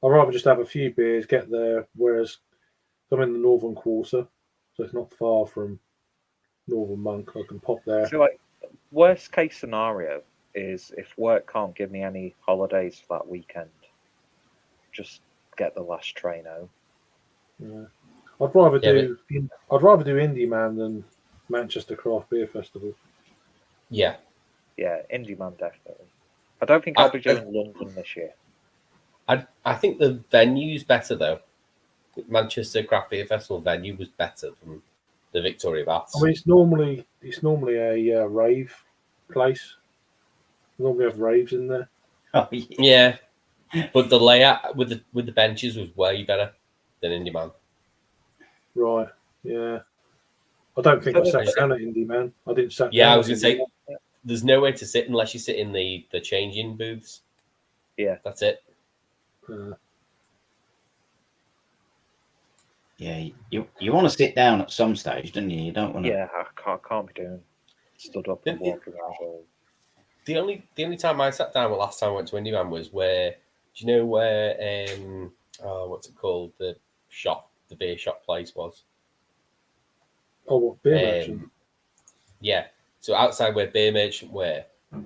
I'd rather just have a few beers, get there. Whereas I'm in the northern quarter, so it's not far from Northern Monk. I can pop there. So, like, worst case scenario is if work can't give me any holidays for that weekend, just get the last train home. Yeah. I'd rather Yeah, do Indie Man than Manchester Craft Beer Festival. Yeah. Yeah, Indie Man definitely. I don't think I'll be doing London this year. I think the venue's better though. Manchester Craft Beer Festival venue was better than the Victoria Baths. I mean, it's normally a rave place. Normally have raves in there. Oh, yeah. Yeah, but the layout with the benches was way better than Indie Man. Right. Yeah. I don't think I sat just- down at Indie Man. I didn't sat Yeah, down. I was gonna say there's nowhere to sit unless you sit in the changing booths. Yeah. That's it. Yeah, you want to sit down at some stage, don't you? You don't want to. Yeah, I can't be doing stood up and walking around all. The only time I sat down, the last time I went to Indie Man was where, do you know where what's it called, the beer shop place was? Oh, what beer merchant? Yeah, so outside where Beer Merchant were,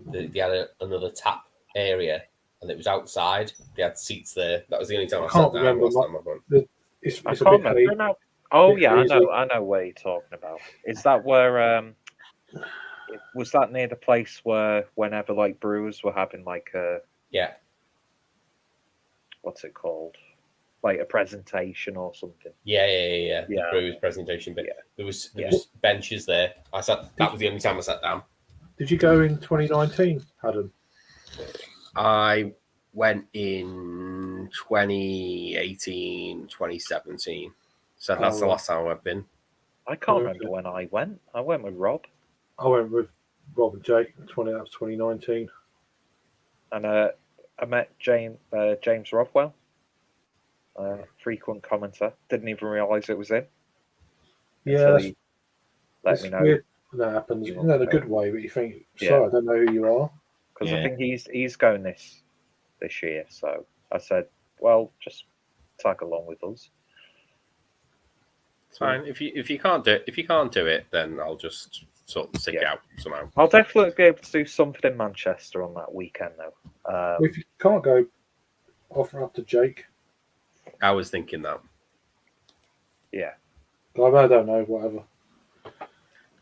they had another tap area, and it was outside. They had seats there. That was the only time I sat can't down remember last time I went. It's I a can't bit remember now. Oh bit yeah, hazy. I know where you're talking about. Is that where was that near the place where whenever like brewers were having like a Yeah, what's it called? Like a presentation or something. yeah. Yeah. The brewer's presentation bit. Yeah. There was Yeah. benches there. That was the only time I sat down. Did you go in 2019, Adam? I went in 2018, 2017. So that's the right. last time I've been. I can't Okay. remember when I went. I went with Rob. I went with Rob and Jake. That was 2019. And I met James Rothwell, frequent commenter. Didn't even realise it was him Yeah, until that's, he let it's me know. weird. that happens. You In a won't good way, but you think, Yeah. sorry, I don't know who you are. Because Yeah. I think he's going this year. So I said, well, just tag along with us. It's fine. If you can't do it, then I'll just sort of stick Yeah. out somehow. I'll definitely be able to do something in Manchester on that weekend, though. If you can't go, offer up to Jake. I was thinking that. Yeah. I don't know, whatever.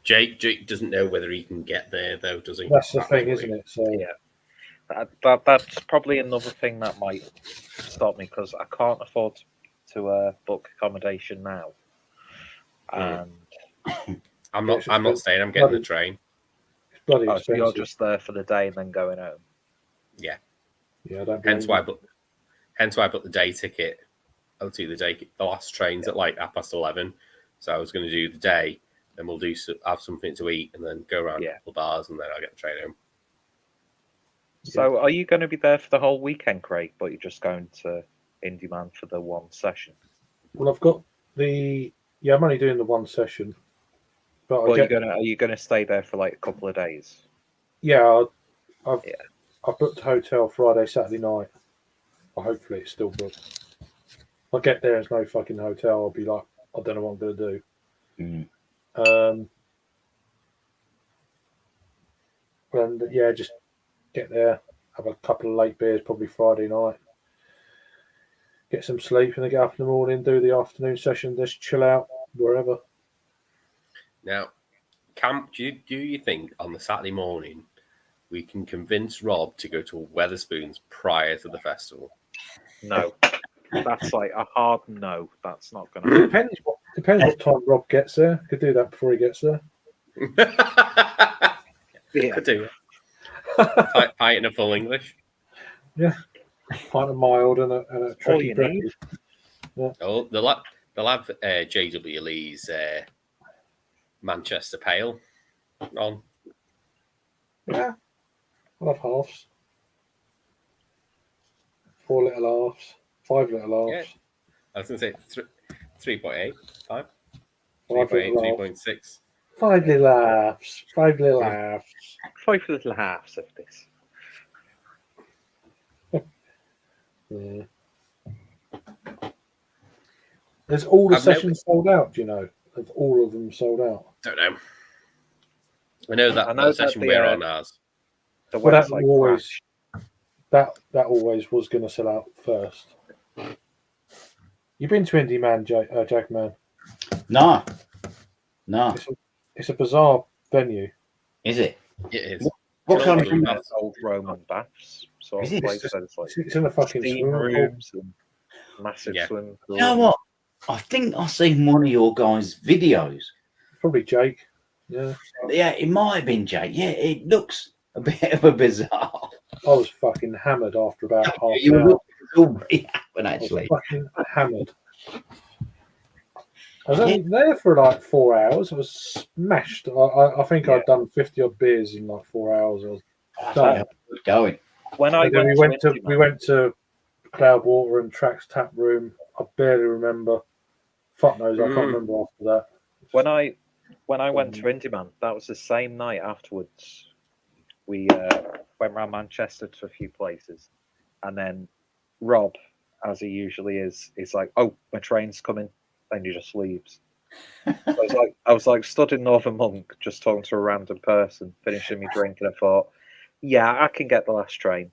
Jake doesn't know whether he can get there, though, does he? That's the thing, isn't it? So Yeah. That's probably another thing that might stop me because I can't afford to book accommodation now. And I'm Yeah, not. it's I'm not expensive. staying. I'm getting the train. it's bloody so expensive. you're just there for the day and then going home. Yeah. Yeah, I don't. Hence blame why. Hence why I booked the day ticket. I'll do the last train's at like 11:30. So I was going to do the day, then we'll have something to eat, and then go around a couple of bars, and then I'll get the train home. So are you going to be there for the whole weekend, Craig? But you're just going to Indie Man for the one session? Well, I've got the. Yeah, I'm only doing the one session. But Well, are you gonna stay there for like a couple of days? Yeah, I've booked a hotel Friday, Saturday night. Well, hopefully it's still booked. I'll get there, there's no fucking hotel. I'll be like, I don't know what I'm going to do. And yeah, just get there, have a couple of late beers, probably Friday night. Get some sleep, and then get up in the morning, do the afternoon session, just chill out wherever. Now, Camp, do you think on the Saturday morning we can convince Rob to go to Weatherspoons prior to the festival? No, that's like a hard no. That's not going to happen. Depends what time Rob gets there. Could do that before he gets there. Could do. Pint in a full English. Yeah, pint of mild and a All tricky you breakfast. need. Yeah. Oh, they'll have JW Lee's Manchester Pale on. Yeah, I'll have halves. 4 little halves. 5 little halves. Yeah. I was going to say 3.8, 5, 5 3.8, little halves. 3.6. 5 little halves. 5 little halves. 5 little halves of this. Yeah. Is all the sessions sold out, do you know? Have all of them sold out? Don't know. I know that the session we're on ours. The Well, that website always crashed. that always was going to sell out first. You've been to Indie Man, Jack Man? No. It's a bizarre venue. Is it? It is. What kind of Roman That's old Roman baths sort Is of it? place. So it's like It's in a fucking steam swimming pool. rooms and massive swimming pool. You know what? I think I've seen one of your guys' videos. Probably Jake. Yeah. Yeah, it might have been Jake. Yeah, it looks a bit of a bizarre. I was fucking hammered after about half You an were hour. already happened, I was actually. fucking hammered. I was only there for like 4 hours. I was smashed. I think I'd done 50 odd beers in like 4 hours. I was done. Going. When I And then went we went to Cloudwater and Trax Tap Room. I barely remember. Fuck knows, I can't remember after that. When I went to Indie Man, that was the same night afterwards. We went around Manchester to a few places, and then Rob, as he usually is like, "Oh, my train's coming," and he just leaves. I was like stood in Northern Monk, just talking to a random person, finishing my drink, and I thought, "Yeah, I can get the last train."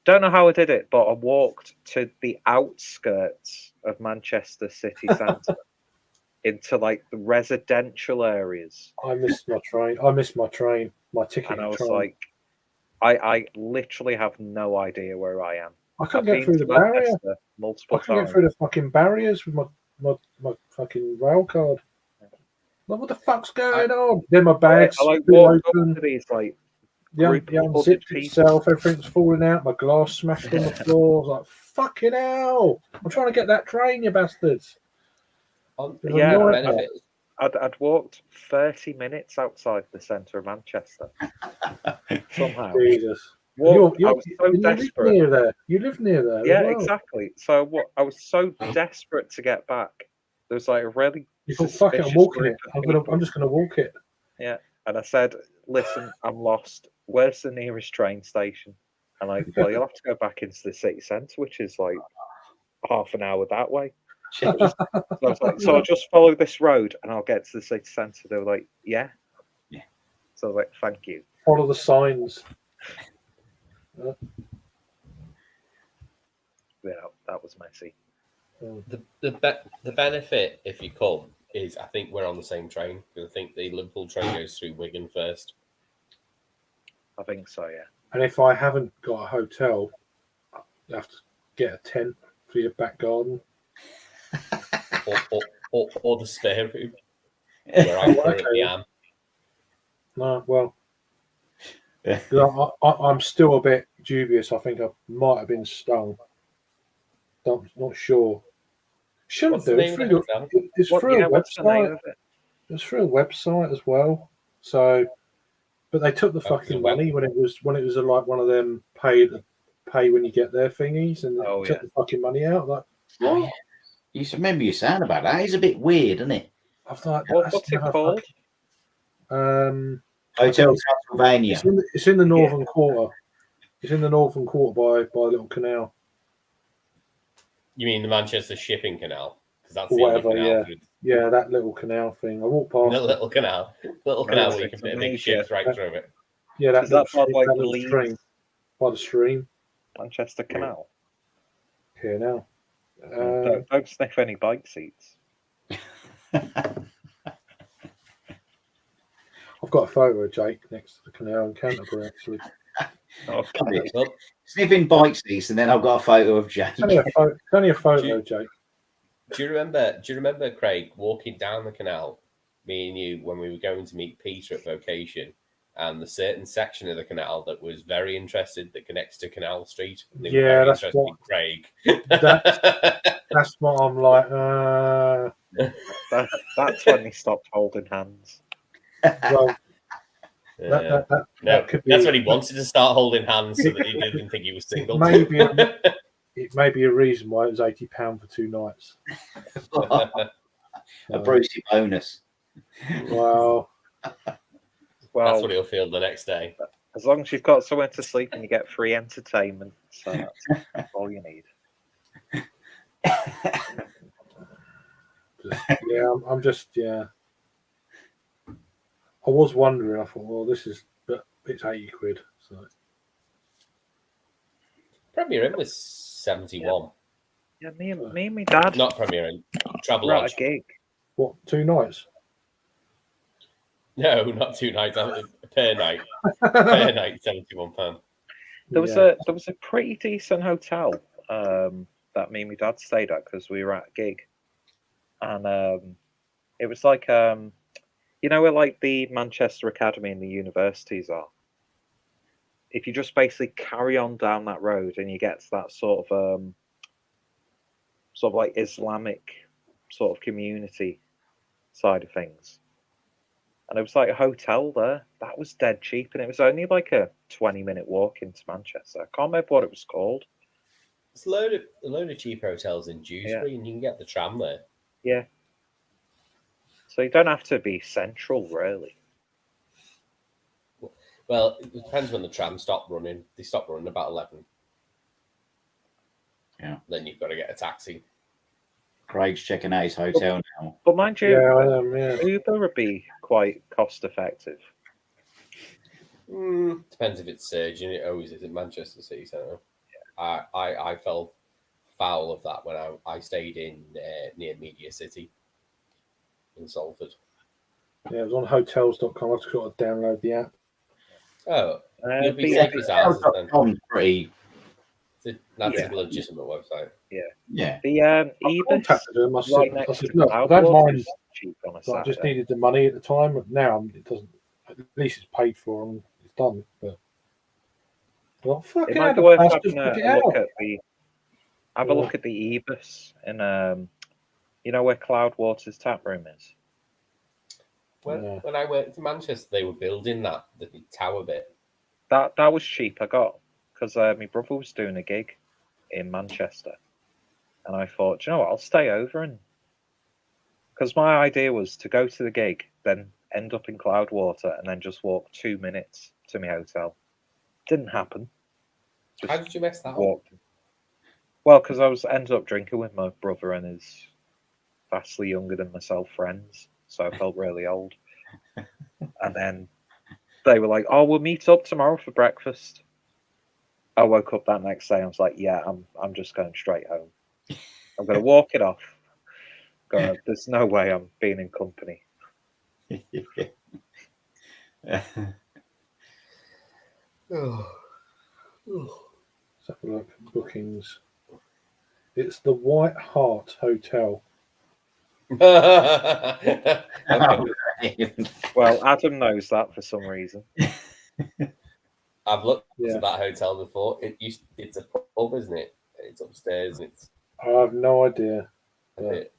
Don't know how I did it, but I walked to the outskirts of Manchester city centre into like the residential areas. I missed my train. My ticket. And I was train. like, I literally have no idea where I am. I couldn't I've get through been the to barrier. Manchester multiple I couldn't times. get through the fucking barriers with my fucking rail card. Like, what the fuck's going on? Then my bag's I like still walked up open. to these like The group of unzipped people. itself, everything's falling out, my glass smashed on the floor. I was like, fucking hell. I'm trying to get that train, you bastards. Yeah, Nightmare. I'd walked 30 minutes outside the centre of Manchester. Somehow. Jesus. I was so you live desperate. near there. You live near there. Yeah, as well. exactly. So I was so desperate to get back. There was like a really You thought, fuck it, I'm suspicious walking group it. of people. I'm just gonna walk it. Yeah. And I said, listen, I'm lost. Where's the nearest train station? And like, well, you'll have to go back into the city centre, which is like half an hour that way. So I was like, so I'll just follow this road and I'll get to the city centre. They were like, yeah. Yeah. So I was like, thank you. Follow the signs. Yeah, that was messy. The benefit, if you come, is I think we're on the same train, because I think the Liverpool train goes through Wigan first. I think so, yeah. And if I haven't got a hotel, you have to get a tent for your back garden. or the spare room where I currently am. No, well, I'm still a bit dubious. I think I might have been stung. Not sure. Shouldn't What's the do. name of the hotel? It's through a what's the name website. of it? It's through a website as well. So, but they took the Oh, it's a fucking web- money when it was like one of them pay when you get there thingies, and Oh, they took yeah. the fucking money out. Like, Oh, what? yeah. You should remember your sound about that. It's a bit weird, isn't it? I was like, What's that's it never called? Hotel Transylvania. It's in the northern quarter. It's in the northern quarter by a little canal. You mean the Manchester Shipping Canal? Because that's Or the only whatever, canal yeah. through Yeah, that little canal thing. I walked the past it. little canal. Little Right, canal so where you can it's fit a a big ship major- right through it. Yeah, that Is that little, part like that the little Leeds stream. By the stream. Manchester Canal? Here now. Don't sniff any bike seats. I've got a photo of Jake next to the canal in Canterbury, actually. Okay. Well, Sniffing bike seats, and then I've got a photo of Jake. It's only a photo, Jake. do you remember Craig walking down the canal, me and you, when we were going to meet Peter at Vocation, and the certain section of the canal that was very interested that connects to Canal Street? And they were Yeah, very that's interested what- in Craig. That's what I'm like. That's when they stopped holding hands. Well, No, that could be. that's when he wanted to start holding hands so that he didn't think he was single. It may be a reason why it was £80 for 2 nights. A Brucey bonus. Well, That's what he'll feel the next day. As long as you've got somewhere to sleep and you get free entertainment, so that's all you need. yeah, I'm just, yeah. I was wondering. I thought, well, but it's £80. So Premier Inn was 71. Yeah, me and my dad Not Premier Inn. Travel were at Lodge. a gig. what? 2 nights? No, not 2 nights. Per night. Per night, £71. There was a pretty decent hotel that me and my dad stayed at because we were at a gig, and it was like you know where like the Manchester Academy and the universities are. If you just basically carry on down that road and you get to that sort of like Islamic sort of community side of things. And it was like a hotel there. That was dead cheap. And it was only like a 20-minute walk into Manchester. I can't remember what it was called. There's a load of cheap hotels in Dewsbury, and you can get the tram there. Yeah. So you don't have to be central, really. Well, it depends when the tram stopped running. They stopped running about 11. Yeah. Then you've got to get a taxi. Craig's checking out his hotel now. But mind you, Yeah, I am. Yeah. Uber would be quite cost effective. Depends if it's surging. It always is at Manchester City Centre. I fell foul of that when I stayed in near Media City in Salford. Yeah, it was on hotels.com. I just got to download the app. Oh, you'll be but safe as houses then. Tom's pretty. That's Yeah. a legitimate website. Yeah. The I Ebis contacted them. I right said, next to look, I Cloud don't Walk mind. is cheap on a But I just Saturday. needed the money at the time. But now it doesn't. At least it's paid for and it's done. But well, It fucking might hell, be the worth bastards having took it a look out. at a look at the Ebis in you know where Cloudwater's tap room is. When I worked in Manchester, they were building the tower bit. That was cheap. I got because my brother was doing a gig in Manchester, and I thought, you know what, I'll stay over and because my idea was to go to the gig, then end up in Cloudwater, and then just walk 2 minutes to my hotel. Didn't happen. How did you mess that up? Walked. Well, because I ended up drinking with my brother and his vastly younger than myself friends, so I felt really old. And then they were like, "Oh, we'll meet up tomorrow for breakfast." I woke up that next day and I was like, "Yeah, I'm just going straight home. I'm gonna walk it off. There's no way I'm being in company." Let's have a look. Bookings. It's the White Hart Hotel. Okay. Well, Adam knows that for some reason. I've looked Yeah. at that hotel before. It's a pub, isn't it? It's upstairs. And it's I have no idea. a Yeah. bit.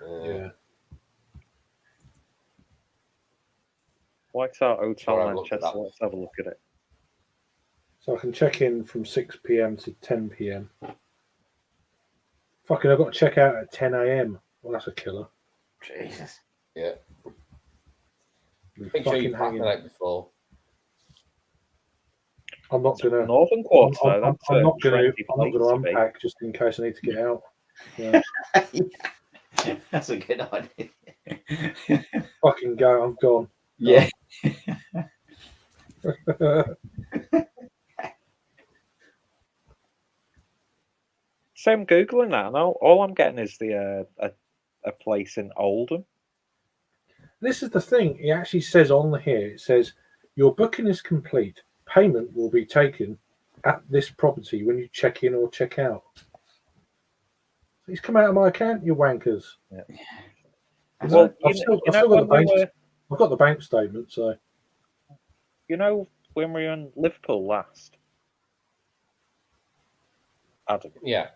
Yeah. White Hart Hotel Sure, I've looked at Manchester. that. Let's have a look at it. So I can check in from 6 p.m. to 10 p.m. Fucking, I've got to check out at 10 a.m. Well, that's a killer. Jesus. Yeah. Be Make sure you fucking pack the hanging. night before. I'm not gonna. Northern Quarter, I'm that's not a gonna. trendy I'm not place gonna to be. unpack just in case I need to get out. Yeah. That's a good idea. Fucking go. I'm gone. Yeah. So I'm googling that, and all I'm getting is a place in Oldham. This is the thing. It actually says on here. It says your booking is complete. Payment will be taken at this property when you check in or check out. Please come out of my account, you wankers. Yeah. Well, You I've know still got the when we bank. were, I've got the bank statement. So when we were in Liverpool last, Adam, Yeah.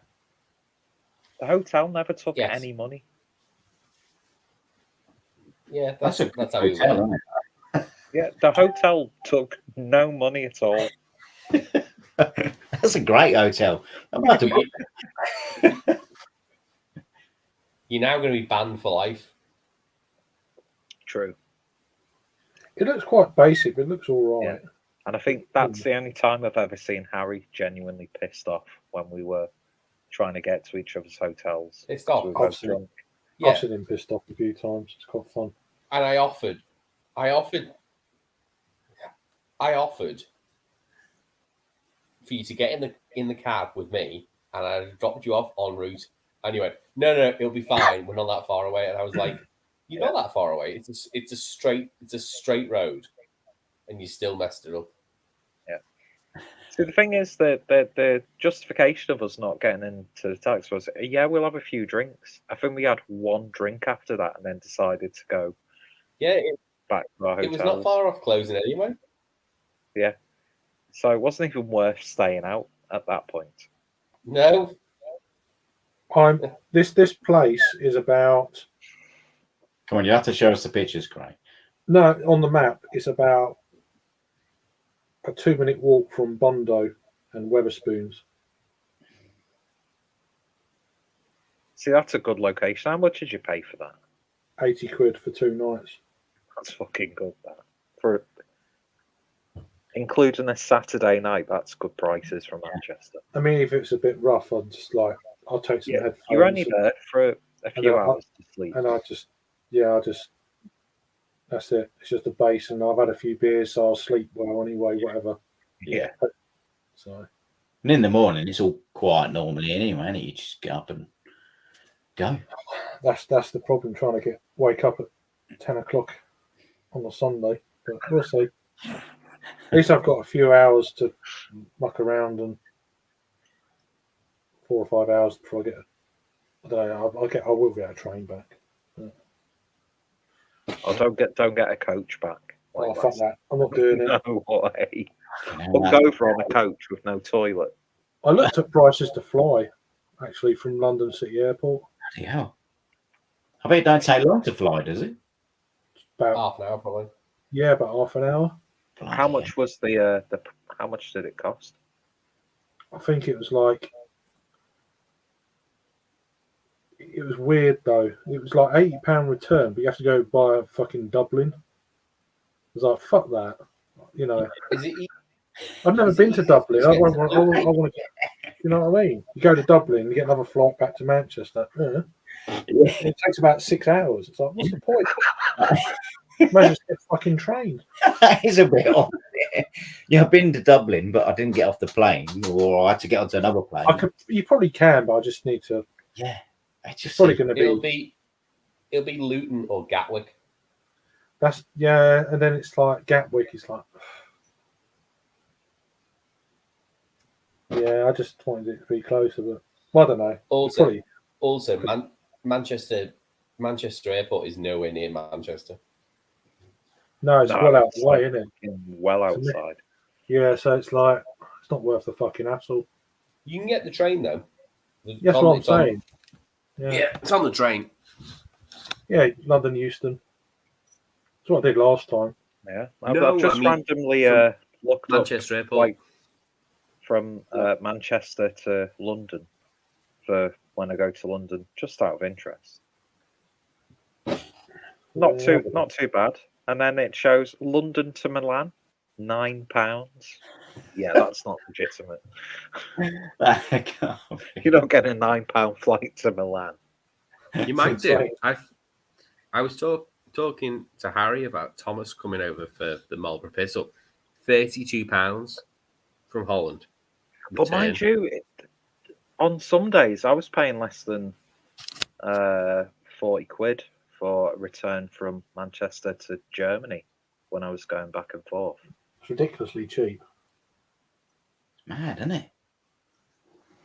the hotel never took Yes. any money. Yeah, That's a that's good how we hotel, were. isn't it? Yeah, the hotel took no money at all. That's a great hotel. I'm about to book. You're now going to be banned for life. True. it looks quite basic, but it looks all right. And I think that's the only time I've ever seen Harry genuinely pissed off when we were trying to get to each other's hotels. Pissed off. We were both Absolutely. drunk. Yeah. I've seen him pissed off a few times. It's quite fun. And I offered for you to get in the cab with me, and I dropped you off en route. And you went, no, it'll be fine. We're not that far away. And I was like, you're not that far away. It's a straight road, and you still messed it up. Yeah. See, the thing is that the justification of us not getting into the taxi was, yeah, we'll have a few drinks. I think we had one drink after that, and then decided to go Yeah, back to our it hotels. was not far off closing anyway. Yeah. So it wasn't even worth staying out at that point. No. This place is about Come on, you have to show us the pictures, Craig. on the map. It's about a 2-minute walk from Bondo and Weatherspoons. See, that's a good location. How much did you pay for that? 80 quid for 2 nights. That's fucking good. That for including a Saturday night, that's good prices from Manchester. I mean, if it's a bit rough, I'll take some headphones. You're only there for a few hours to sleep. And that's it. It's just a base, and I've had a few beers, so I'll sleep well anyway, whatever. Yeah. So. And in the morning, it's all quiet normally anyway, and you just get up and go. That's the problem, trying to wake up at 10 o'clock on a Sunday. But we'll see. At least I've got a few hours to muck around, and 4 or 5 hours before I get. I don't know. I will get a train back. Oh, don't get a coach back. Oh, fuck that! I'm not doing it. No way. You know, We'll go for on a coach with no toilet. I looked at prices to fly, actually, from London City Airport. bloody hell. I bet it don't take long to fly, does it? About Half an hour, probably. about half an hour. Bloody How much was the how much did it cost? I think it was like It was weird though. It was like £80 return, but you have to go by fucking Dublin. I was like, fuck that. You know, Is it? I've never Is it been to easier Dublin. to I get want, to I Dublin? want, I want to. You know what I mean? You go to Dublin, you get another flight back to Manchester. Yeah. Yeah. It takes about 6 hours. It's like, what's the point? Might just get fucking trained. That is a bit odd. Yeah, I've been to Dublin, but I didn't get off the plane, or I had to get onto another plane. You probably can, but I just need to. Yeah, it's It's probably going to It'll be Luton or Gatwick. and then it's like Gatwick. It's like, yeah, I just wanted it to be closer, but I don't know. Also, Manchester Airport is nowhere near Manchester. No, it's well out of the way, isn't it? Well outside. Yeah, so it's like it's not worth the fucking hassle. You can get the train though. That's what I'm saying. Yeah, it's on the train. Yeah, London Euston. That's what I did last time. Yeah, I've just randomly looked Manchester up Airport from Manchester to London for when I go to London, just out of interest. Not too bad. And then it shows London to Milan, £9. Yeah, that's not legitimate. You don't get a £9 flight to Milan. You might do. I was talking to Harry about Thomas coming over for the Marlborough Piss Up. £32 from Holland. But mind you, on some days I was paying less than 40 quid for a return from Manchester to Germany when I was going back and forth. It's ridiculously cheap. It's mad, isn't it?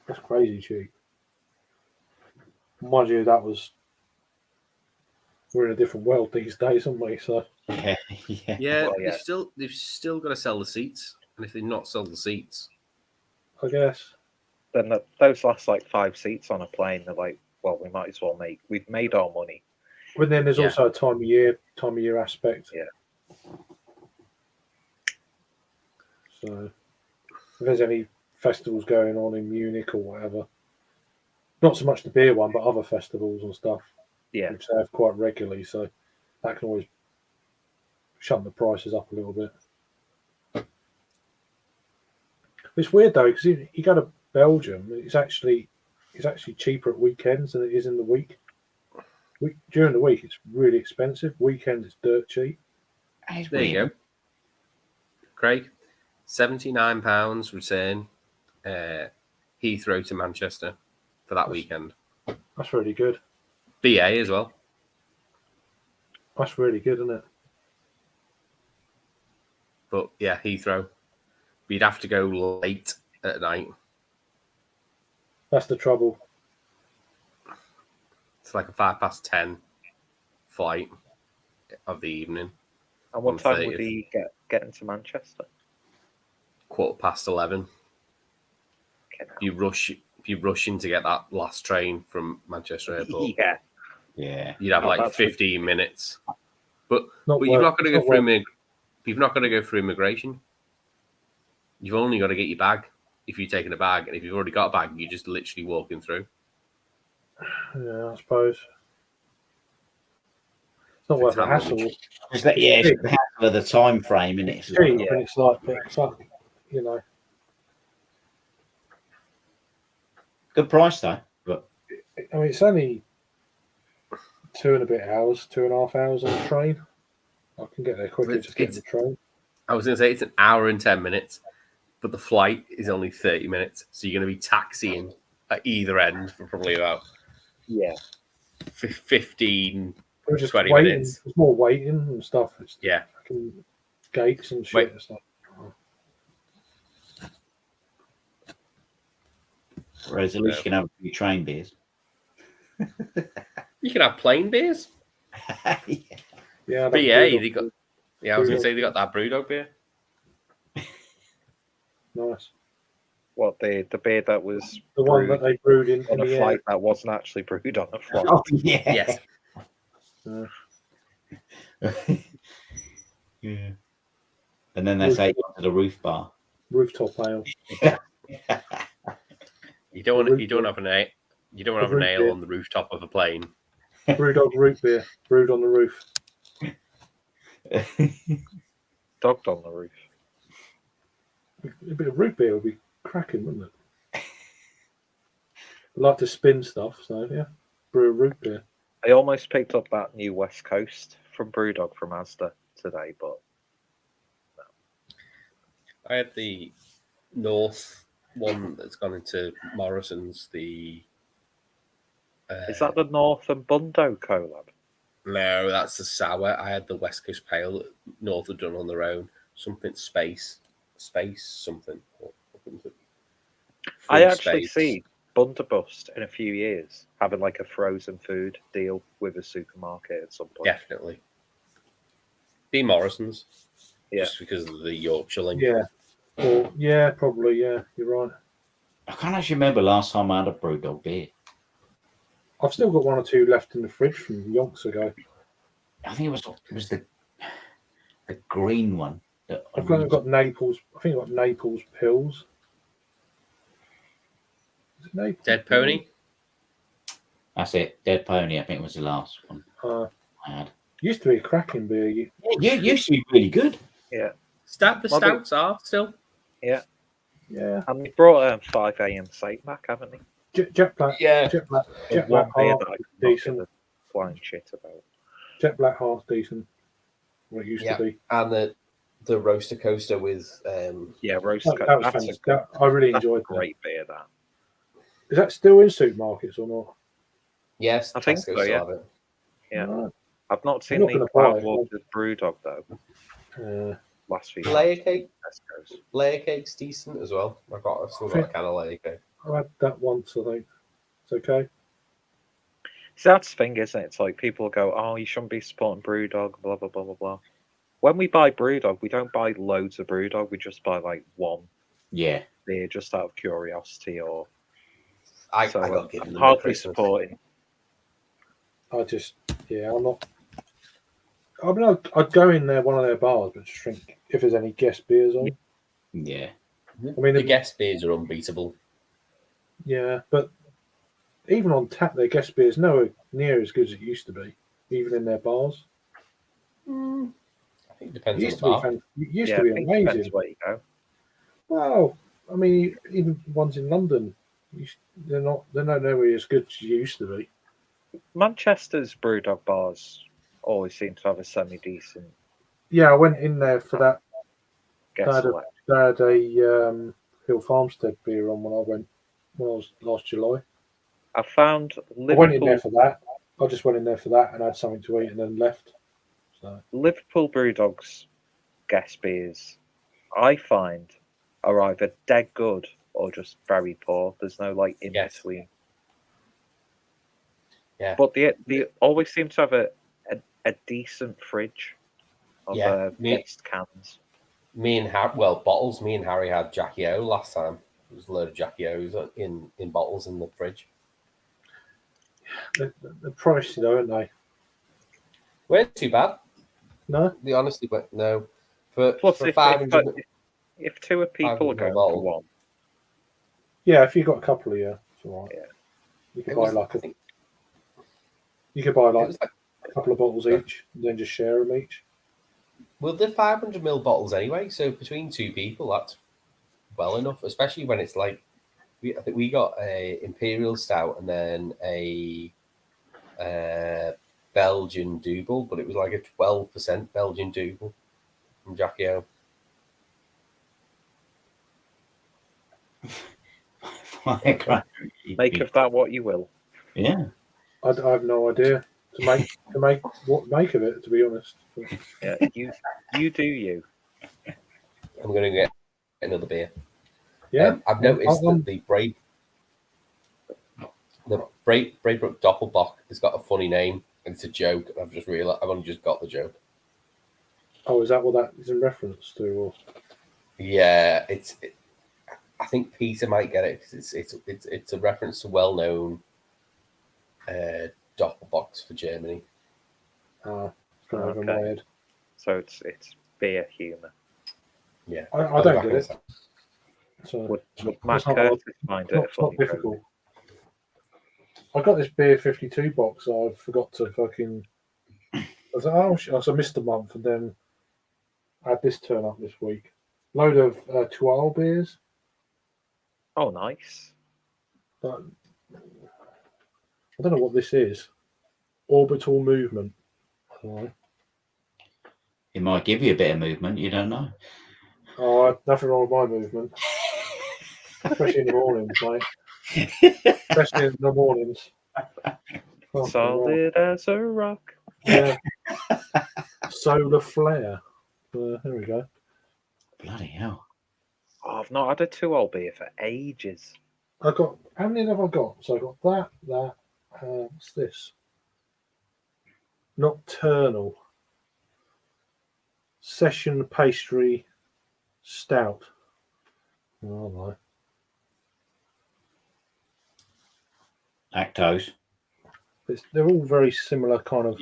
That's crazy cheap. Mind you, we're in a different world these days, aren't we? So yeah. They've still got to sell the seats, and if they not sell the seats, I guess then those last like 5 seats on a plane, they're like, well, we might as well we've made our money. But then there's also a time of year aspect. Yeah. So if there's any festivals going on in Munich or whatever, not so much the beer one, but other festivals and stuff. Yeah. Which they have quite regularly, so that can always shunt the prices up a little bit. It's weird though, because you go to Belgium, it's actually cheaper at weekends than it is in the week. During the week, it's really expensive. Weekends, it's dirt cheap. There you go. Craig, £79 return Heathrow to Manchester for that weekend. That's really good. BA as well. That's really good, isn't it? But yeah, Heathrow. You'd have to go late at night. That's the trouble. It's like a 10:05 flight of the evening. And what time would he get into Manchester? 11:15. If you rush in to get that last train from Manchester Airport, you'd have like 15 minutes. But you've not got to go through. You've not got to go through immigration. You've only got to get your bag if you're taking a bag, and if you've already got a bag, you're just literally walking through. Yeah, I suppose. It's not worth the hassle. It's the hassle of the time frame, isn't it? It's cheap, and it's like, you know. Good price though. But I mean, it's only 2.5 hours on the train. I can get there quickly just getting the train. I was going to say it's an hour and 10 minutes, but the flight is only 30 minutes. So you're going to be taxiing at either end for probably about 15, 20 minutes. There's more waiting and stuff. It's gates and shit. It's like, whereas at least you can have a few train beers. You can have plain beers. Yeah, they got. Yeah, I was going to say they got that Brewdog beer. Nice. What the beer that was the one that they brewed in on a flight that wasn't actually brewed on a flight. Oh yeah. Yes. Yeah. And then they say to the rooftop ale. You don't have You don't want to have The a root nail beer. on the rooftop of a plane. Brewdog root beer brewed on the roof. Dogged on the roof. A bit of root beer would be cracking, wouldn't it? I like to spin stuff, so yeah, brew a root beer. I almost picked up that new West Coast from Brewdog from Asda today, but I had the North one that's gone into Morrison's. The is that the North and Bundo collab? no, that's the sour. I had the West Coast Pale that North had done on their own. Something space something. I actually Space. see Bunderbust in a few years having like a frozen food deal with a supermarket at some point. Definitely. Be Morrison's. Yeah. Just because of the Yorkshire link. Yeah, or yeah, probably yeah. You're right. I can't actually remember last time I had a Brewdog beer. I've still got one or two left in the fridge from yonks ago. I think it was the green one. That I I've really- got Naples. I think I've got Naples pills. Is it Naples Dead Pills? Pony? That's it. Dead Pony, I think was the last one I had. Used to be a cracking beer. Yeah, it used to be really good. Yeah. The Well, stouts are still. Yeah. And they brought 5 AM Saint back, haven't they? Jet Black. Yeah. Jet Black. The Jet one Black beer Heart that I is could not give decent. a flying shit about. Jet Black Heart's decent. What it used Yeah. to be. And the roaster coaster with Yeah, roast That, coat. that was That's a fantastic. I really that's a enjoyed that. great beer, that. Is that still in supermarkets or not? yes, I think Tesco so, still yeah. have it. Yeah. Right. I've not seen not the gonna buy it, Cloudwater's Brewdog, though, last few Layer years. cake, Tesco's. layer cake's decent as well. I've still got a can of layer cake. I had that once, I think. It's okay. See, that's the thing, isn't it? It's like people go, oh, you shouldn't be supporting Brewdog, blah, blah, blah, blah, blah. When we buy Brewdog, we don't buy loads of Brewdog. We just buy like one Yeah. beer just out of curiosity, or I so got given I'm them at hardly Christmas. supporting. I'm not. I mean, I'd go in there, one of their bars, but just drink if there's any guest beers on. Yeah. I mean, The guest beers are unbeatable. yeah, but even on tap, their guest beers nowhere near as good as it used to be, even in their bars. I think it It depends used on to the be, bar. it used Yeah, to I be think it depends amazing. where you go. Well, I mean, even ones in London, they're not nearly as good as you used to be. Manchester's Brewdog bars always seem to have a semi-decent Yeah, I went in there for that. guest They selection. had a Hill Farmstead beer on when I was last July. I found I went in there Liverpool for that. I just went in there for that and had something to eat and then left. So Liverpool Brewdog's guest beers, I find, are either dead good or just very poor. There's no like in Yes. between. Yeah. But they always seem to have a decent fridge of Yeah, mixed cans. Me and bottles. Me and Harry had Jackie O last time. There was a load of Jackie O's in bottles in the fridge. they're pricey though, aren't they? Weren't too bad. No? They honestly, but no. For Plus, for if, 500, if two of people are 500 going bottle. for one, Yeah, if you've got a couple of you, it's all right. Yeah. You could it buy was, like I think you could buy it like was like, a couple of bottles each, and then just share them each. well, they're 500ml bottles anyway. So between two people, that's well enough. Especially when it's like, I think we got a Imperial Stout and then a Belgian Double, but it was like a 12% Belgian Double from Jackie O. make of that what you will. Yeah. I have no idea to make what make of it. To be honest, Yeah, you do you. I'm going to get another beer. yeah. I've noticed I'm- that the Braybrook Doppelbock has got a funny name, and it's a joke. And I've just realized I've only just got the joke. Oh, is that what that is in reference to? Or Yeah, I think Peter might get it because it's a reference to well-known Doppelbocks for Germany. it's gone over my Okay. head. So it's beer humour. Yeah, I I'll don't go back get in a it. sec. So Would Matt It's not Curtis hard. find it's it a not funny joke? difficult. I got this beer 52 box. I forgot to fucking. I was like, oh, so I missed a month, and then I had this turn up this week. Load of Tual beers. Oh, nice. But I don't know what this is. Orbital movement. Oh, It might give you a bit of movement. You don't know. nothing wrong with my movement. Especially in the mornings, mate. Especially in the mornings. Fucking hell. Solid as a rock. Yeah. Solar flare. There we go. Bloody hell! Oh, I've not had a 2-old beer for ages. I got how many have I got? So I got that. What's this? Nocturnal session pastry stout. Oh no. Lactose. They're all very similar kind of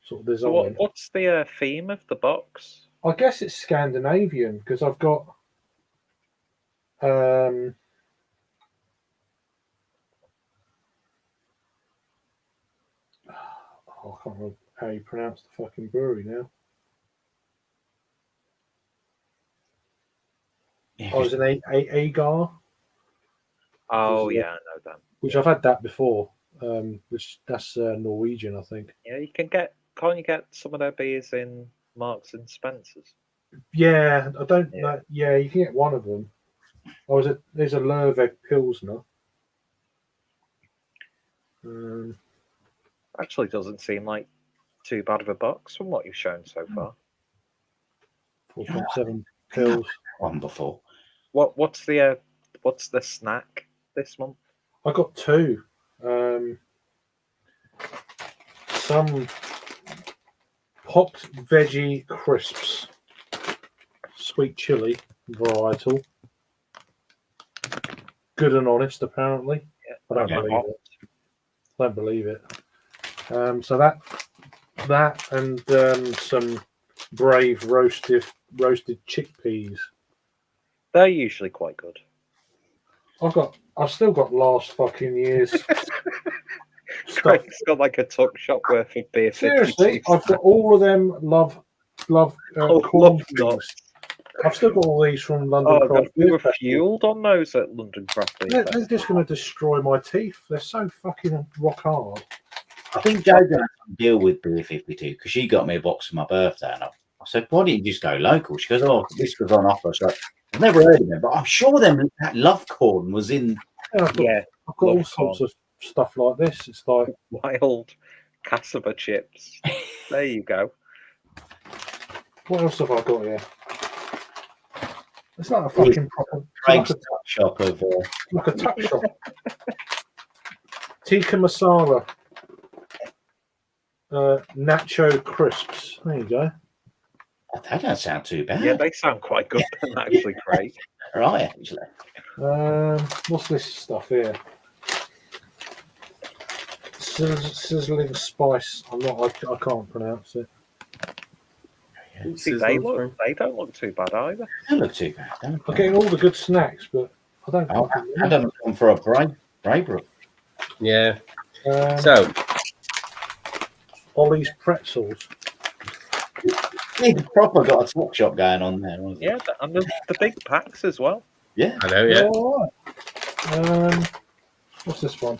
sort of So design. what's the theme of the box? I guess it's Scandinavian because I've got oh, I can't remember how you pronounce the fucking brewery now. Yeah, Oh, it's an Agar, Oh, yeah, I know them. which I've had that before. Which that's Norwegian, I think. Yeah, can't you get some of their beers in Marks and Spencer's? Yeah, I don't Yeah. know. Yeah, you can get one of them. There's a Lerveg Pilsner. Actually, doesn't seem like too bad of a box from what you've shown so far. 4.7 pills. one before. What's the snack this month? I got two. Some popped veggie crisps, sweet chili varietal. Good and honest, apparently. Yeah, I don't okay. believe it. Don't believe it. So that and some Brave roasted chickpeas. They're usually quite good. I've still got last fucking year's stuff. Craig's got like a tuck shop worth of beer. Seriously, 52 I've got all of them. Love corn love things. nuts. I've still got all these from London Oh, Craft we Beer were Festival. fueled on those at London Craft Beer They're Festival. just going to destroy my teeth. They're so fucking rock hard. I think Joe's going to deal with Beer 52 because she got me a box for my birthday. And I said, why didn't you just go local? She goes, oh, this was on offer. So I've never heard of them, but I'm sure that Love Corn was in. Yeah, I've got all love sorts corn. of stuff like this. It's like, Wild cassava chips. There you go. what else have I got here? It's like a fucking proper, Craig's tuck shop of. like a tuck shop. Tikka masala. Nacho crisps. There you go. That don't sound too bad. Yeah, they sound quite good, then, actually, Craig. Right, actually. What's this stuff here? Sizzling spice. I can't pronounce it. See, they don't look too bad either. They look too bad, don't I'm they? getting all the good snacks, but I don't. Oh, fucking know. Adam's gone for a Braybrook. Yeah. Um, So Ollie's pretzels. He's proper got a tuck shop going on there, wasn't he? Yeah, and the big packs as well. Yeah. I know, yeah. All right. What's this one?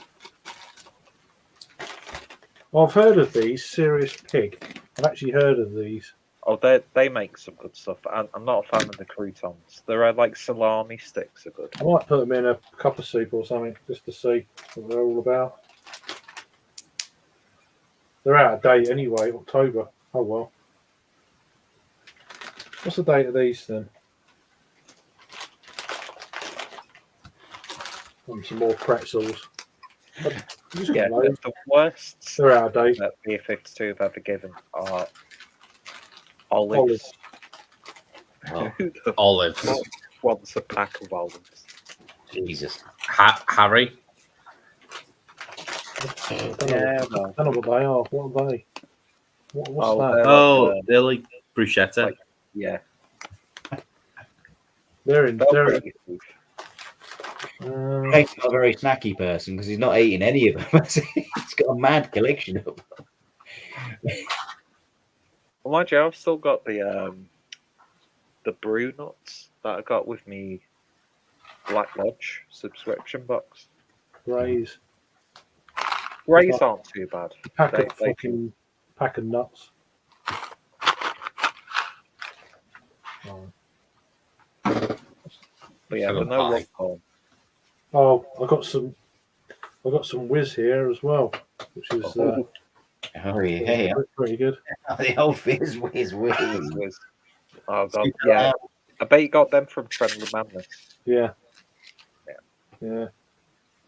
I've heard of these. Serious Pig. I've actually heard of these. Oh, they make some good stuff. I'm not a fan of the croutons. They're like salami sticks are good. I might put them in a cup of soup or something just to see what they're all about. They're out of date anyway. October. Oh well. What's the date of these then? Some more pretzels. Yeah, the worst They're out of date. that Beer 52 have ever given are olives. Oh, Who the Olives. fuck wants a pack of olives? Jesus. Harry. I don't Yeah, know, I don't know what they are. What are they? What's that? they're Oh, like, they're like bruschetta. yeah. They're in. They'll They're break your teeth. Jake's not a very snacky person because he's not eating any of them. He's got a mad collection of them. Well, mind you, I've still got the brew nuts that I got with me Black Lodge subscription box. Grays. Grays aren't too bad. Pack of nuts. But yeah, but no rock corn. Oh, I got some whiz here as well, which is Oh yeah, pretty good. The old whiz. Oh god, yeah. I bet you got them from Friendly Madness. Yeah. I'm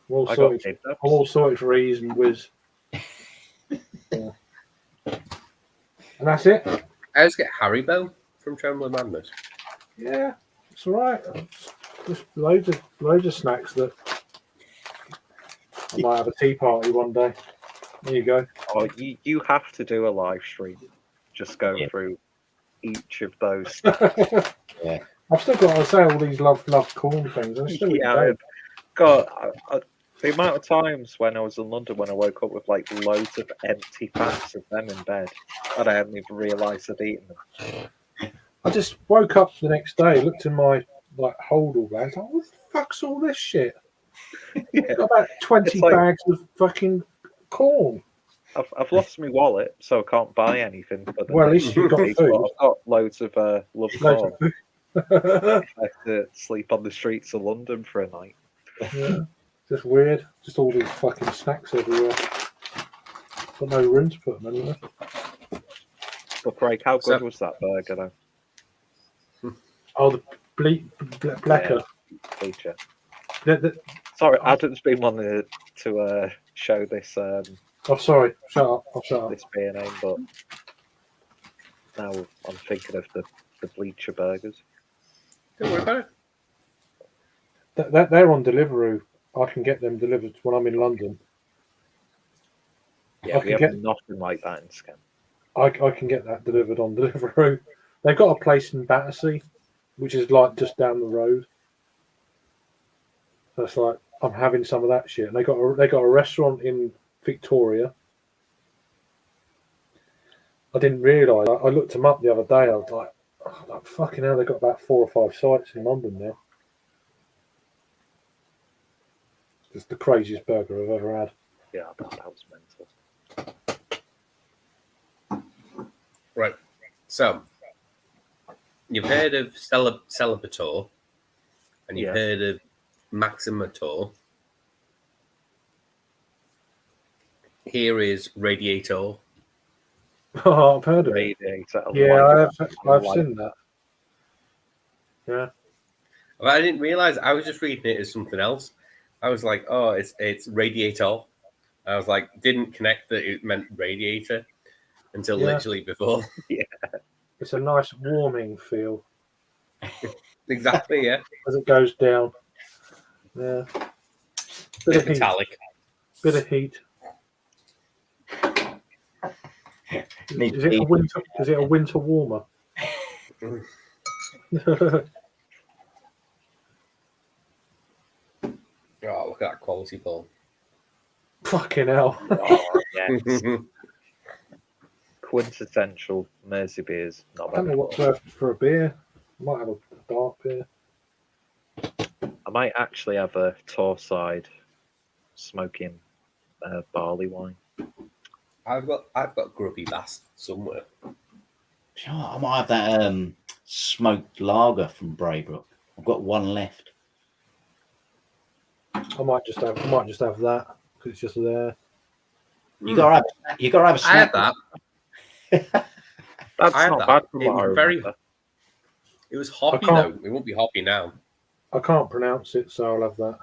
all I sorted. got I'm all sorted for ease and whiz. Yeah. And that's it. I just get Haribo from Trembling Madness. Yeah, it's all right. Just loads of snacks that I might have a tea party one day. There you go. Oh, you have to do a live stream. Just go through each of those. Yeah. I've still got to say all these love corn things. I'm still God, the amount of times when I was in London when I woke up with like loads of empty packs of them in bed, and I hadn't even realised I'd eaten them. I just woke up the next day, looked in my holdall bag. Like, what the fuck's all this shit? Got about 20 bags of fucking corn. I've lost my wallet, so I can't buy anything. For Well, at least you've got days, food. but I've got loads of love corn. I have to sleep on the streets of London for a night. Yeah, just weird. Just all these fucking snacks everywhere. Got no room to put them anywhere. But Craig, how good was that burger though? Oh, the blacker. Feature. Sorry, Adam's been wanting to show this. Oh, sorry. Shut up. I'll shut up. This beer name, but now I'm thinking of the Bleacher burgers. Don't worry about it. They're on Deliveroo. I can get them delivered when I'm in London. Yeah, we have nothing like that in Scan. I can get that delivered on Deliveroo. They've got a place in Battersea, which is like just down the road. So it's like I'm having some of that shit. And they got a restaurant in Victoria. I didn't realise. I looked them up the other day. I was like, fucking hell, they've got about 4 or 5 sites in London now. It's the craziest burger I've ever had. Yeah, that was mental. Right. So, you've heard of Celebrator, and you've heard of Maximator. Here is Radiator. Oh, I've heard of Radiator. it. Yeah, I've seen that. Yeah. Well, I didn't realise. I was just reading it as something else. I was like, oh, it's Radiator. I was like, didn't connect that it meant radiator until literally before. Yeah. It's a nice warming feel. Exactly, yeah. As it goes down. Yeah. Bit of metallic. Bit of heat. Is it a winter warmer? Oh, look at that quality ball. Fucking hell. Oh, yes. Quintessential Mersey beers. Not I don't know what's left for a beer. I might have a dark beer. I might actually have a Torside smoking barley wine. I've got Grubby Bass somewhere. I might have that smoked lager from Braybrook. I've got one left. I might just have that because it's just there. You gotta have a snack. I had that. That's not bad from what I remember. It was hoppy though. It won't be hoppy now. I can't pronounce it, so I'll have that.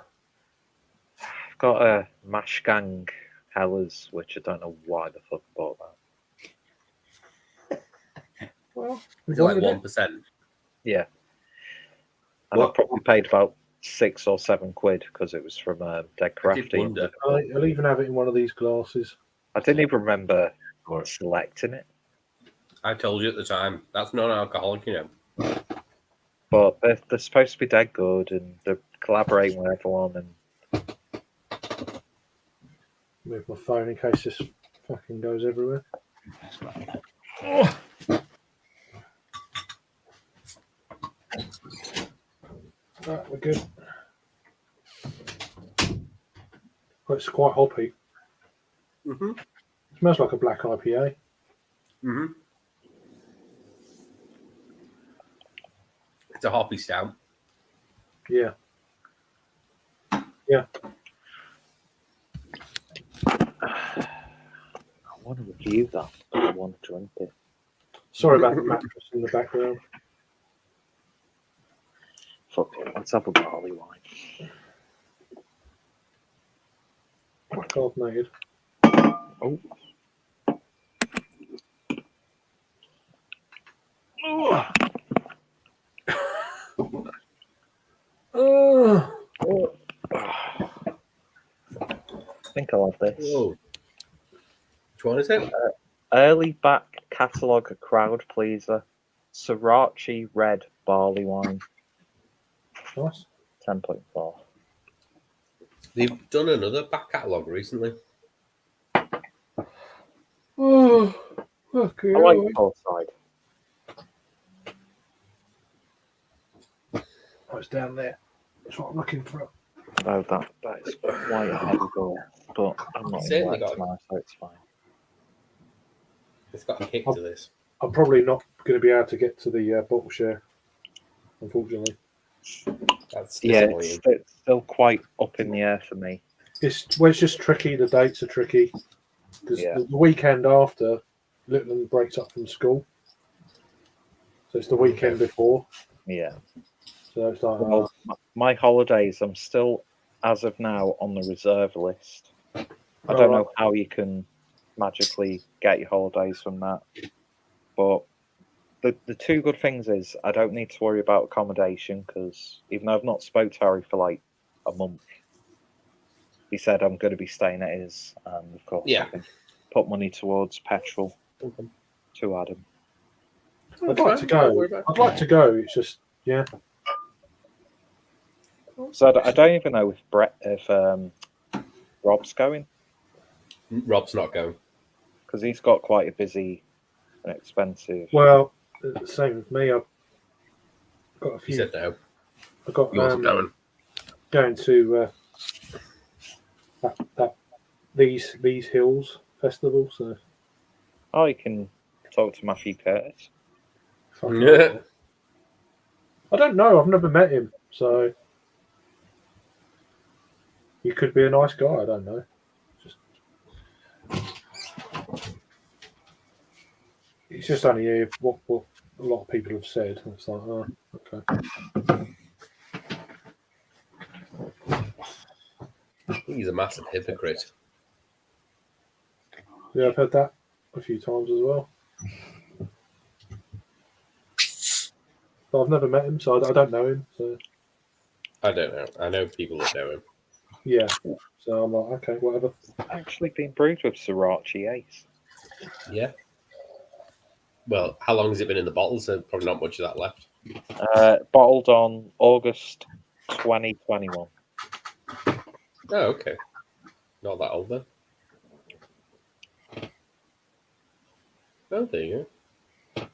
I've got a Mashgang Hellers, which I don't know why the fuck I bought that. Well, is it like 1%? Yeah. And I probably paid about £6 or £7 because it was from Dead Crafty. I'll even have it in one of these glasses. I didn't even remember selecting it. I told you at the time. That's non-alcoholic, you know. but they're supposed to be dead good, and they're collaborating with everyone. And Move my phone in case this fucking goes everywhere. Right, we're good. Oh, it's quite hoppy. Mm-hmm. Smells like a black IPA. Mm-hmm. It's a hoppy stout. Yeah. Yeah. I want to review that. But I want to drink it. Sorry about the mattress in the background. Fuck it. Let's have a barley wine. Carbonated. Oh. I think I love this. Whoa. Which one is it? Early back catalogue crowd pleaser. Sriracha red barley wine. Nice. 10.4. They've done another back catalogue recently. Oh, okay. I like full side. Oh, it's down there. That's what I'm looking for. No, that is quite a heavy goal, but I'm not in Certainly work got it. tomorrow, so it's fine. It's got a kick to this. I'm probably not going to be able to get to the bottle share, unfortunately. That's Yeah, disappointing. it's still quite up in the air for me. It's just tricky. The dates are tricky because Yeah. the weekend after, Littland breaks up from school, so it's the weekend before. Yeah. So it's like, Well, my holidays, I'm still, as of now, on the reserve list. I don't know how you can magically get your holidays from that. But the two good things is I don't need to worry about accommodation because even though I've not spoke to Harry for like a month, he said I'm going to be staying at his, and of course I can put money towards petrol to Adam. I'd like to go. I'd like to go. It's just, yeah. So I don't even know if Rob's going Rob's not going. because he's got quite a busy and expensive. Well, same with me. I've got a He few. said no. I've got He wasn't going. going to these hills festival. So Oh, you can talk to Matthew Curtis. Yeah. I don't know. I've never met him, so he could be a nice guy. I don't know. It's just only what a lot of people have said. It's like, oh, okay. He's a massive hypocrite. Yeah, I've heard that a few times as well. But I've never met him, so I don't know him. So I don't know. I know people that know him. yeah, so I'm like, okay, whatever. Actually been brewed with Sriracha Ace. Yeah. Well, how long has it been in the bottles? There's probably not much of that left. Bottled on August 2021. Oh, okay. Not that old then. Oh, there you go.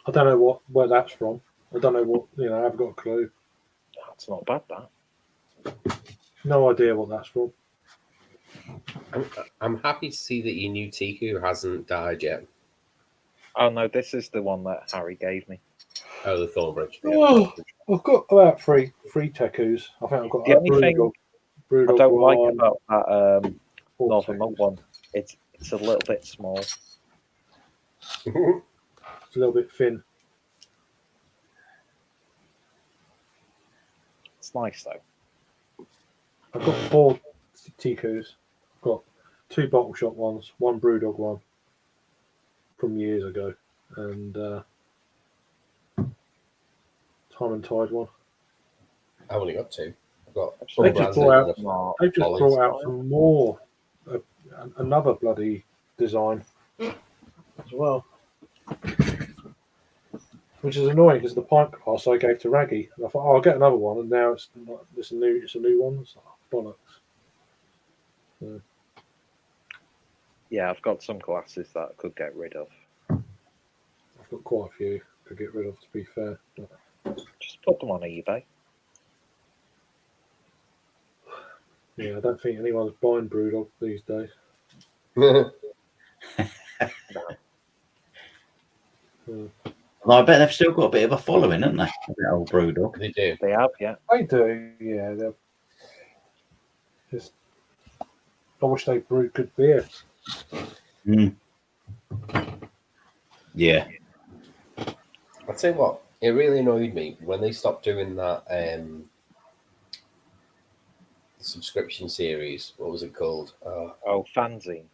I don't know where that's from. I don't know what, I haven't got a clue. That's not bad, that. No idea what that's from. I'm happy to see that your new Tiku hasn't died yet. Oh, no, this is the one that Harry gave me. Oh, the Thornbridge. Yeah. Oh, I've got about three Tekus. I think I've got The only thing I don't like one, about that four Northern Monk Tekus. one, it's a little bit small. It's a little bit thin. It's nice, though. I've got 4 Tikus. I've got 2 bottle shop ones, 1 Brewdog one from years ago, and Time and Tide one. I've only got 2. I've got They just brought Ollies. brought out some more, another bloody design as well. which is annoying because the pint glass I gave to Raggy, and I thought, oh, I'll get another one, and now it's a new one. It's like, bollocks. Yeah, I've got some glasses that I could get rid of. I've got quite a few to get rid of, to be fair. But, Just put them on eBay. yeah, I don't think anyone's buying Brewdog these days. No. Well, I bet they've still got a bit of a following, haven't they? That old Brewdog. They do. They have, yeah. They do, yeah. They're just, I wish they brewed good beer. Mm. Yeah. I'll tell you what, it really annoyed me when they stopped doing that subscription series. What was it called? Oh, fanzine.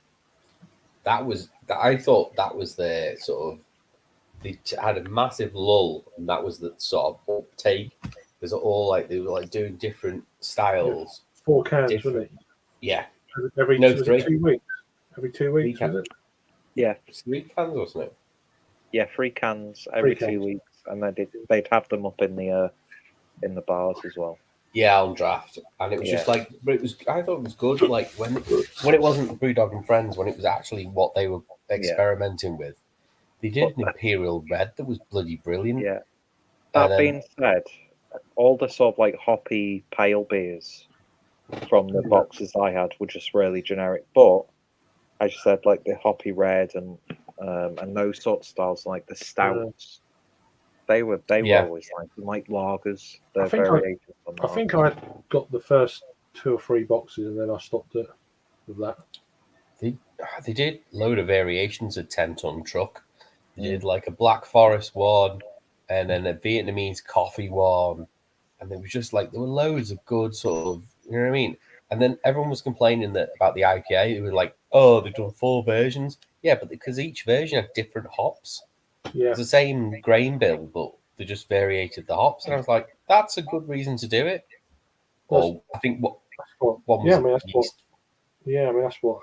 I thought that was their sort of. They had a massive lull, and that was the sort of uptake. Because all like they were like doing different styles. 4 cans, wasn't it? Yeah. Every No, was it 3. 2 weeks. Every 2 weeks, Three was it? Yeah, 3 cans, wasn't it? yeah, 3 cans every 3 2 cans. weeks, and they'd have them up in the bars as well. Yeah, on draft, and it was just like, but it was. I thought it was good. Like when it wasn't Brewdog and Friends, when it was actually what they were experimenting with. They did an Imperial Red that was bloody brilliant. Yeah. That being said, all the sort of like hoppy pale beers from the boxes I had were just really generic. But as you said, like the hoppy red and those sort of styles, like the stouts, they were always like lagers. I think I got the first 2 or 3 boxes, and then I stopped it with that. They did a load of variations of 10-ton truck. They did like a Black Forest one, and then a Vietnamese coffee one, and there was just like there were loads of good sort of, you know what I mean. And then everyone was complaining about the IPA. It was like, oh, they've done 4 versions. Yeah, but because each version had different hops. Yeah, It's the same grain bill, but they just variated the hops. And I was like, that's a good reason to do it. Or I think one was that's what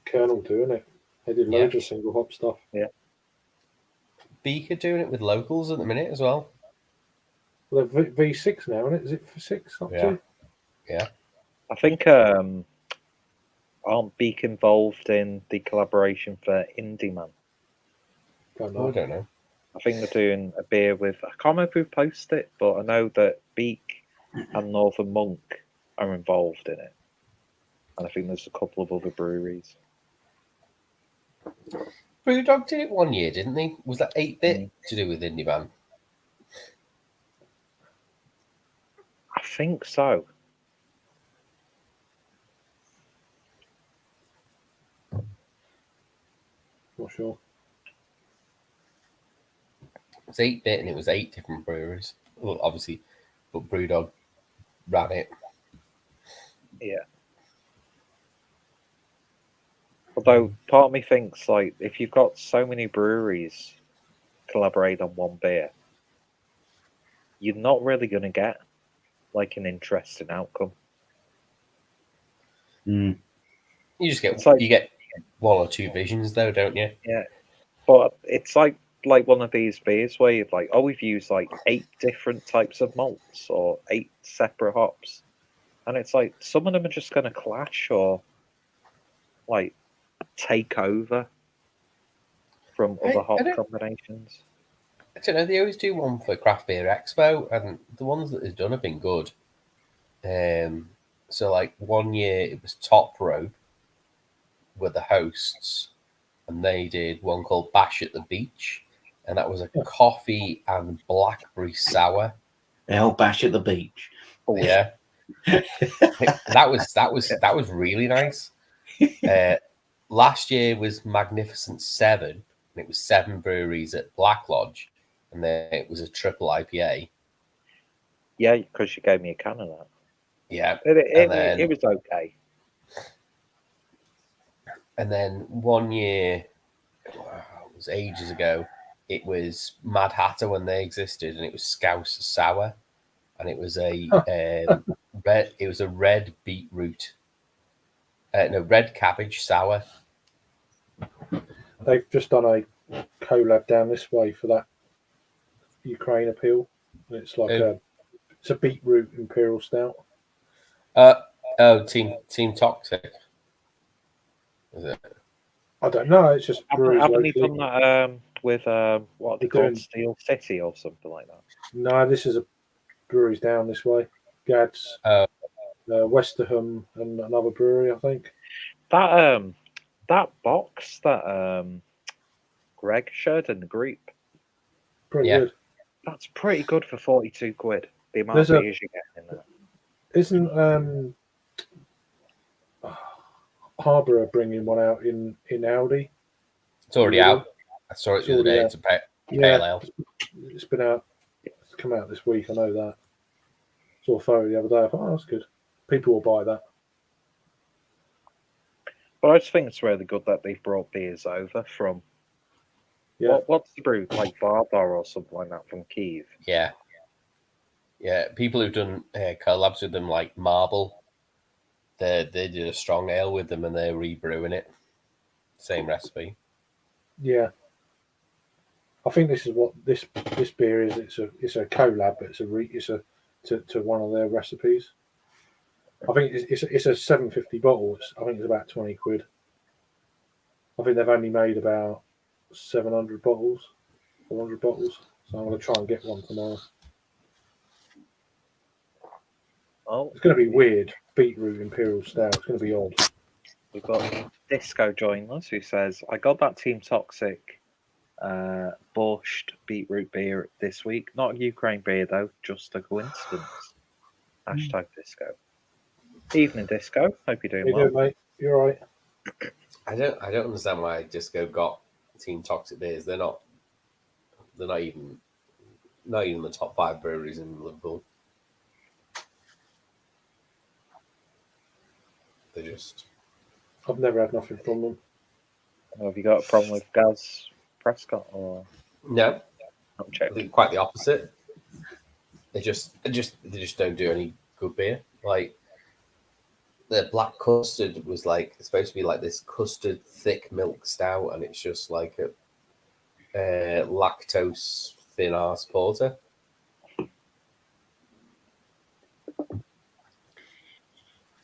Colonel do, isn't it? They did loads of single hop stuff. Yeah. Beaker doing it with locals at the minute as well. Well, they're V6 now, isn't it? Is it for 6 up to? Yeah. I think aren't Beak involved in the collaboration for Indie Man? I don't know. I think they're doing a beer with, I can't remember who posted it, but I know that Beak and Northern Monk are involved in it. And I think there's a couple of other breweries. Brewdog did it one year, didn't they? Was that 8-bit to do with Indie Man? I think so. Not sure. It was 8-bit and it was 8 different breweries. Well, obviously, but Brewdog ran it. Yeah. Although part of me thinks, like, if you've got so many breweries collaborate on one beer, you're not really going to get like an interesting outcome. Mm. You just get like, you get 1 or 2 visions though, don't you? Yeah, but it's like one of these beers where you're like, oh, we've used like 8 different types of malts or 8 separate hops, and it's like some of them are just going to clash or like take over from other hop combinations. I don't know. They always do one for Craft Beer Expo, and the ones that they've done have been good. So like one year it was Top Rope were the hosts, and they did one called Bash at the Beach, and that was a coffee and blackberry sour. The whole Bash at the Beach. Oh yeah, that was really nice. Last year was Magnificent 7, and it was 7 breweries at Black Lodge, and then it was a triple IPA. Yeah, because you gave me a can of that. Yeah, it was okay. And then one year, it was ages ago, it was Mad Hatter when they existed, and it was Scouse Sour, and it was a red. It was a red beetroot, red cabbage sour. They've just done a collab down this way for that Ukraine appeal. And it's like it's a beetroot imperial stout. Team Toxic. Is it? I don't know. It's just breweries Haven't they locally. done that with what are they They're called, doing- Steel City or something like that? No, this is a breweries down this way. Gads, Oh. Westerham, and another brewery, I think. That box that Greg shared in the group, Pretty Yeah. good. that's pretty good for 42 quid. The amount There's of a- beers you get in there. Isn't Harbour bringing one out in Aldi? It's already out. I saw it It's the other already day. out. It's a pale Yeah, ale. it's been out. It's come out this week. I know that. Saw a photo the other day. I thought, oh, that's good. People will buy that. But I just think it's really good that they've brought beers over from Yeah, what's the brew, like Vardar or something like that from Kyiv. Yeah. Yeah. People who've done collabs with them, like Marble, they did a strong ale with them and they're rebrewing it. Same recipe. yeah. I think this is what this beer is. It's a collab, but to one of their recipes. I think it's a 750 bottle. I think it's about 20 quid. I think they've only made about 700 bottles, 400 bottles. So I'm going to try and get one tomorrow. Oh, It's going to be weird. Beetroot Imperial Stout. It's going to be odd. we've got Disco joining us who says, I got that Team Toxic borscht beetroot beer this week. Not a Ukraine beer though, just a coincidence. Hashtag Disco. Evening Disco. Hope you're How doing you well. doing, mate? You all right? I don't understand why Disco got Team Toxic beers. They're not even the top 5 breweries in Liverpool. They're just I've never had nothing from them. Have you got a problem with Gaz Prescott or no. not I checked? think quite the opposite. They just don't do any good beer. Like the black custard was like it's supposed to be like this custard thick milk stout, and it's just like a lactose thin ass porter.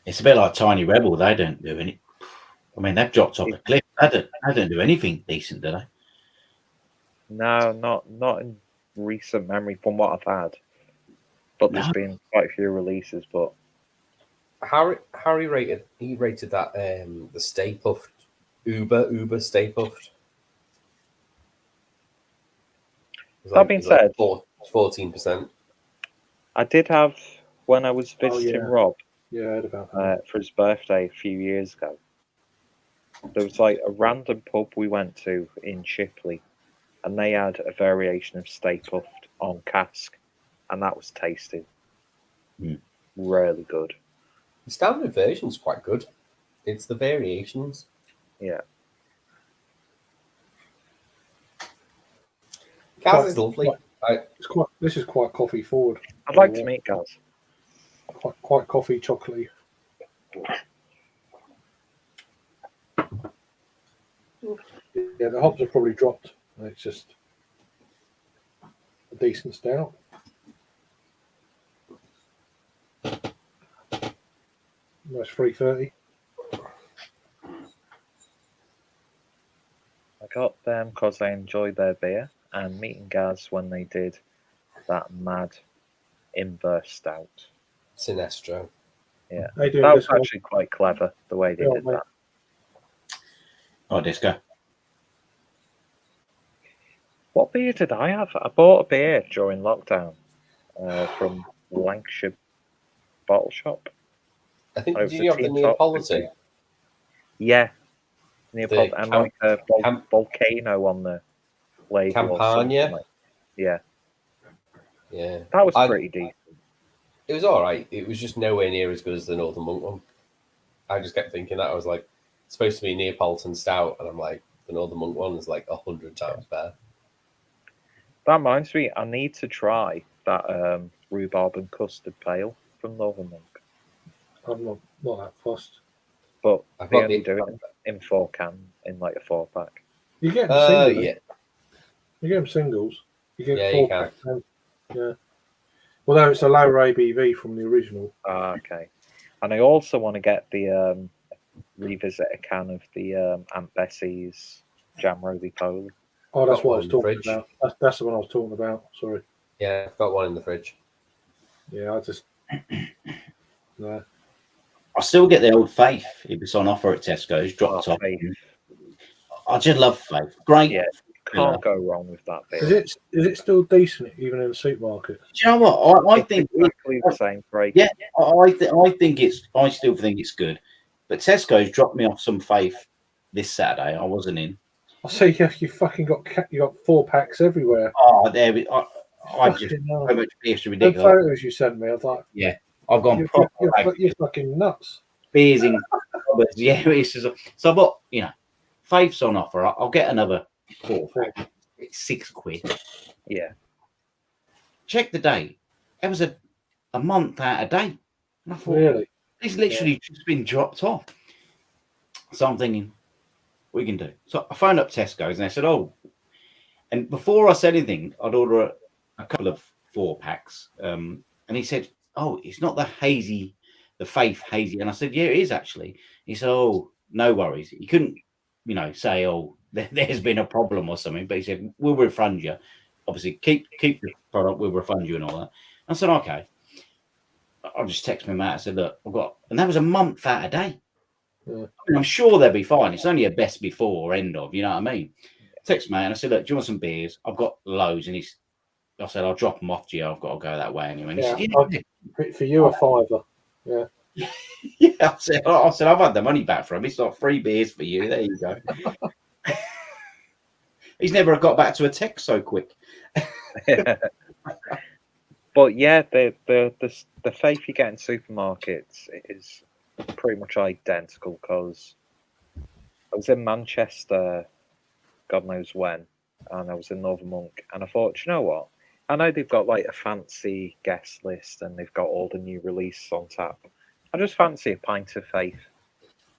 It's a bit like Tiny Rebel. They don't do any. I mean, they've dropped off a cliff. They don't do anything decent, do they? No, not in recent memory from what I've had. But there's No. been quite a few releases, but Harry rated that the Stay Puft Uber Stay Puft. That being said, 14%. I did have when I was Oh, visiting yeah. Rob Yeah, I heard about that. for his birthday a few years ago. There was like a random pub we went to in Shipley, and they had a variation of Stay Puft on cask, and that was tasty. Mm. Really good. The standard version's quite good. It's the variations. Yeah. Gaz is lovely. This is quite coffee forward. I'd like to meet Gaz. Quite coffee chocolatey. Yeah, the hops have probably dropped. It's just a decent stout. That's 330. I got them because I enjoyed their beer, and meeting Gaz when they did that mad inverse stout. Sinestro. Yeah, They do that this was one. actually quite clever the way they Yeah, did mate. that. Oh, Disco. What beer did I have? I bought a beer during lockdown from Lancashire Bottle Shop. I think Oh, it was do a you have the Team Neapolitan? Yeah, Neapolitan, and like a Camp- volcano on the label. Or Campania? something like. Yeah, Yeah. that was pretty decent. It was all right. It was just nowhere near as good as the Northern Monk one. I just kept thinking that. I was like, it's supposed to be Neapolitan stout, and I'm like, the Northern Monk one is like 100 times better. That reminds me, I need to try that rhubarb and custard pale from Northern Monk. I'm not that fussed. But I've they got only the- do it in 4 can, in like a 4-pack. You get them singly. Yeah. You get them singles. You get Yeah, you 4 can. packs. Yeah. Although it's a lower ABV from the original. Okay. And I also want to get the revisit a can of the Aunt Bessie's Jam Roly Poly. Oh, that's Got what I one was in the talking fridge. about. That's the one I was talking about. Sorry. Yeah, I've got one in the fridge. Yeah, I just. No. I still get the old Faith if it's on offer at Tesco's, dropped Oh, off. Faith. I just love Faith. Great. Yeah, can't go wrong with that beer. Is it still decent even in the supermarket? Do you know what? I It's think exactly the same break. yeah, I still think it's good. But Tesco's dropped me off some Faith this Saturday. I wasn't in. I see you fucking got 4 packs everywhere. Oh, there we. I just Fucking hell. so much beer's The ridiculous. photos you sent me, I was like, Yeah, I've gone proper you're fucking nuts. beers in cupboards. Yeah, it's just, so I bought, Faith's on offer. I'll get another 4 pack. It's £6. Yeah. Check the date. It was a month out of date. And I thought, Really? it's literally just been dropped off. So I'm thinking, we can do. So I phoned up Tesco's and they said, oh, and before I said anything, I'd order a couple of 4 packs. And he said, oh, it's not the Faith hazy. And I said, yeah, it is actually. He said, oh, no worries. He couldn't, say, oh, there's been a problem or something. But he said, we'll refund you. Obviously, keep the product, we'll refund you and all that. I said, okay. I'll just text my mate. I said, look, and that was a month out of date. Yeah. I mean, I'm sure they'll be fine. It's only a best before or end of, you know what I mean? Text mate, and I said, look, do you want some beers? I've got loads. And I said, I'll drop them off to you. I've got to go that way anyway. And he said, For you, a £5. Yeah. yeah. I said, I've had the money back from him. It's like 3 beers for you. There you go. He's never got back to a text so quick. But yeah, the Faith you get in supermarkets is pretty much identical because I was in Manchester, God knows when, and I was in Northern Monk, and I thought, you know what? I know they've got like a fancy guest list and they've got all the new releases on tap. I just fancy a pint of Faith.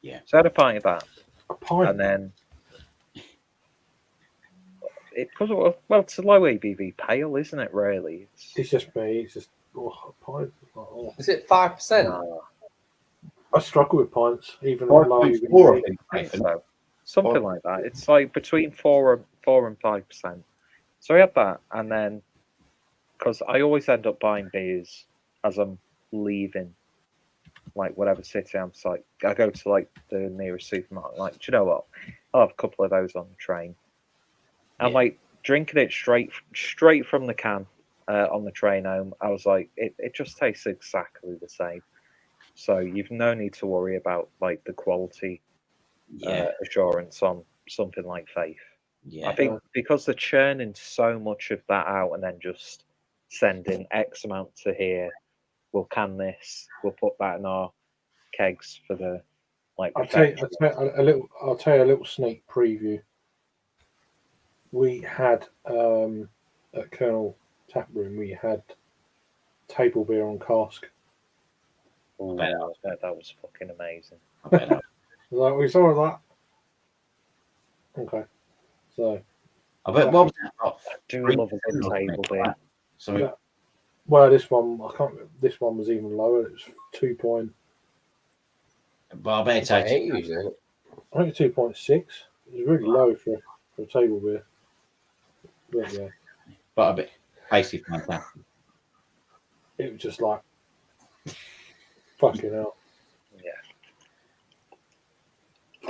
Yeah. So I had a pint of that. A pint? And then it's a low ABV pale, isn't it? Really, It's just me. It's just a pint. Oh. Is it 5%? I struggle with pints, even Or on low 4, ABV. I think so. Something like that. It's like between 4 and 5%. So I had that, and then because I always end up buying beers as I'm leaving, like whatever city I'm like, I go to like the nearest supermarket. Like, do you know what? I'll have a couple of those on the train. I'm like drinking it straight from the can on the train home. I was like, it just tastes exactly the same. So you've no need to worry about like the quality assurance on something like Faith. Yeah. I think because they're churning so much of that out and then just sending X amount to here, we'll can this, we'll put that in our kegs for the like. I'll tell you a little sneak preview. We had at Colonel Tap Room, we had table beer on cask. Ooh, I bet that was fucking amazing. Like we saw that. Okay, so I bet what was that? I do love a good table beer. So well, this one I can't. This one was even lower. It was 2 point. But I bet it's I hate using it. I think 2.6. It was really low for a table beer. But yeah, but a bit tasty, fantastic. it was just like fucking hell. Yeah,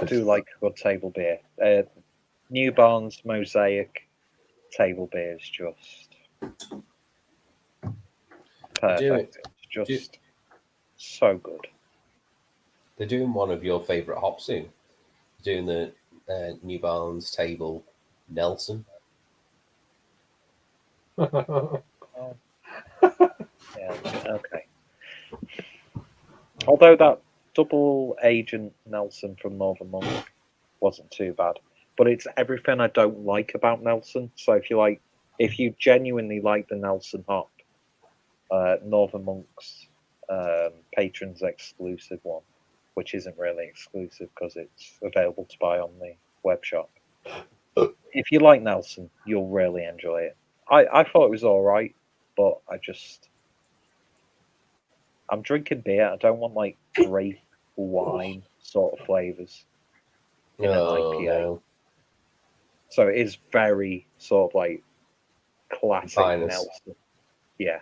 I do like a good table beer. New Barnes Mosaic table beer is just perfect. It's just so good. They're doing one of your favourite hops soon. They're doing the New Balance table Nelson. Yeah, okay. Although that double agent Nelson from Northern Monk wasn't too bad, but it's everything I don't like about Nelson. So if you genuinely like the Nelson hop, Northern Monk's patrons exclusive one, which isn't really exclusive because it's available to buy on the web shop. if you like Nelson, you'll really enjoy it. I thought it was all right, but I'm drinking beer. I don't want like grape wine sort of flavors in an IPA. No. So it is very sort of like classic Finest. Nelson. Yeah.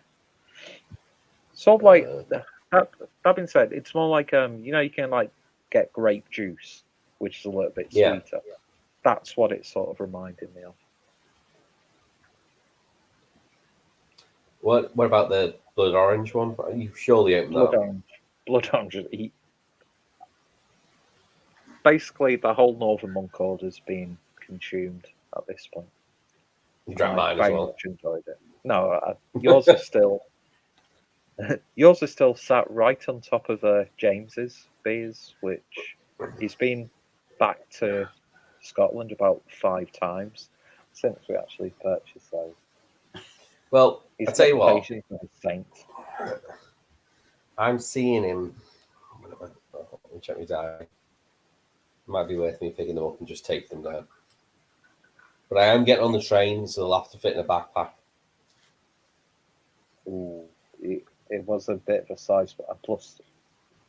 Sort of like that being said, it's more like you can like get grape juice, which is a little bit Yeah. sweeter. That's what it's sort of reminded me of. What about the blood orange one? You surely opened Blood that. orange. Blood orange. Basically, the whole Northern Monk order's been consumed at this point. You drank I mine as very well. much enjoyed it. No, yours is still yours is still sat right on top of James's beers, which he's been back to Scotland about 5 times since we actually purchased those. Well, He's I'll tell you got what. patience with a saint. I'm seeing him. Let me check my diary. Might be worth me picking them up and just take them down. But I am getting on the train, so they'll have to fit in a backpack. Ooh, it was a bit of a size, but plus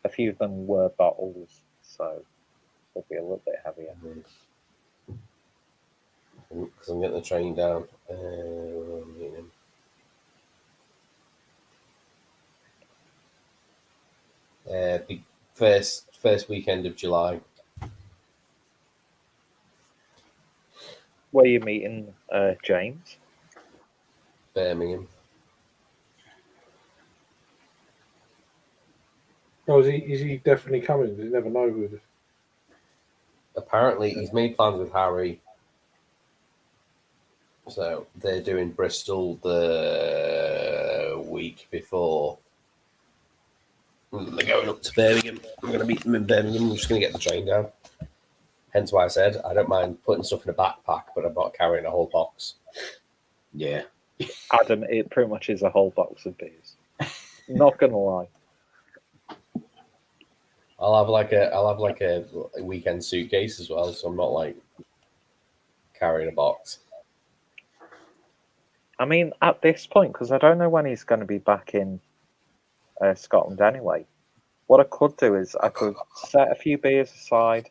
a few of them were bottles, so they'll be a little bit heavier. Because I'm getting the train down. Where am I meeting him? The first weekend of July. Where are you meeting James? Birmingham. Oh, is he definitely coming? Because you never know who it is. Apparently, he's made plans with Harry. So they're doing Bristol the week before. They're going up to Birmingham. I'm going to meet them in Birmingham. I'm just going to get the train down. Hence why I said I don't mind putting stuff in a backpack, but I'm not carrying a whole box. Yeah. Adam, it pretty much is a whole box of beers. Not gonna lie. I'll have like a weekend suitcase as well, so I'm not like carrying a box. I mean, at this point, because I don't know when he's going to be back in Scotland anyway. What I could do is I could set a few beers aside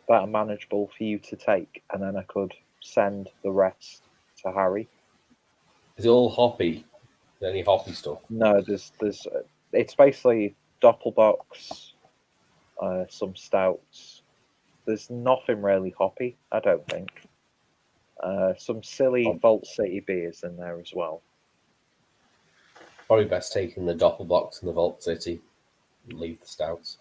that are manageable for you to take, and then I could send the rest to Harry. Is it all hoppy? Is there any hoppy stuff? No, there's it's basically Doppelbox, some stouts. There's nothing really hoppy, I don't think. Some silly Vault City beers in there as well. Probably best taking the Doppelbox and the Vault City and leave the stouts.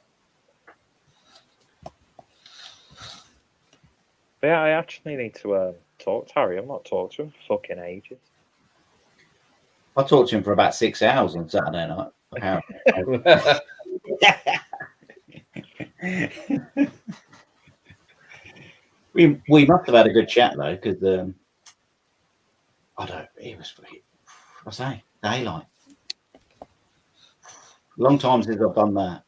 But yeah, I actually need to talk to Harry. I've not talked to him for fucking ages. I talked to him for about 6 hours on Saturday night. Apparently. we must have had a good chat though, because I don't. It was. I say daylight. Long time since I've done that.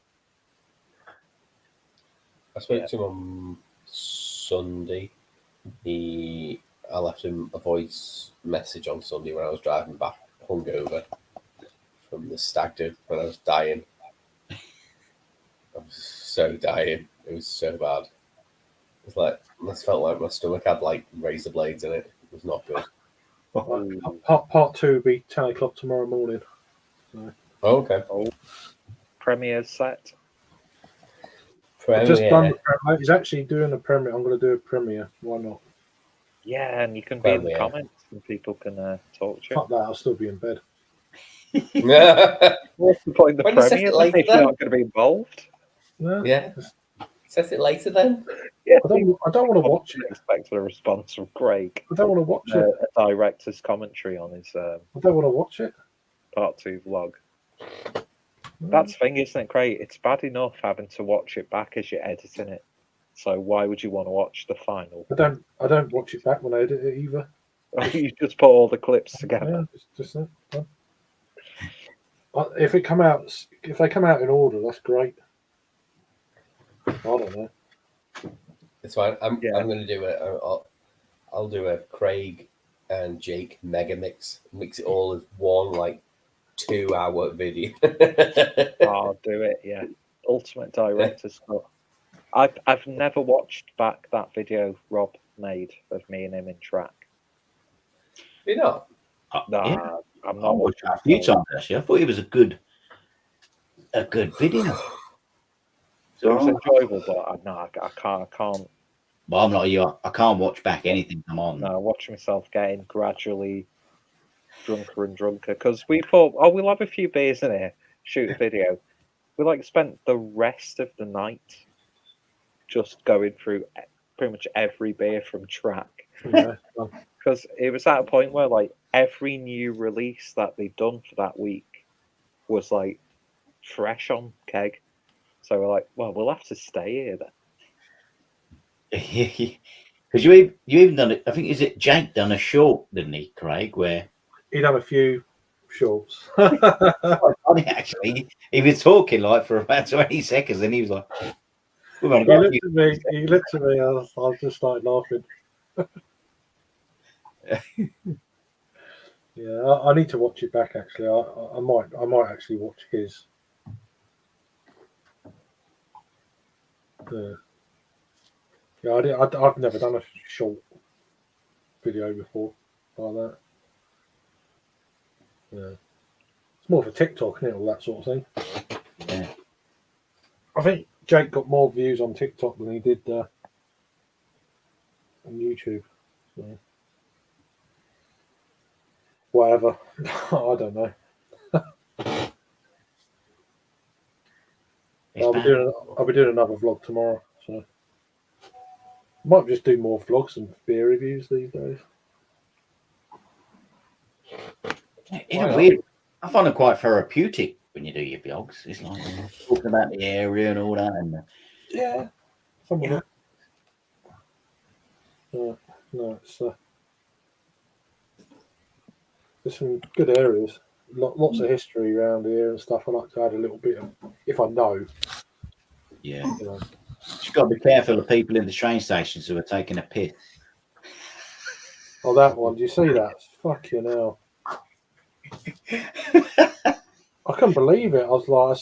I spoke to him on Sunday. I left him a voice message on Sunday when I was driving back hungover from the stag do when I was dying. I was so dying. It was so bad. It was like, this felt like my stomach had like razor blades in it. It was not good. Part 2 will be 10 o'clock tomorrow morning. So. Oh, okay. Premiere set. I've just done the premiere. He's actually doing a premiere. I'm going to do a premiere. Why not? Yeah, and you can be in the comments and people can talk to you. Fuck that, I'll still be in bed. What's the point of the premiere if you're not going to be involved? No. Yeah. Set it later then. Yeah, I don't want to watch it. Expect a response from Craig. I don't want to watch it. A director's commentary on his I don't want to watch it. Part 2 vlog. That's the thing, isn't it, Craig? It's bad enough having to watch it back as you're editing it. So why would you want to watch the final? I don't watch it back when I edit it either. You just put all the clips together. Yeah, just if they come out in order, that's great. I don't know. It's fine. I'm going to do it. I'll do a Craig and Jake mega mix it all as one like 2-hour video. I'll do it. Yeah, Ultimate Director's Cut. I've never watched back that video Rob made of me and him in track. You know, Nah, Yeah, I'm I not watched watching it a few myself. times actually. I thought it was a good video. It was So, enjoyable, but I can't. well, I'm not you. I can't watch back anything I'm on. No, watch myself getting gradually drunker and drunker because we thought, oh, we'll have a few beers in here, shoot a video. We like spent the rest of the night just going through pretty much every beer from track Yeah. because it was at a point where like every new release that they'd done for that week was like fresh on keg. So we're like, well, we'll have to stay here then. Because you even done it. I think is it Jake done a short, didn't he, Craig? Where He'd have a few shorts. quite funny actually. He was talking like for about 20 seconds, and he was like, "We've only He got a looked few." at me. He looked at me. I just started laughing. Yeah, I need to watch it back. Actually, I might actually watch his. Yeah, I've never done a short video before like that. Yeah, it's more for TikTok, isn't it? All that sort of thing. Yeah. I think Jake got more views on TikTok than he did on YouTube. So. Whatever. I don't know. I'll be doing another vlog tomorrow, so might just do more vlogs and beer reviews these days. In a weird, I find it quite therapeutic when you do your vlogs. It's like talking about the area and all that, and Yeah, some of Yeah. it. No, it's there's some good areas. Lots of history around here and stuff. I like to add a little bit of, if I know. yeah, You know. you've got to be careful of people in the train stations who are taking a piss. Oh, that one. Do you see that? Fucking hell. I couldn't believe it. I was like,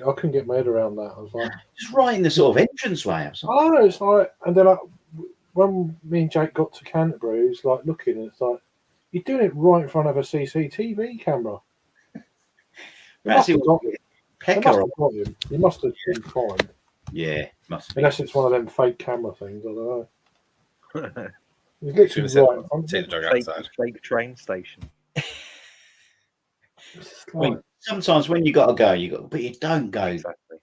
I couldn't get my head around that. I was like, Just right in the sort of entranceway or something. oh, it's like, and then when me and Jake got to Canterbury, it was like looking, and it's like, you're doing it right in front of a CCTV camera. They Perhaps must it have got, was they Pecker. must have got him. He must have been fined. Yeah, must be. Unless it's one of them fake camera things. I don't know. He's Should we literally right in front of take him. the dog outside? fake train station. It's just I mean, like, sometimes when you got to go, you got, but you don't go. Exactly.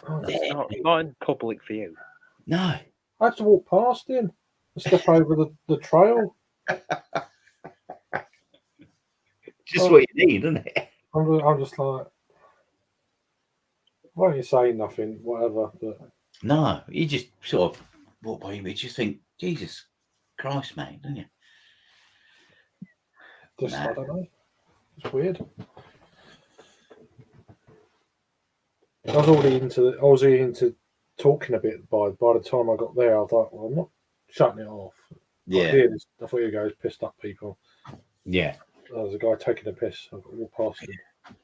oh, It's not in public view. No, I had to walk past him and step over the trail. just what you need, isn't it? I'm just like, why don't you say nothing, whatever. But No, you just sort of walk by him. You just think, Jesus Christ, mate, don't you? just, Nah. I don't know. It's weird. I was already into talking a bit by the time I got there. I thought, well, I'm not shutting it off. I thought you guys pissed up people. Yeah. There was a guy taking a piss. I walked past him.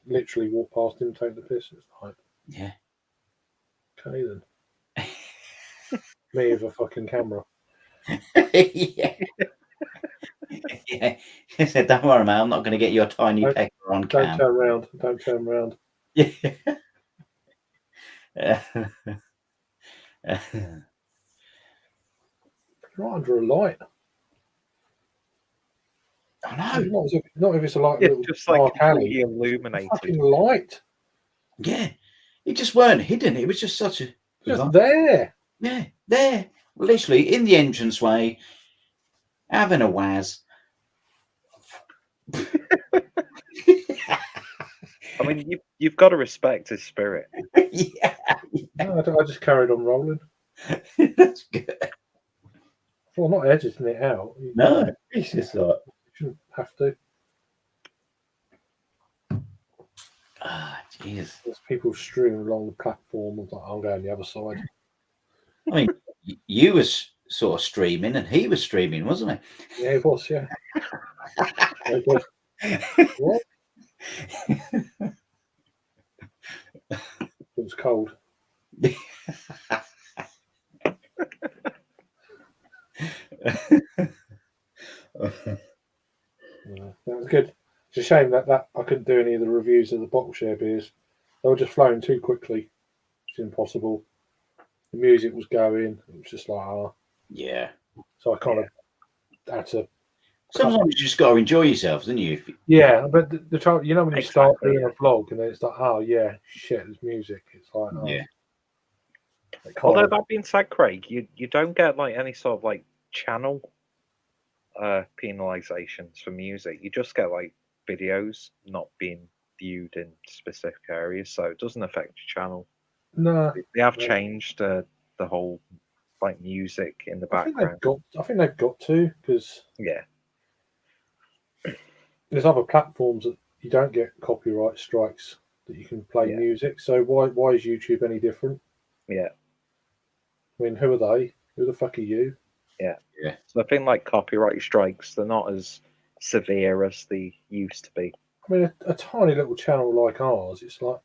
Literally walked past him, taking the piss. It's like, Yeah. okay then. Me with a fucking camera. Yeah. Yeah. He said, don't worry, man, I'm not going to get your tiny Don't- pecker on Don't cam. turn around. Don't turn around. Yeah. Right under a light. I know. Not if it's a light Yeah, little just like dark alley. completely A illuminated. fucking light. Yeah. It just weren't hidden. It was just such a. Just there. Yeah, there. Literally in the entranceway, having a waz. I mean, you've got to respect his spirit. Yeah. No, I just carried on rolling. That's good. Well, not editing it out. You No, it's just like. shouldn't have to. Ah, jeez. There's people streaming along the platform. I'm going the other side. I mean, you was sort of streaming, and he was streaming, wasn't Yeah, it was. Yeah. Very good. What? It was cold. he? Yeah, that was good. It's a shame that I couldn't do any of the reviews of the bottle share beers. They were just flowing too quickly. It's impossible. The music was going. It was just like, Yeah. so I kind of had to. Sometimes you just got to enjoy yourself, don't you? Yeah, but the trouble, you know, when you start Exactly, doing a vlog and then it's like, oh yeah, shit, there's music. It's like, oh, Yeah. it kind Although of, that being said, Craig, you don't get like any sort of like channel penalizations for music. You just get like videos not being viewed in specific areas, so it doesn't affect your channel. no. They have No. changed the whole like music in the I think background. they've got to, because Yeah, there's other platforms that you don't get copyright strikes that you can play Yeah. music. So why is YouTube any different? yeah, I mean, who are they? Who the fuck are you? yeah. Yeah. So I think like copyright strikes, they're not as severe as they used to be. I mean, a tiny little channel like ours, it's like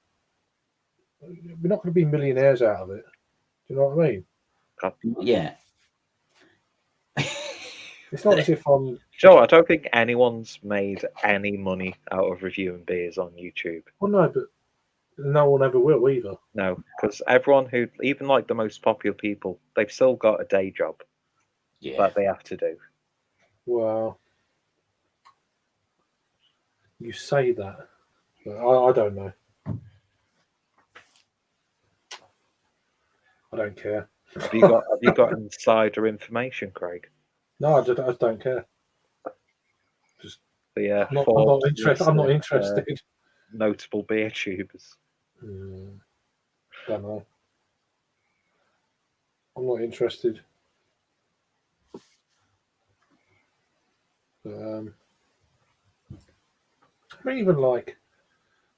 we're not going to be millionaires out of it. Do you know what I mean? Yeah. It's not as if I'm. Joe, I don't think anyone's made any money out of reviewing beers on YouTube. Well, no, but no one ever will either. No, because everyone who, even like the most popular people, they've still got a day job Yeah. that they have to do. Well, you say that, but I don't know. I don't care. Have you got insider information, Craig? No, I just don't care. The I'm not Forbes interested. list I'm not of, interested. notable beer tubers. Don't know. I'm not interested. But, I mean, even like,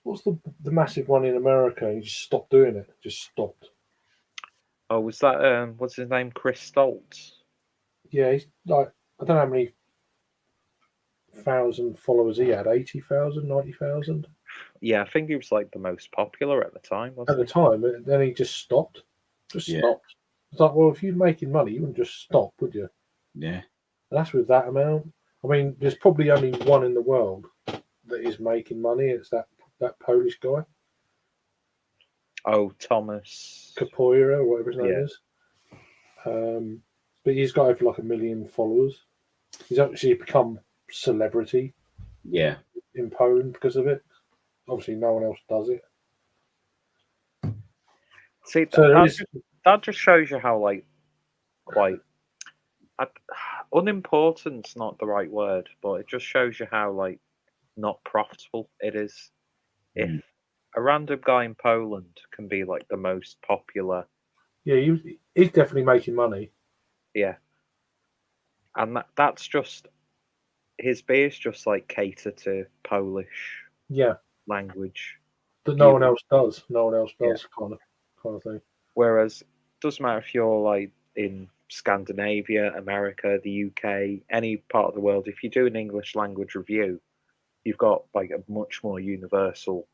what's the massive one in America? He just stopped doing it. Just stopped. Oh, was that what's his name? Chris Stoltz? Yeah, he's like, I don't know how many thousand followers he had. 80,000, 90,000 Yeah, I think he was like the most popular at the time, at wasn't the he? time. And then he just stopped. Just Yeah. stopped. It's like, well, if you're making money, you wouldn't just stop, would you? Yeah. And that's with that amount. I mean, there's probably only one in the world that is making money. It's that Polish guy, Oh, Thomas. Capoeira, or whatever his name Yeah. is. But he's got over like 1 million followers. He's actually become celebrity Yeah. in Poland because of it. Obviously, no one else does it. See, So there is. that just shows you how like quite unimportant's not the right word, but it just shows you how like not profitable it is. If a random guy in Poland can be like the most popular, Yeah, he's definitely making money. yeah, and that's just his beers just like cater to Polish Yeah, language, that no one viewers. else does. No one else does, kind of thing. Whereas it doesn't matter if you're like in Scandinavia, America, the UK, any part of the world, if you do an English language review, you've got like a much more universal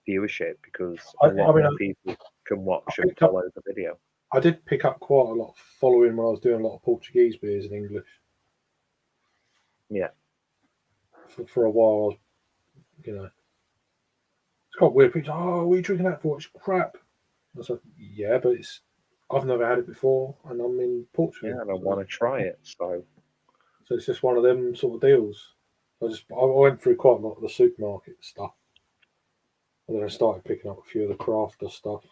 viewership because a lot more people can watch and follow the video. I did pick up quite a lot of following when I was doing a lot of Portuguese beers in English. Yeah. For a while, I was, it's quite weird. People, what are you drinking that for? It's crap. I said, yeah, but I've never had it before, and I'm in Portugal. Yeah, and I want to try it. So it's just one of them sort of deals. I went through quite a lot of the supermarket stuff, and then I started picking up a few of the crafter stuff.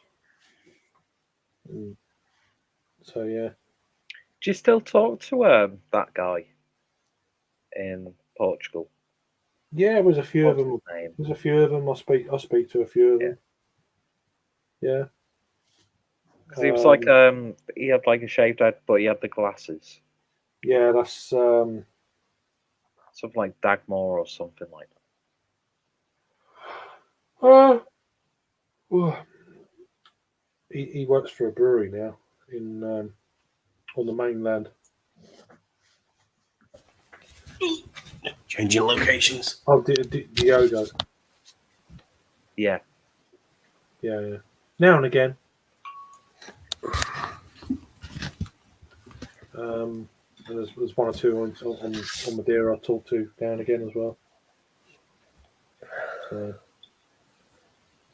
And so yeah. Do you still talk to that guy in Portugal? Yeah, there's a few What's of them. his name? There's a few of them. I speak to a few of them. Yeah. Because he was like he had like a shaved head, but he had the glasses. Yeah, that's something like Dagmar or something like that. Well, he works for a brewery now in on the mainland. Changing locations. Oh, Diogo. Yeah. Yeah. Now and again. And there's one or two on Madeira I talk to now and again as well. So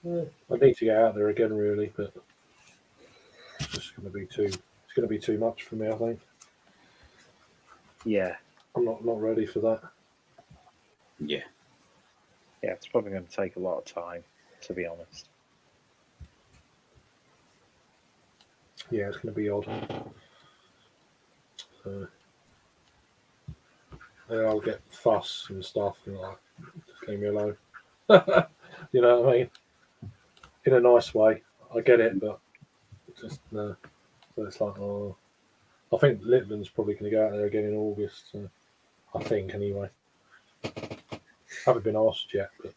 I need to get out there again, really, but it's just going to be too. It's going to be too much for me, I think. Yeah. I'm not ready for that. Yeah. Yeah, it's probably going to take a lot of time, to be honest. Yeah, it's going to be odd. So, then I'll get fuss and stuff, and like, just leave me alone. You know what I mean? In a nice way. I get it, but just no. So it's like, oh, I think Litland's probably going to go out there again in August. So I think anyway. Haven't been asked yet, but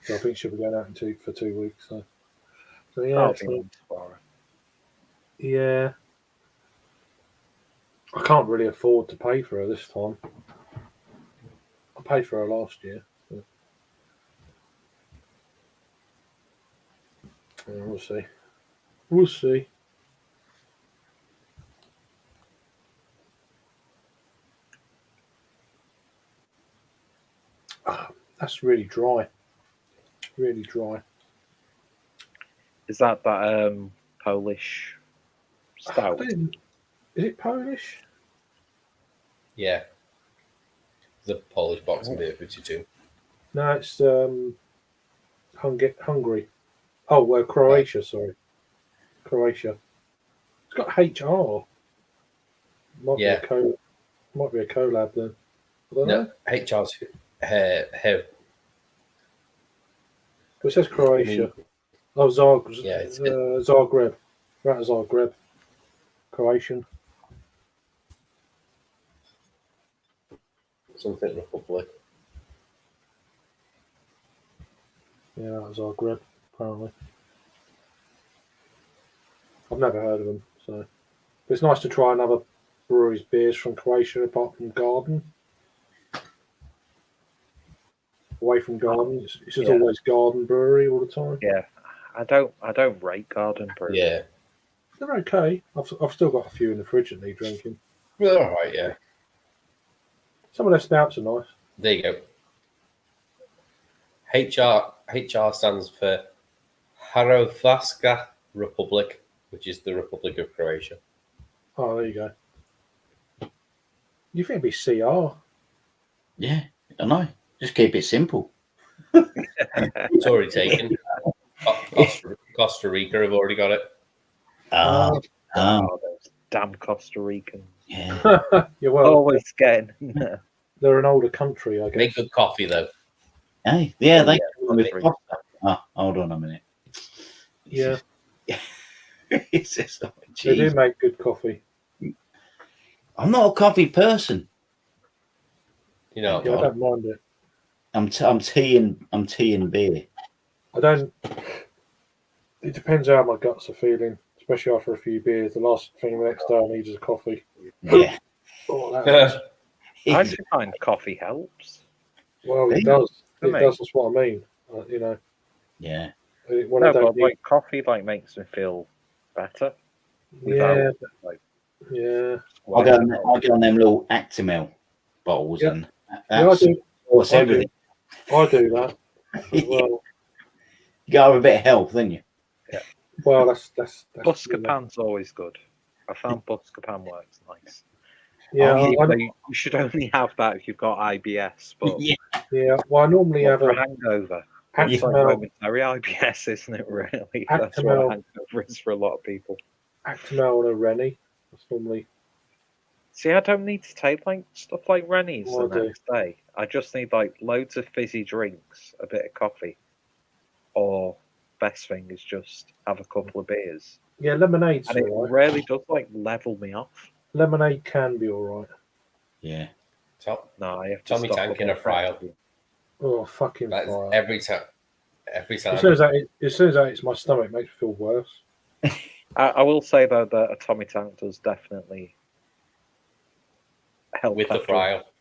so I think she'll be going out for 2 weeks. So yeah, I'll it's be not- on tomorrow. yeah. I can't really afford to pay for her this time. I paid for her last year. But yeah, we'll see. We'll see. Ah, that's really dry. Really dry. Is that Polish I stout? didn't- Is it Polish? Yeah. The Polish boxing beer 52. No, it's Hungary. Oh, well, Croatia. Sorry, Croatia. It's got HR. Might Yeah. might be a collab then. I don't know. No, HR's have. It says Croatia. Oh, Zagreb. Yeah, it's- Zagreb. Right, Zagreb. Croatian. Something Republic. Yeah, that was Zagreb, apparently. I've never heard of them, so. But it's nice to try another brewery's beers from Croatia apart from Garden. Away from Garden. It's just Yeah. always Garden Brewery all the time. Yeah. I don't rate Garden Brew. Yeah. They're okay. I've still got a few in the fridge that need drinking. Well, all right, yeah. Some of their stouts are nice. There you go. HR stands for Hrvatska Republic, which is the Republic of Croatia. Oh, there you go. You think it'd be CR? Yeah. I know. Just keep it simple. It's already taken. Costa Rica have already got it. Oh. Oh, those damn Costa Ricans. Yeah. Yeah, well, Always getting. they're an older country, I guess. Make good coffee though. Hey, yeah, they Yeah, with agree. pasta. Oh, hold on a minute. Yeah, It's just like, they do geez. make good coffee. I'm not a coffee person. You know, Yeah, I don't mind it. I'm tea and beer. I don't. It depends how my guts are feeling, especially after a few beers. The last thing the next day I need is a coffee. Yeah. Oh, that hurts. I actually find coffee helps. Well, it Hey, does. for It me. does. That's what I mean. You know, Yeah. when I No, don't but need. like coffee makes me feel better. Yeah, Like, yeah. I get on them little Actimel bottles Yeah. and Yeah, I that's do. what's I do. everything. I do that as well. You gotta have a bit of health, don't you? Well, that's Buscapan's always good. I found Buscapan works nice. Yeah, You should only have that if you've got IBS, but Yeah. yeah. Well, I normally have for a a hangover. It's like Actimel, momentary IBS, isn't it? Really, that's what a Actimel. hangover is for a lot of people. Actimel and a Rennie. That's normally. See, I don't need to take like stuff like Rennie's Oh, I the do. next day. I just need like loads of fizzy drinks, a bit of coffee, or best thing is just have a couple of beers, Yeah, lemonade's and it all right. really does like level me off. Lemonade can be all right. Yeah. No, I have to Tommy stop Tank up in on a fryer. coffee. Oh, fucking That's fire. every time. Every time. As soon as that hits my stomach, it makes me feel worse. I will say though that a Tommy tank does definitely help with the after- fry-up.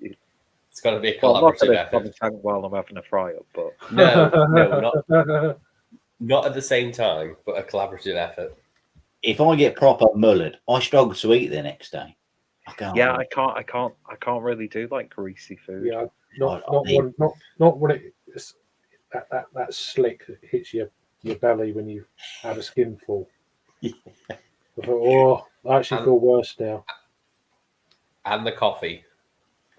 It's got to be a Well, not collaborative that a effort. Tommy tank while I'm having a fry up, but No, not at the same time, but a collaborative effort. If I get proper mullered, I struggle to eat the next day. I can't. yeah, I can't really do like greasy food. Yeah, not when it's that slick that hits your belly when you've had a skinful. Yeah. I thought, I actually feel worse now. And the coffee.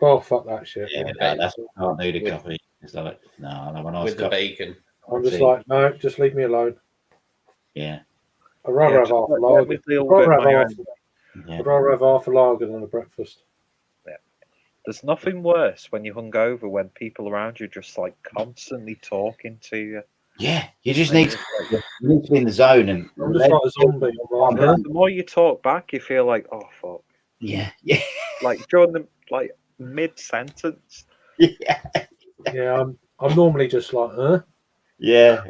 Oh, fuck that shit. Yeah, that's I can't do the coffee. It's like, no, I'll have a nice with the cup. bacon. I'm just like, no, just leave me alone. Yeah. I'd rather have half a lager. I'd rather have half a lager than a breakfast. Yeah. There's nothing worse when you're hungover when people around you just like constantly talking to you. Yeah, you just need to be in the zone and I'm just like a zombie. I'm like, The more you talk back, you feel like, oh fuck. yeah. Like during the mid sentence. Yeah. yeah, I'm normally just like, huh? Yeah.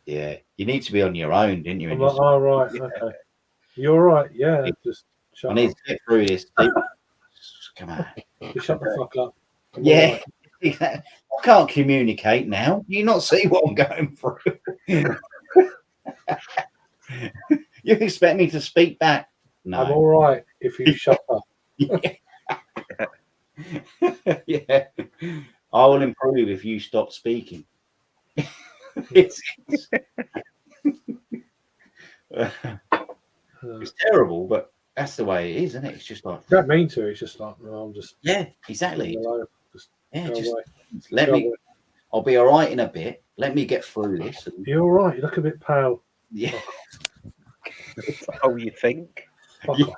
You need to be on your own, didn't you? I'm like, oh, right, okay. You're right, yeah. Just shut I need up. to get through this. Come on. Just shut the fuck up. I'm Yeah. all right. Exactly. I can't communicate now. Do you not see what I'm going through? You expect me to speak back? No. I'm all right if you shut up. Yeah. I will improve if you stop speaking. It's terrible, but that's the way it is, isn't it? It's just like, You don't mean to. It's just like, no, I'm just. yeah, exactly. Just Yeah, go just away. let Go me. away. I'll be all right in a bit. Let me get through this. And, You're all right. You look a bit pale. yeah. It's how you think. Fuck Yeah. off.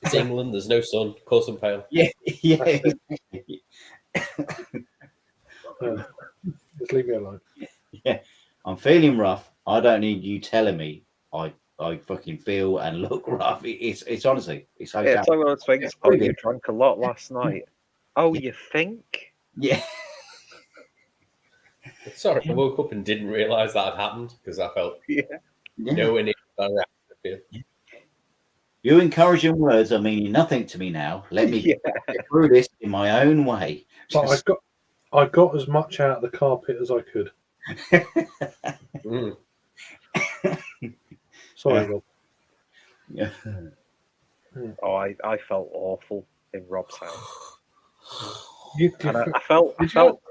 It's England. There's no sun. Cause them pale. Yeah. Just leave me alone. I'm feeling rough. I don't need you telling me I fucking feel and look rough. It's honestly, it's okay. It's like one of those things. Oh, you drank a lot last night. Oh, you think? Yeah. Sorry, I woke up and didn't realise that had happened because I felt nowhere near that. Your encouraging words are meaning nothing to me now. Let me get through this in my own way. But I got as much out of the carpet as I could. Mm. Sorry, Rob. Yeah. Oh, I felt awful in Rob's house. And I felt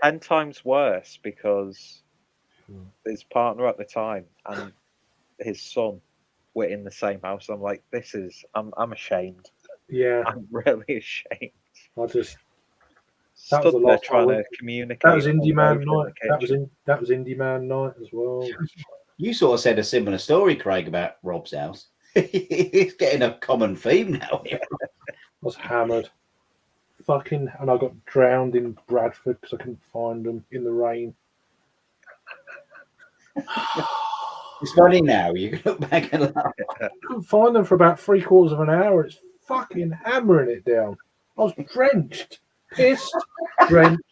10 times worse because his partner at the time and his son were in the same house. I'm like, I'm ashamed. Yeah, I'm really ashamed. I just. Stood was the there last trying time to communicate. That was Indie Man in night. the That was Indie Man night as well. You sort of said a similar story, Craig, about Rob's house. It's getting a common theme now. I was hammered. And I got drowned in Bradford because I couldn't find them in the rain. It's funny now. You can look back and laugh. I couldn't find them for about 3/4 of an hour. It's fucking hammering it down. I was drenched, pissed, drenched.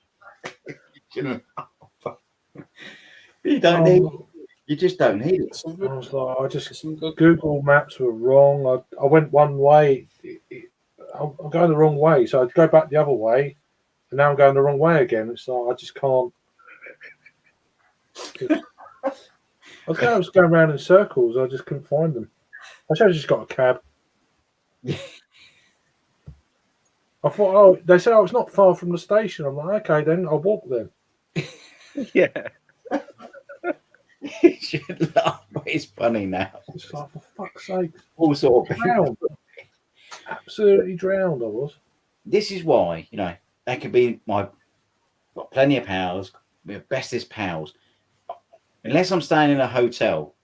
You don't need. You just don't need it. I was like, Google Maps were wrong. I went one way. I'm going the wrong way, so I'd go back the other way, and now I'm going the wrong way again. It's like I just can't. I was going around in circles. I just couldn't find them. I should have just got a cab. I thought, they said I was not far from the station. I'm like, okay, then I'll walk then. Yeah. You should laugh, but it's funny now. It's like, for fuck's sake. All sort of Drowned. Absolutely drowned, I was. This is why, they could be got plenty of pals, we're bestest pals. Unless I'm staying in a hotel,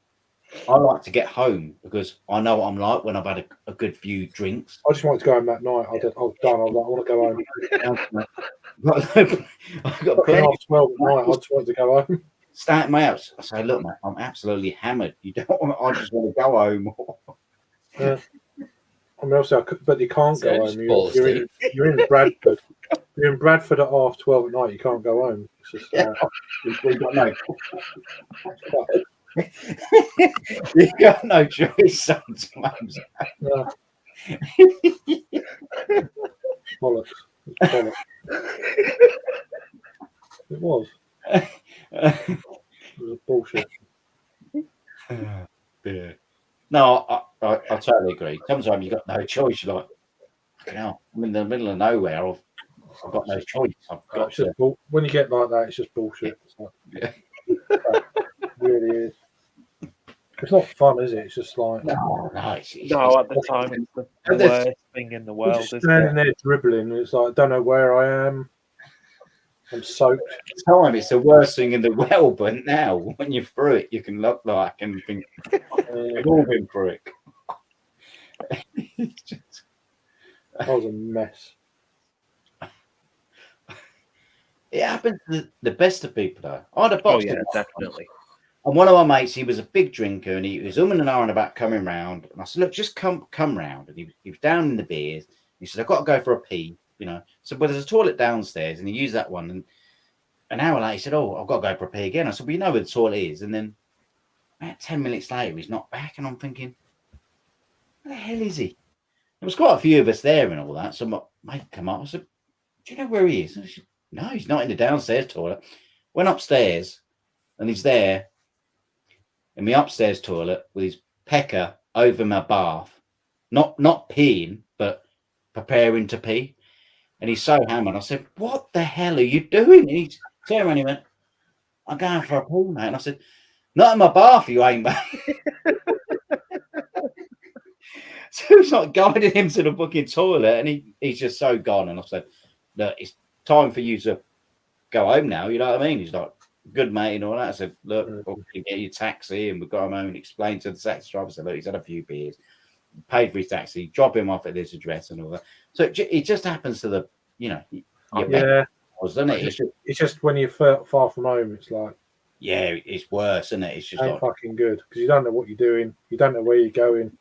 I like to get home because I know what I'm like when I've had a good few drinks. I just wanted to go home that night. I was done. I was like, I want to go home. I've got plenty Half 12 at night. I just wanted to go home. stay at my house. I say, look, mate, I'm absolutely hammered. You don't want? I just want to go home. Yeah. I mean, obviously, but you can't So go just home. fall asleep. You're in Bradford. You're in Bradford at 12:30 at night. You can't go home. It's just, We got no. You got no choice sometimes. No. Bollocks. It's bollocks. It was. It was bullshit. Yeah. No, I totally agree. Sometimes you got no choice. You're like, fucking hell, I'm in the middle of nowhere. I've got no choice. I've got It's just when you get like that, it's just bullshit. It's like, it really is. It's not fun, is it? It's just like no. No, at the time, it's the worst thing in the you're world, just isn't standing it? there dribbling. And it's like I don't know where I am. I'm soaked. Time it's the worst thing in the world, but now when you're through it, you can look like and think we've all been through it. It's just- I was a mess. it happens to the best of people, though. I had a Oh box yeah, definitely. and one of my mates, he was a big drinker, and he was and ahhing about coming round. And I said, "Look, just come round." And he was down in the beers. He said, "I've got to go for a pee." You know, so but there's a toilet downstairs, and he used that one. And an hour later, he said, "Oh, I've got to go for a pee again." I said, "Well, you know where the toilet is." And then about 10 minutes later, he's not back, and I'm thinking, "Where the hell is he?" There was quite a few of us there and all that. So my mate come up. I said, "Do you know where he is?" And I said, "No, he's not in the downstairs toilet." Went upstairs, and he's there in the upstairs toilet with his pecker over my bath, not peeing, but preparing to pee. And he's so hammered. I said, "What the hell are you doing?" And he turned around and he went, "I'm going for a poo, mate." And I said, "Not in my bath, you ain't, mate." So it's like guiding him to the fucking toilet, and he's just so gone. And I said, "Look, it's time for you to go home now." You know what I mean? He's like, "Good mate," and all that. I said, "Look, we'll get you a taxi," and we got him home and explained to the taxi driver. I said, "Look, he's had a few beers, paid for his taxi, drop him off at this address and all that." So it just happens to the, your Yeah, doesn't it? it's just when you're far from home, it's like Yeah, it's worse, isn't it? It's just ain't like, fucking good because you don't know what you're doing. You don't know where you're going.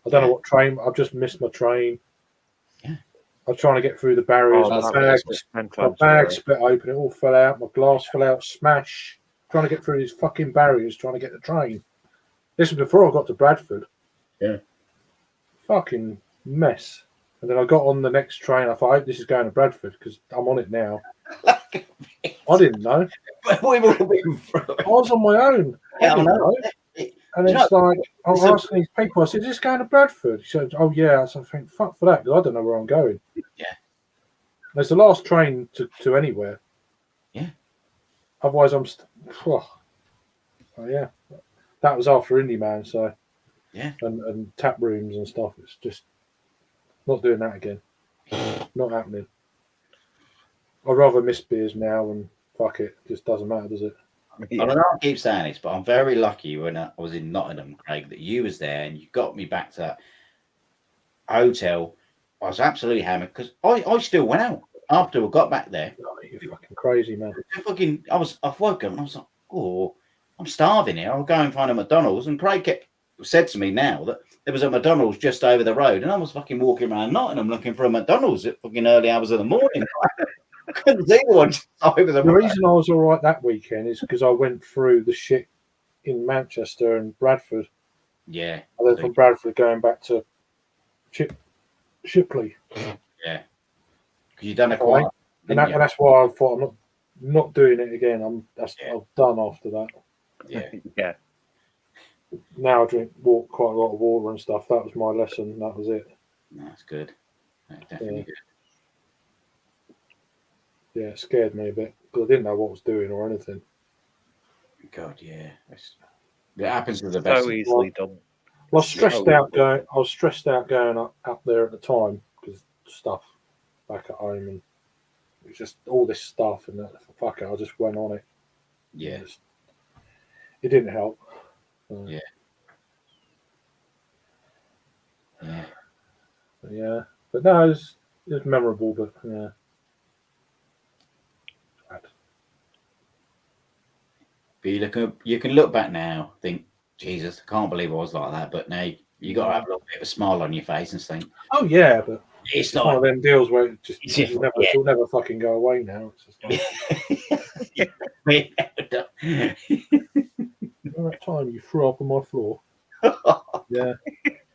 I don't know what train. I've just missed my train. Yeah. I was trying to get through the barriers. Oh, my bag split open. It all fell out. My glass fell out. Smash. Trying to get through these fucking barriers. Trying to get the train. This was before I got to Bradford. Yeah. Fucking mess. And then I got on the next train. I thought, I hope this is going to Bradford because I'm on it now. I didn't know. we've all been through it. I was on my own. Yeah, I didn't know. And it's like, I was asking these people, I said, "Is this going to Bradford?" He said, "Oh, yeah." So I think, fuck for that, because I don't know where I'm going. Yeah. It's the last train to anywhere. Yeah. Otherwise, oh, yeah. That was after Indie Man, so. Yeah. And tap rooms and stuff. It's just not doing that again. Not happening. I'd rather miss beers now and fuck it. It just doesn't matter, does it? Yeah. I don't know. I keep saying this, but I'm very lucky when I was in Nottingham, Craig, that you was there and you got me back to that hotel. I was absolutely hammered because I still went out after we got back there. Oh, you're fucking crazy, man. I've woken up and I was like, "Oh, I'm starving here. I'll go and find a McDonald's." And Craig said to me now that there was a McDonald's just over the road, and I was fucking walking around Nottingham looking for a McDonald's at fucking early hours of the morning. I couldn't see one over the road. The reason I was all right that weekend is because I went through the shit in Manchester and Bradford. Yeah. And then from Bradford going back to Shipley. Yeah. Because you done it quite. And that's why I thought I'm not doing it again. I'm done after that. Yeah. Yeah. Now I walk quite a lot of water and stuff. That was my lesson. That was it. That's good. That's definitely good. Yeah, it scared me a bit because I didn't know what I was doing or anything. God, yeah. It happens to the best. So easily done. I was stressed out going up there at the time because stuff back at home, and it was just all this stuff, and fuck it, I just went on it. Yeah. It didn't help. Yeah. Yeah. But no, it was memorable, but yeah. But you can look back now, think, Jesus, I can't believe I was like that. But now you got to have a little bit of a smile on your face and think, oh yeah, but it's one of them deals where it'll never fucking go away now. It's just like, remember that time you threw up on my floor? Yeah,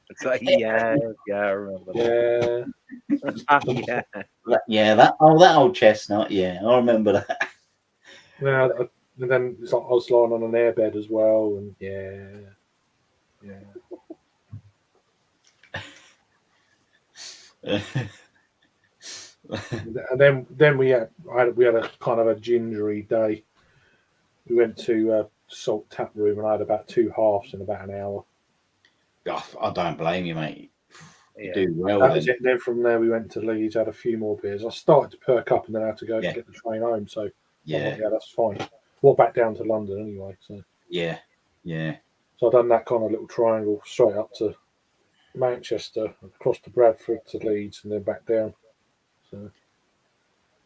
It's like, yeah, I remember that. yeah. Yeah. Yeah, that old chestnut. Yeah, I remember that. Yeah, and then it's like I was lying on an airbed as well, and yeah. And then we had a kind of a gingery day. We went to Salt Tap Room, and I had about 2 halves in about an hour. Oh, I don't blame you, mate. You Yeah. do well. That was Then. it. And then from there, we went to Leeds, had a few more beers. I started to perk up, and then I had to go Yeah. get the train home. So Yeah, yeah, that's fine. Walk back down to London anyway. yeah. So I done that kind of little triangle straight up to Manchester, across to Bradford to Leeds, and then back down. So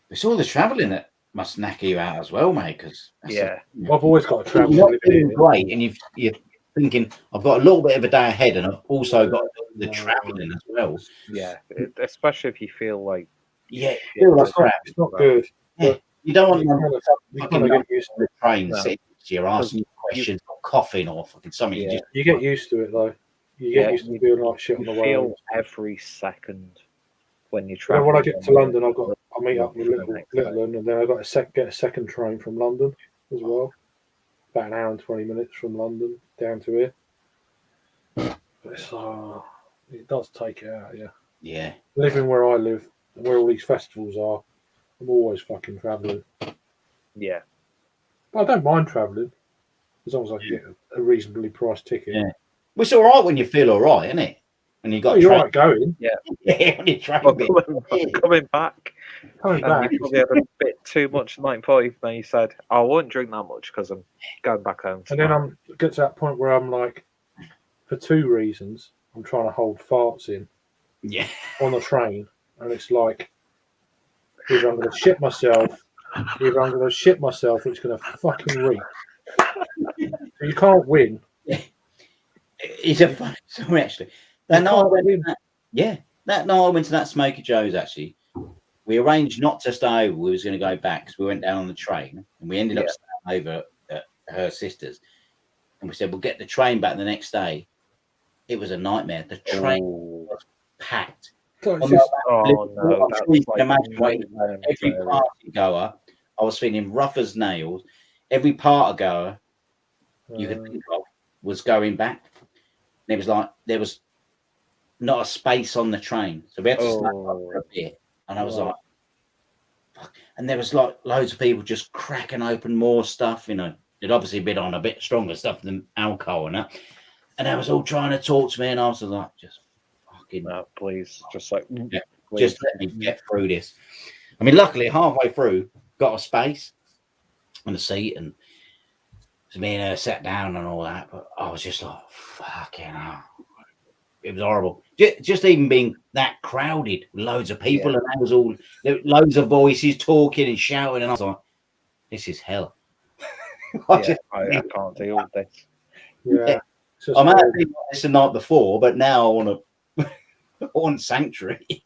It's all the travelling that must knacker you out as well, mate. Because Yeah. I've always got to travel. you're not living feeling here. great, and you're thinking, I've got a little bit of a day ahead, and I've also got the travelling as well. Yeah. Especially if you feel like Yeah, shit, feel like crap. It's not good. Yeah. You don't want You them kind of fucking get used on the train No. sitting next to you asking you questions or coughing or fucking something. Yeah. You get used to it though. You get used to feeling like shit on you the way. feel every second when you Then travel. when I get to London, I'll meet up with for the next Little, and then I got to get a second train from London as well. About an hour and 20 minutes from London down to here. But it does take it out, yeah. Yeah. Living where I live and where all these festivals are, I'm always fucking travelling. Yeah. But I don't mind travelling as long as I can get a reasonably priced ticket. Yeah. Well, it's all right when you feel all right, isn't it? When you got You're right going. Yeah, when you Well, travel. coming back, Coming and back. you probably had a bit too much the night before. Even though you said, "I won't drink that much because I'm going back home." And then tomorrow." I get to that point where I'm like, for 2 reasons, I'm trying to hold farts in Yeah. on the train, and it's like, either I'm going to shit myself, or it's going to fucking reek. So you can't win. It's a funny story, actually. That night I went to that Smoky Joe's, actually. We arranged not to stay over. We was going to go back because we went down on the train, and we ended up staying over at her sister's. And we said, we'll get the train back the next day. It was a nightmare. The train was packed. So it's I'm just, sure you can imagine nightmare every material. party goer, I was feeling rough as nails. Every party goer you could think of was going back. And it was like there was not a space on the train. So we had to snack up for a bit. And I was like, fuck. And there was like loads of people just cracking open more stuff, you know. They'd obviously been on a bit stronger stuff than alcohol and that. And they was all trying to talk to me, and I was like, just fucking No, please, just like please. please. Just let me get through this. I mean, luckily, halfway through, got a space and a seat, and me and her sat down and all that. But I was just like, fucking hell. It was horrible. Just even being that crowded, loads of people, and there was loads of voices talking and shouting, and I was like, this is hell. I can't deal with this. yeah. I might have been like this the night before, but now I want sanctuary. It's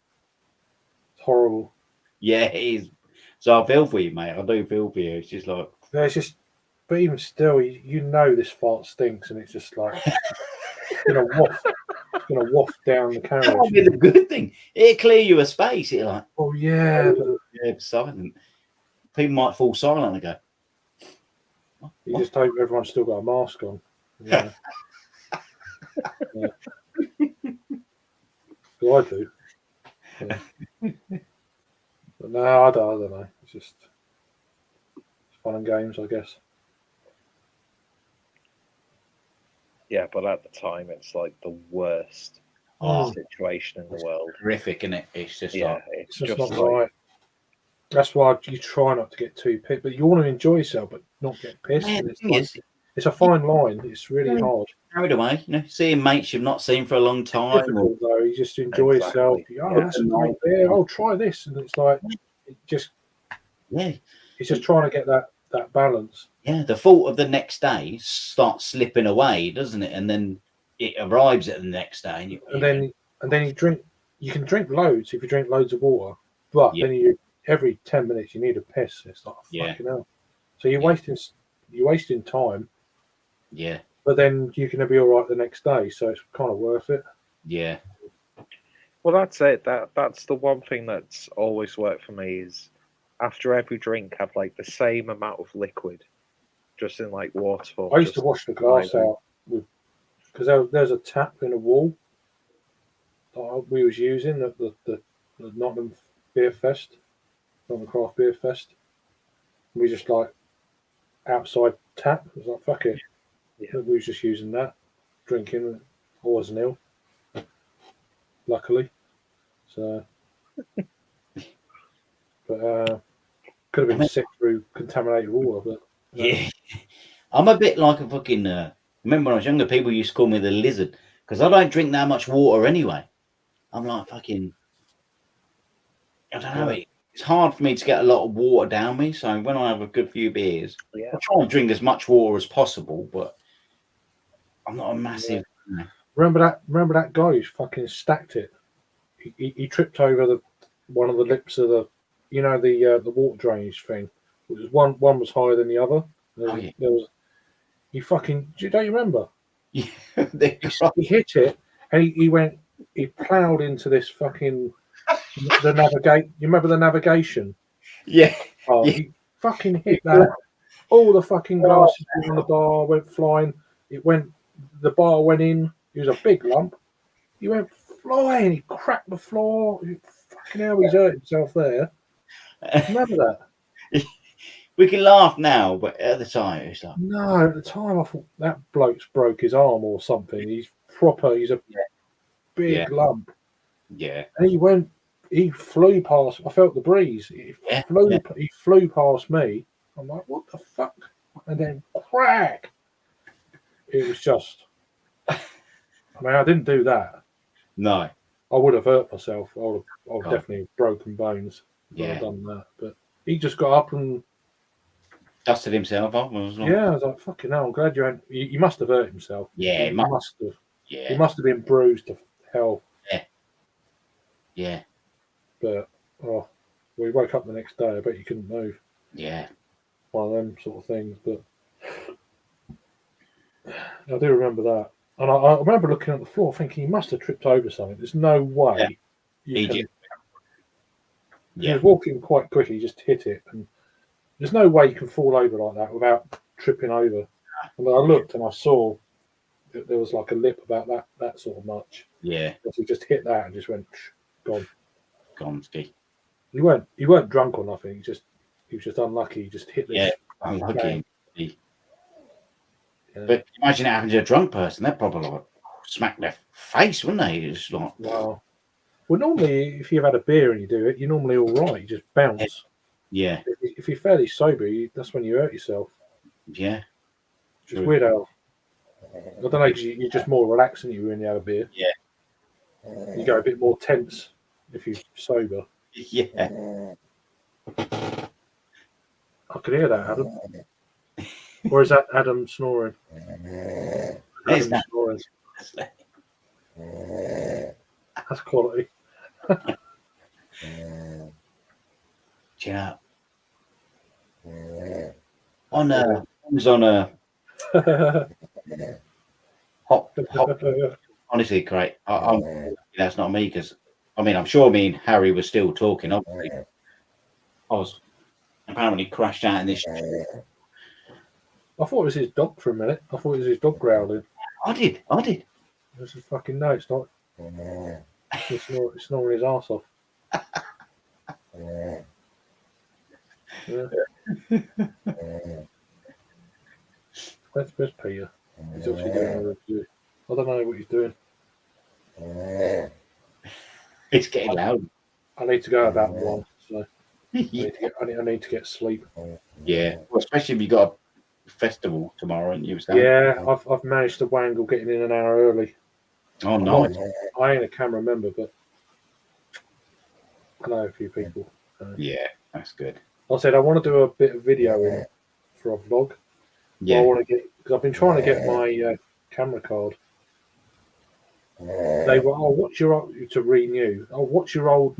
horrible. Yeah, it is. So I feel for you, mate. I do feel for you. It's just like, Yeah, it's just, but even still, you know this fart stinks, and it's just like it's gonna waft down the carriage. that might be the good thing. It'll clear you a space. It'll like, Oh yeah, but it's silent. People might fall silent and go, you just hope everyone's still got a mask on. Yeah. Yeah. Well, I do. Yeah. But no, I don't know. It's just fun and games, I guess. Yeah, but at the time, it's like the worst situation in the world. horrific, isn't it? It's just like, it's It's just just not like, right. That's why you try not to get too pissed, but you want to enjoy yourself, but not get pissed. man, And the it's, thing like, is, it's a fine line. It's really hard. carried away, you know, seeing mates you've not seen for a long time. Or, Difficult though. You just enjoy yourself. Exactly. Oh, that's a great beer. Oh, try this, and it's like it's just trying to get that balance. Yeah, the thought of the next day starts slipping away, doesn't it? And then it arrives at the next day, And then you drink. You can drink loads if you drink loads of water, but then every 10 minutes you need a piss. It's like fucking hell. So you're wasting time Yeah. But then you're going to be all right the next day, so it's kind of worth it. Yeah. Well, that's it. That's the one thing that's always worked for me is after every drink, have like the same amount of liquid, just in like water form. I used to just wash the glass slightly. out because there's a tap in a wall that we was using at the Nottingham Beer Fest, Nottingham Craft Beer Fest. We just like outside tap. It was like fuck it. Yeah. We was just using that, drinking. I wasn't ill, luckily. So, but could have been sick through contaminated water. But Yeah. I'm a bit like a fucking. Remember when I was younger, people used to call me the lizard because I don't drink that much water anyway. I'm like fucking. I don't know. It's hard for me to get a lot of water down me. So when I have a good few beers, Yeah. I try and drink as much water as possible. But I'm not a massive. Remember that guy who's fucking stacked it. He tripped over one of the lips of the the water drainage thing. It was one was higher than the other. There was he fucking don't you remember? Yeah. He hit it and he ploughed into this fucking the navigate. You remember the navigation? Yeah. Oh, Yeah. he fucking hit that. All the fucking glasses on the bar went flying. The bar went in. It was a big lump. He went flying. He cracked the floor. Fucking hell, he's hurt himself there. Remember that? We can laugh now, but at the time it's like No, at the time I thought that bloke's broke his arm or something. He's proper. He's a big lump. Yeah. And he flew past. I felt the breeze. He flew past me. I'm like, what the fuck? And then crack. It was just. I mean, I didn't do that. No. I would have hurt myself. I would have definitely broken bones. Yeah. I've done that. But he just got up and dusted himself off. Yeah, I was like, fucking hell, I'm glad you ain't. He must have hurt himself. Yeah, he must have. Yeah. He must have been bruised to hell. Yeah. Yeah. But we woke up the next day. I bet you couldn't move. Yeah. One of them sort of things. But I do remember that, and I remember looking at the floor, thinking he must have tripped over something. There's no way. He did. He was walking quite quickly. He just hit it, and there's no way you can fall over like that without tripping over. And I looked and I saw that there was like a lip about that sort of much. Yeah. So he just hit that and just went gone. Gonski. He weren't drunk or nothing. He was just unlucky. He just hit this. Yeah, unlucky. Yeah. But imagine it happened to a drunk person. They'd probably like smack their face, wouldn't they? It's like wow. Well, normally if you've had a beer and you do it, you're normally all right. You just bounce. Yeah. If you're fairly sober, that's when you hurt yourself. Yeah. It's weird how. I don't know, because you're just more relaxed than you when you have a beer. Yeah. You go a bit more tense if you're sober. Yeah. I could hear that, Adam. Or is that Adam snoring? It's not. Snoring. That's quality. Do you know? It was on a hot. Honestly, great. That's not me because I'm sure me and Harry were still talking. Obviously, I was apparently crashed out in this. I thought it was his dog for a minute. I thought it was his dog growling. I did. This is fucking no, it's not. It's snoring his arse off. Yeah. Where's Peter? He's obviously doing a review. I don't know what he's doing. It's getting loud. I need to go about 1, so I need to get sleep. Yeah, well, especially if you got a festival tomorrow and you was Yeah, I've managed to wangle getting in an hour early. Oh no, I ain't a camera member, but I know a few people. Yeah, that's good. I said I want to do a bit of video in for a vlog. Yeah, I want to get because I've been trying to get my camera card. They were, what's your to renew? What's your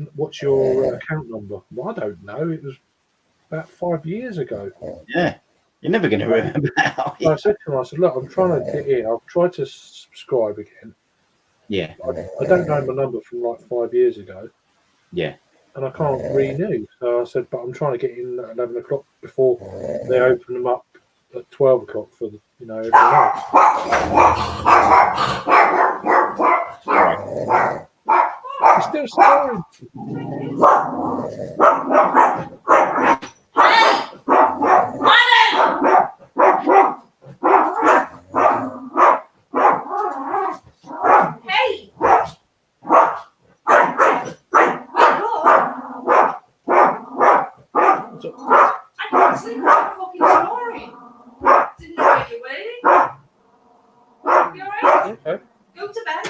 account number? Well, I don't know. It was about 5 years ago. Yeah. You're never going to remember that, are you? I said to him, I said, look, I'm trying to get in. I've tried to subscribe again. Yeah, I don't know my number from like 5 years ago, yeah. and I can't renew. So I said, but I'm trying to get in at 11 o'clock before they open them up at 12 o'clock for the, everyone else. He's still snoring. Hey! I can't sleep without fucking snoring. Didn't know where you were. You alright? Okay. Go to bed.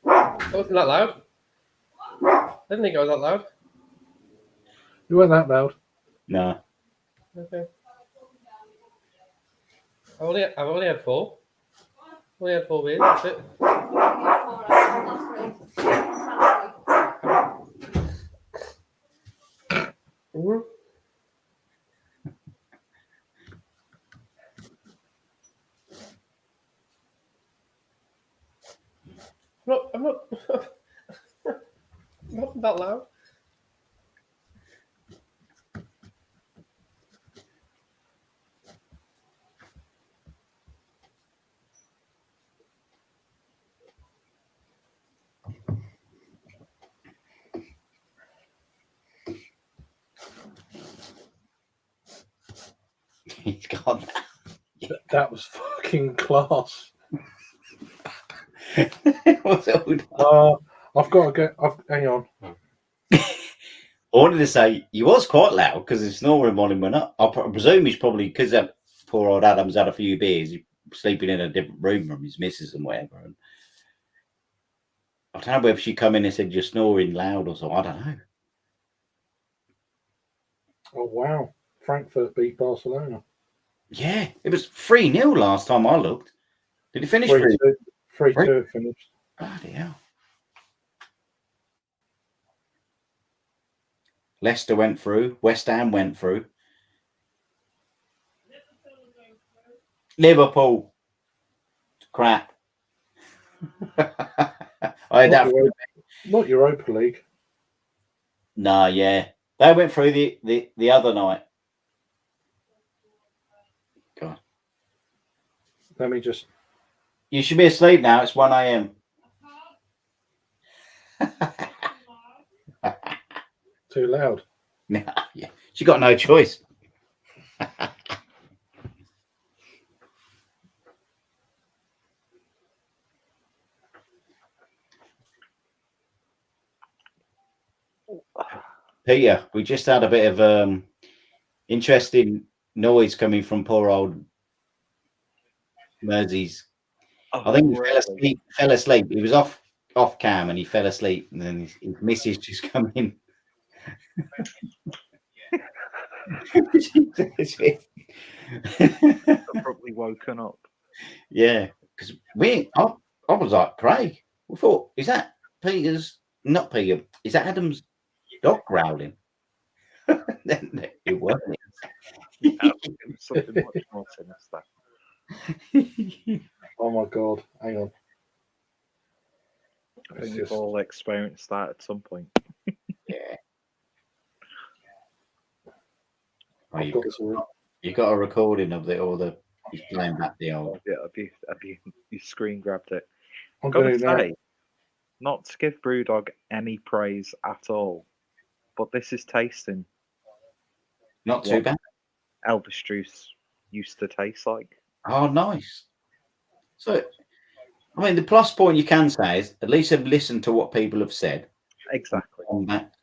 That wasn't that loud. I didn't think it was that loud. You weren't that loud. No. Okay. I've only had 4. I've only had 4 beers. That's it. Mhm. I'm not not that loud. He's got that. That was fucking class. What's it all I've got to go. Hang on. I wanted to say he was quite loud because the snoring on him went up. I presume he's probably because poor old Adam's had a few beers. He's sleeping in a different room from his missus and whatever. And I don't know whether she come in and said you're snoring loud or something. I don't know. Oh, wow. Frankfurt beat Barcelona. Yeah, it was 3-0 last time I looked. Did it finish 3-2? 3-2 it finished. Bloody hell. Leicester went through. West Ham went through. Liverpool. Crap. I had that. Not Europa League. No, yeah. They went through the other night. God. Let me just. You should be asleep now. It's 1 a.m. Too loud. No, yeah. She got no choice. Peter, we just had a bit of interesting noise coming from poor old Mersey's. I think he fell asleep. He was off cam and he fell asleep, and then his missus just come in. Abruptly woken up. Yeah, because I was like, Craig, we thought, is that Peter's? Not Peter. Is that Adam's dog growling? Then it wasn't. No, it was something much more sinister. Oh my god! Hang on. I think we've all experienced that at some point. Yeah. You got a recording of it, or he's playing back the old. Yeah, have you screen grabbed it? I'm Gotta going to say, not to give Brewdog any praise at all, but this is tasting Not too bad. Elvis juice used to taste like. Oh, nice. So, I mean, the plus point you can say is at least have listened to what people have said. Exactly. On that.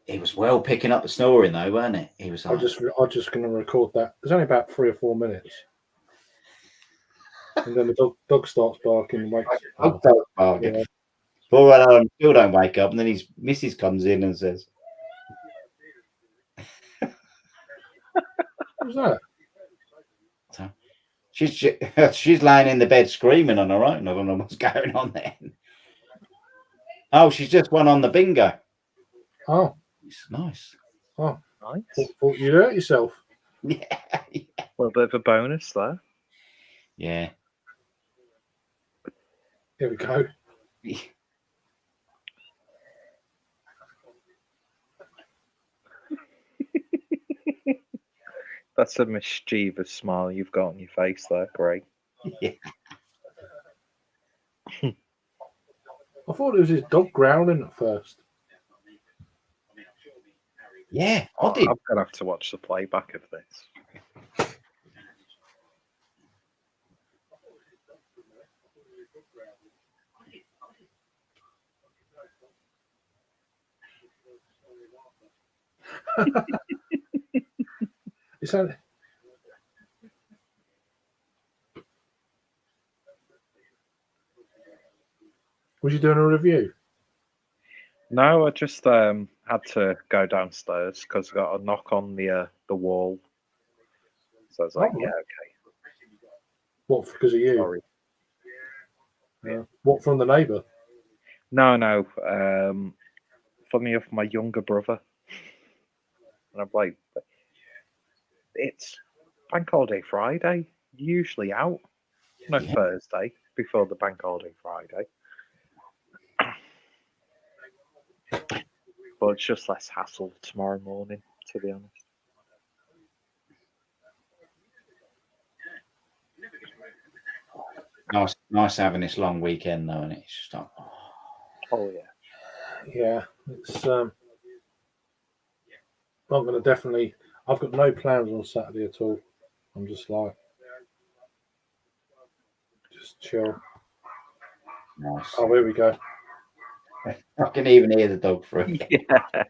He was well picking up the snoring though, weren't it? He was. I'm just going to record that. There's only about 3 or 4 minutes, and then the dog starts barking and wakes up. Yeah. Poor Alan still don't wake up, and then his missus comes in and says, What was that? she's laying in the bed screaming on her own. I don't know what's going on then. Oh, she's just won on the bingo. Oh, It's nice. oh, Nice. thought you hurt yourself. Yeah. A little bit of a bonus there. Yeah. Here we go. That's a mischievous smile you've got on your face there, Greg. Yeah. I thought it was his dog growling at first. Yeah, I I'm did. gonna have to watch the playback of this. Is that? Was you doing a review? No, I just had to go downstairs because I got a knock on the wall. So I was like, Oh. yeah, okay, What, because of you? sorry. What, from the neighbour? No. Funny enough, my younger brother. And I'm like, it's Bank Holiday Friday. Usually out. No, Yeah. Thursday before the Bank Holiday Friday. But it's just less hassle tomorrow morning, to be honest. Nice having this long weekend though, and it's just like, Oh yeah. Yeah, it's I'm going to definitely. I've got no plans on Saturday at all. I'm just like, just chill. nice. Oh, here we go. I can even hear the dog through. Yeah.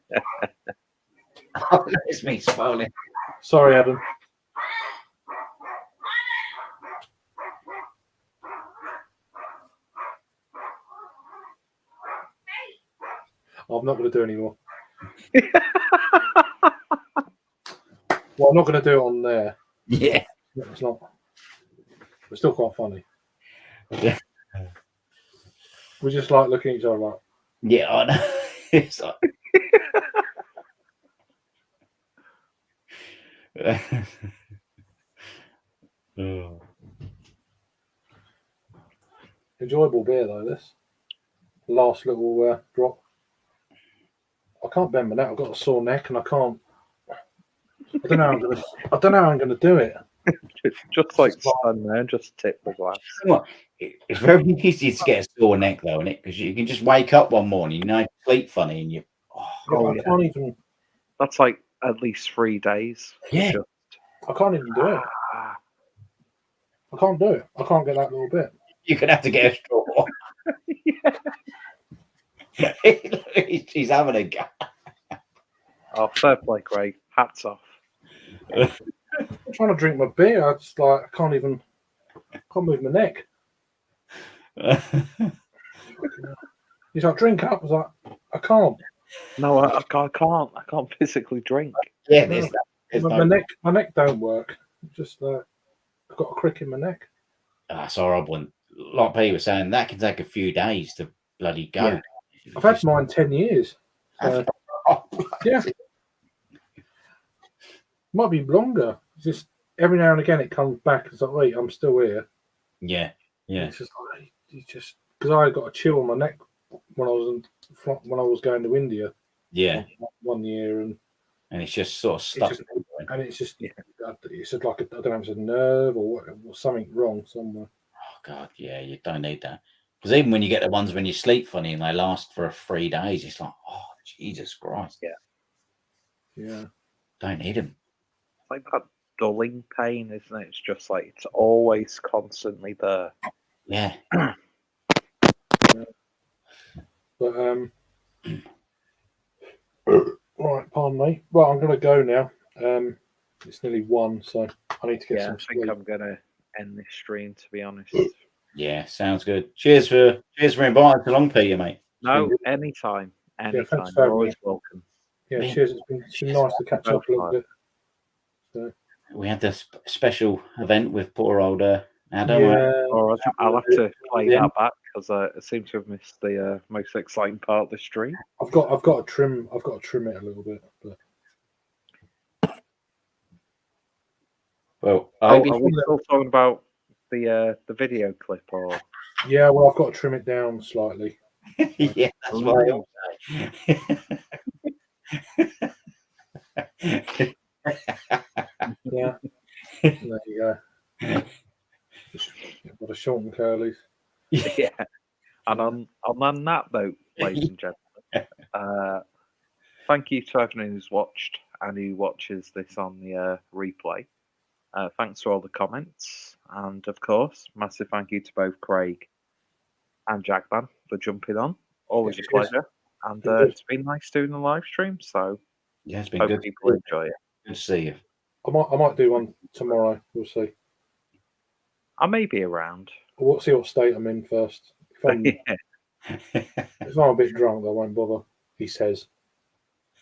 Oh, it's me spoiling. Sorry, Adam. I'm not going to do any more. Well, I'm not going to do it on there. Yeah. It's not. It's still quite funny. Yeah. We just like looking at each other like, Yeah, I know. It's like... Oh. enjoyable beer though. This last little drop. I can't bend my neck. I've got a sore neck, and I can't. I don't know how I'm gonna. I don't know how I'm gonna do it. Just like stand there and just tip the glass. What? It's very easy to get a sore neck though, isn't it? Because you can just wake up one morning, you know, sleep funny, and you. Oh, I yeah. can't even. That's like at least 3 days. Yeah. Just, I can't even do it. I can't do it. I can't get that little bit. You're gonna have to get a straw. He's having a go. oh, fair play, Craig. Hats off. I'm trying to drink my beer. I just like I can't even. Can't move my neck. He's like, drink up. I was like, I can't. No, I can't. I can't physically drink. Yeah, No. there's My neck don't work. It's just I've got a crick in my neck. That's horrible. And like Pete was saying, that can take a few days to bloody go. Yeah. I've had mine 10 years. Yeah. Might be longer. It's just every now and again it comes back. It's like, wait, I'm still here. Yeah. It's just like you just because I got a chill on my neck when I was going to India. Yeah. 1 year, and it's just sort of stuck. it's just like I don't know if it's a nerve or something wrong somewhere. Oh God, yeah, you don't need that. Because even when you get the ones when you sleep funny and they last for 3 days, it's like, oh Jesus Christ. Yeah. Don't need them. It's like that dulling pain, isn't it? It's just like it's always constantly there. Yeah. But right, pardon me. Well, I'm gonna go now. It's nearly 1, so I need to get some I think sleep. I'm gonna end this stream, to be honest. Yeah, sounds good. Cheers for inviting us along, Peter, mate. No, anytime. thanks Anytime. for You're having always me. welcome. Yeah, Yeah. cheers. It's been nice to catch up a little bit. So, we had this special event with poor old Adam. Yeah, Or I'll have to play that back because I seem to have missed the most exciting part of the stream. I've got to trim it a little bit. But Well, I Oh, hope you are we still talking about the video clip or? yeah, well, I've got to trim it down slightly. yeah, that's what I all say. Yeah, there you go. Just got a short and curlies. Yeah. And on that note, ladies and gentlemen, thank you to everyone who's watched and who watches this on the replay. Thanks for all the comments, and of course, massive thank you to both Craig and Jackman for jumping on. Always a pleasure, and it's been nice doing the live stream. So Yeah, it's been hope good. people enjoy it. Good to see you. I might do one tomorrow. We'll see. I may be around. We'll see what state I'm in first. If I'm a bit drunk, I won't bother. He says,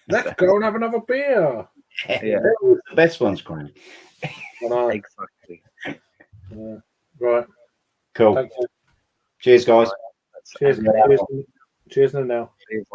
"Let's go and have another beer." Yeah. The best one's Craig. I know. Exactly. Right. Cool. Take care. Cheers, guys. Cheers. Cheers now. See you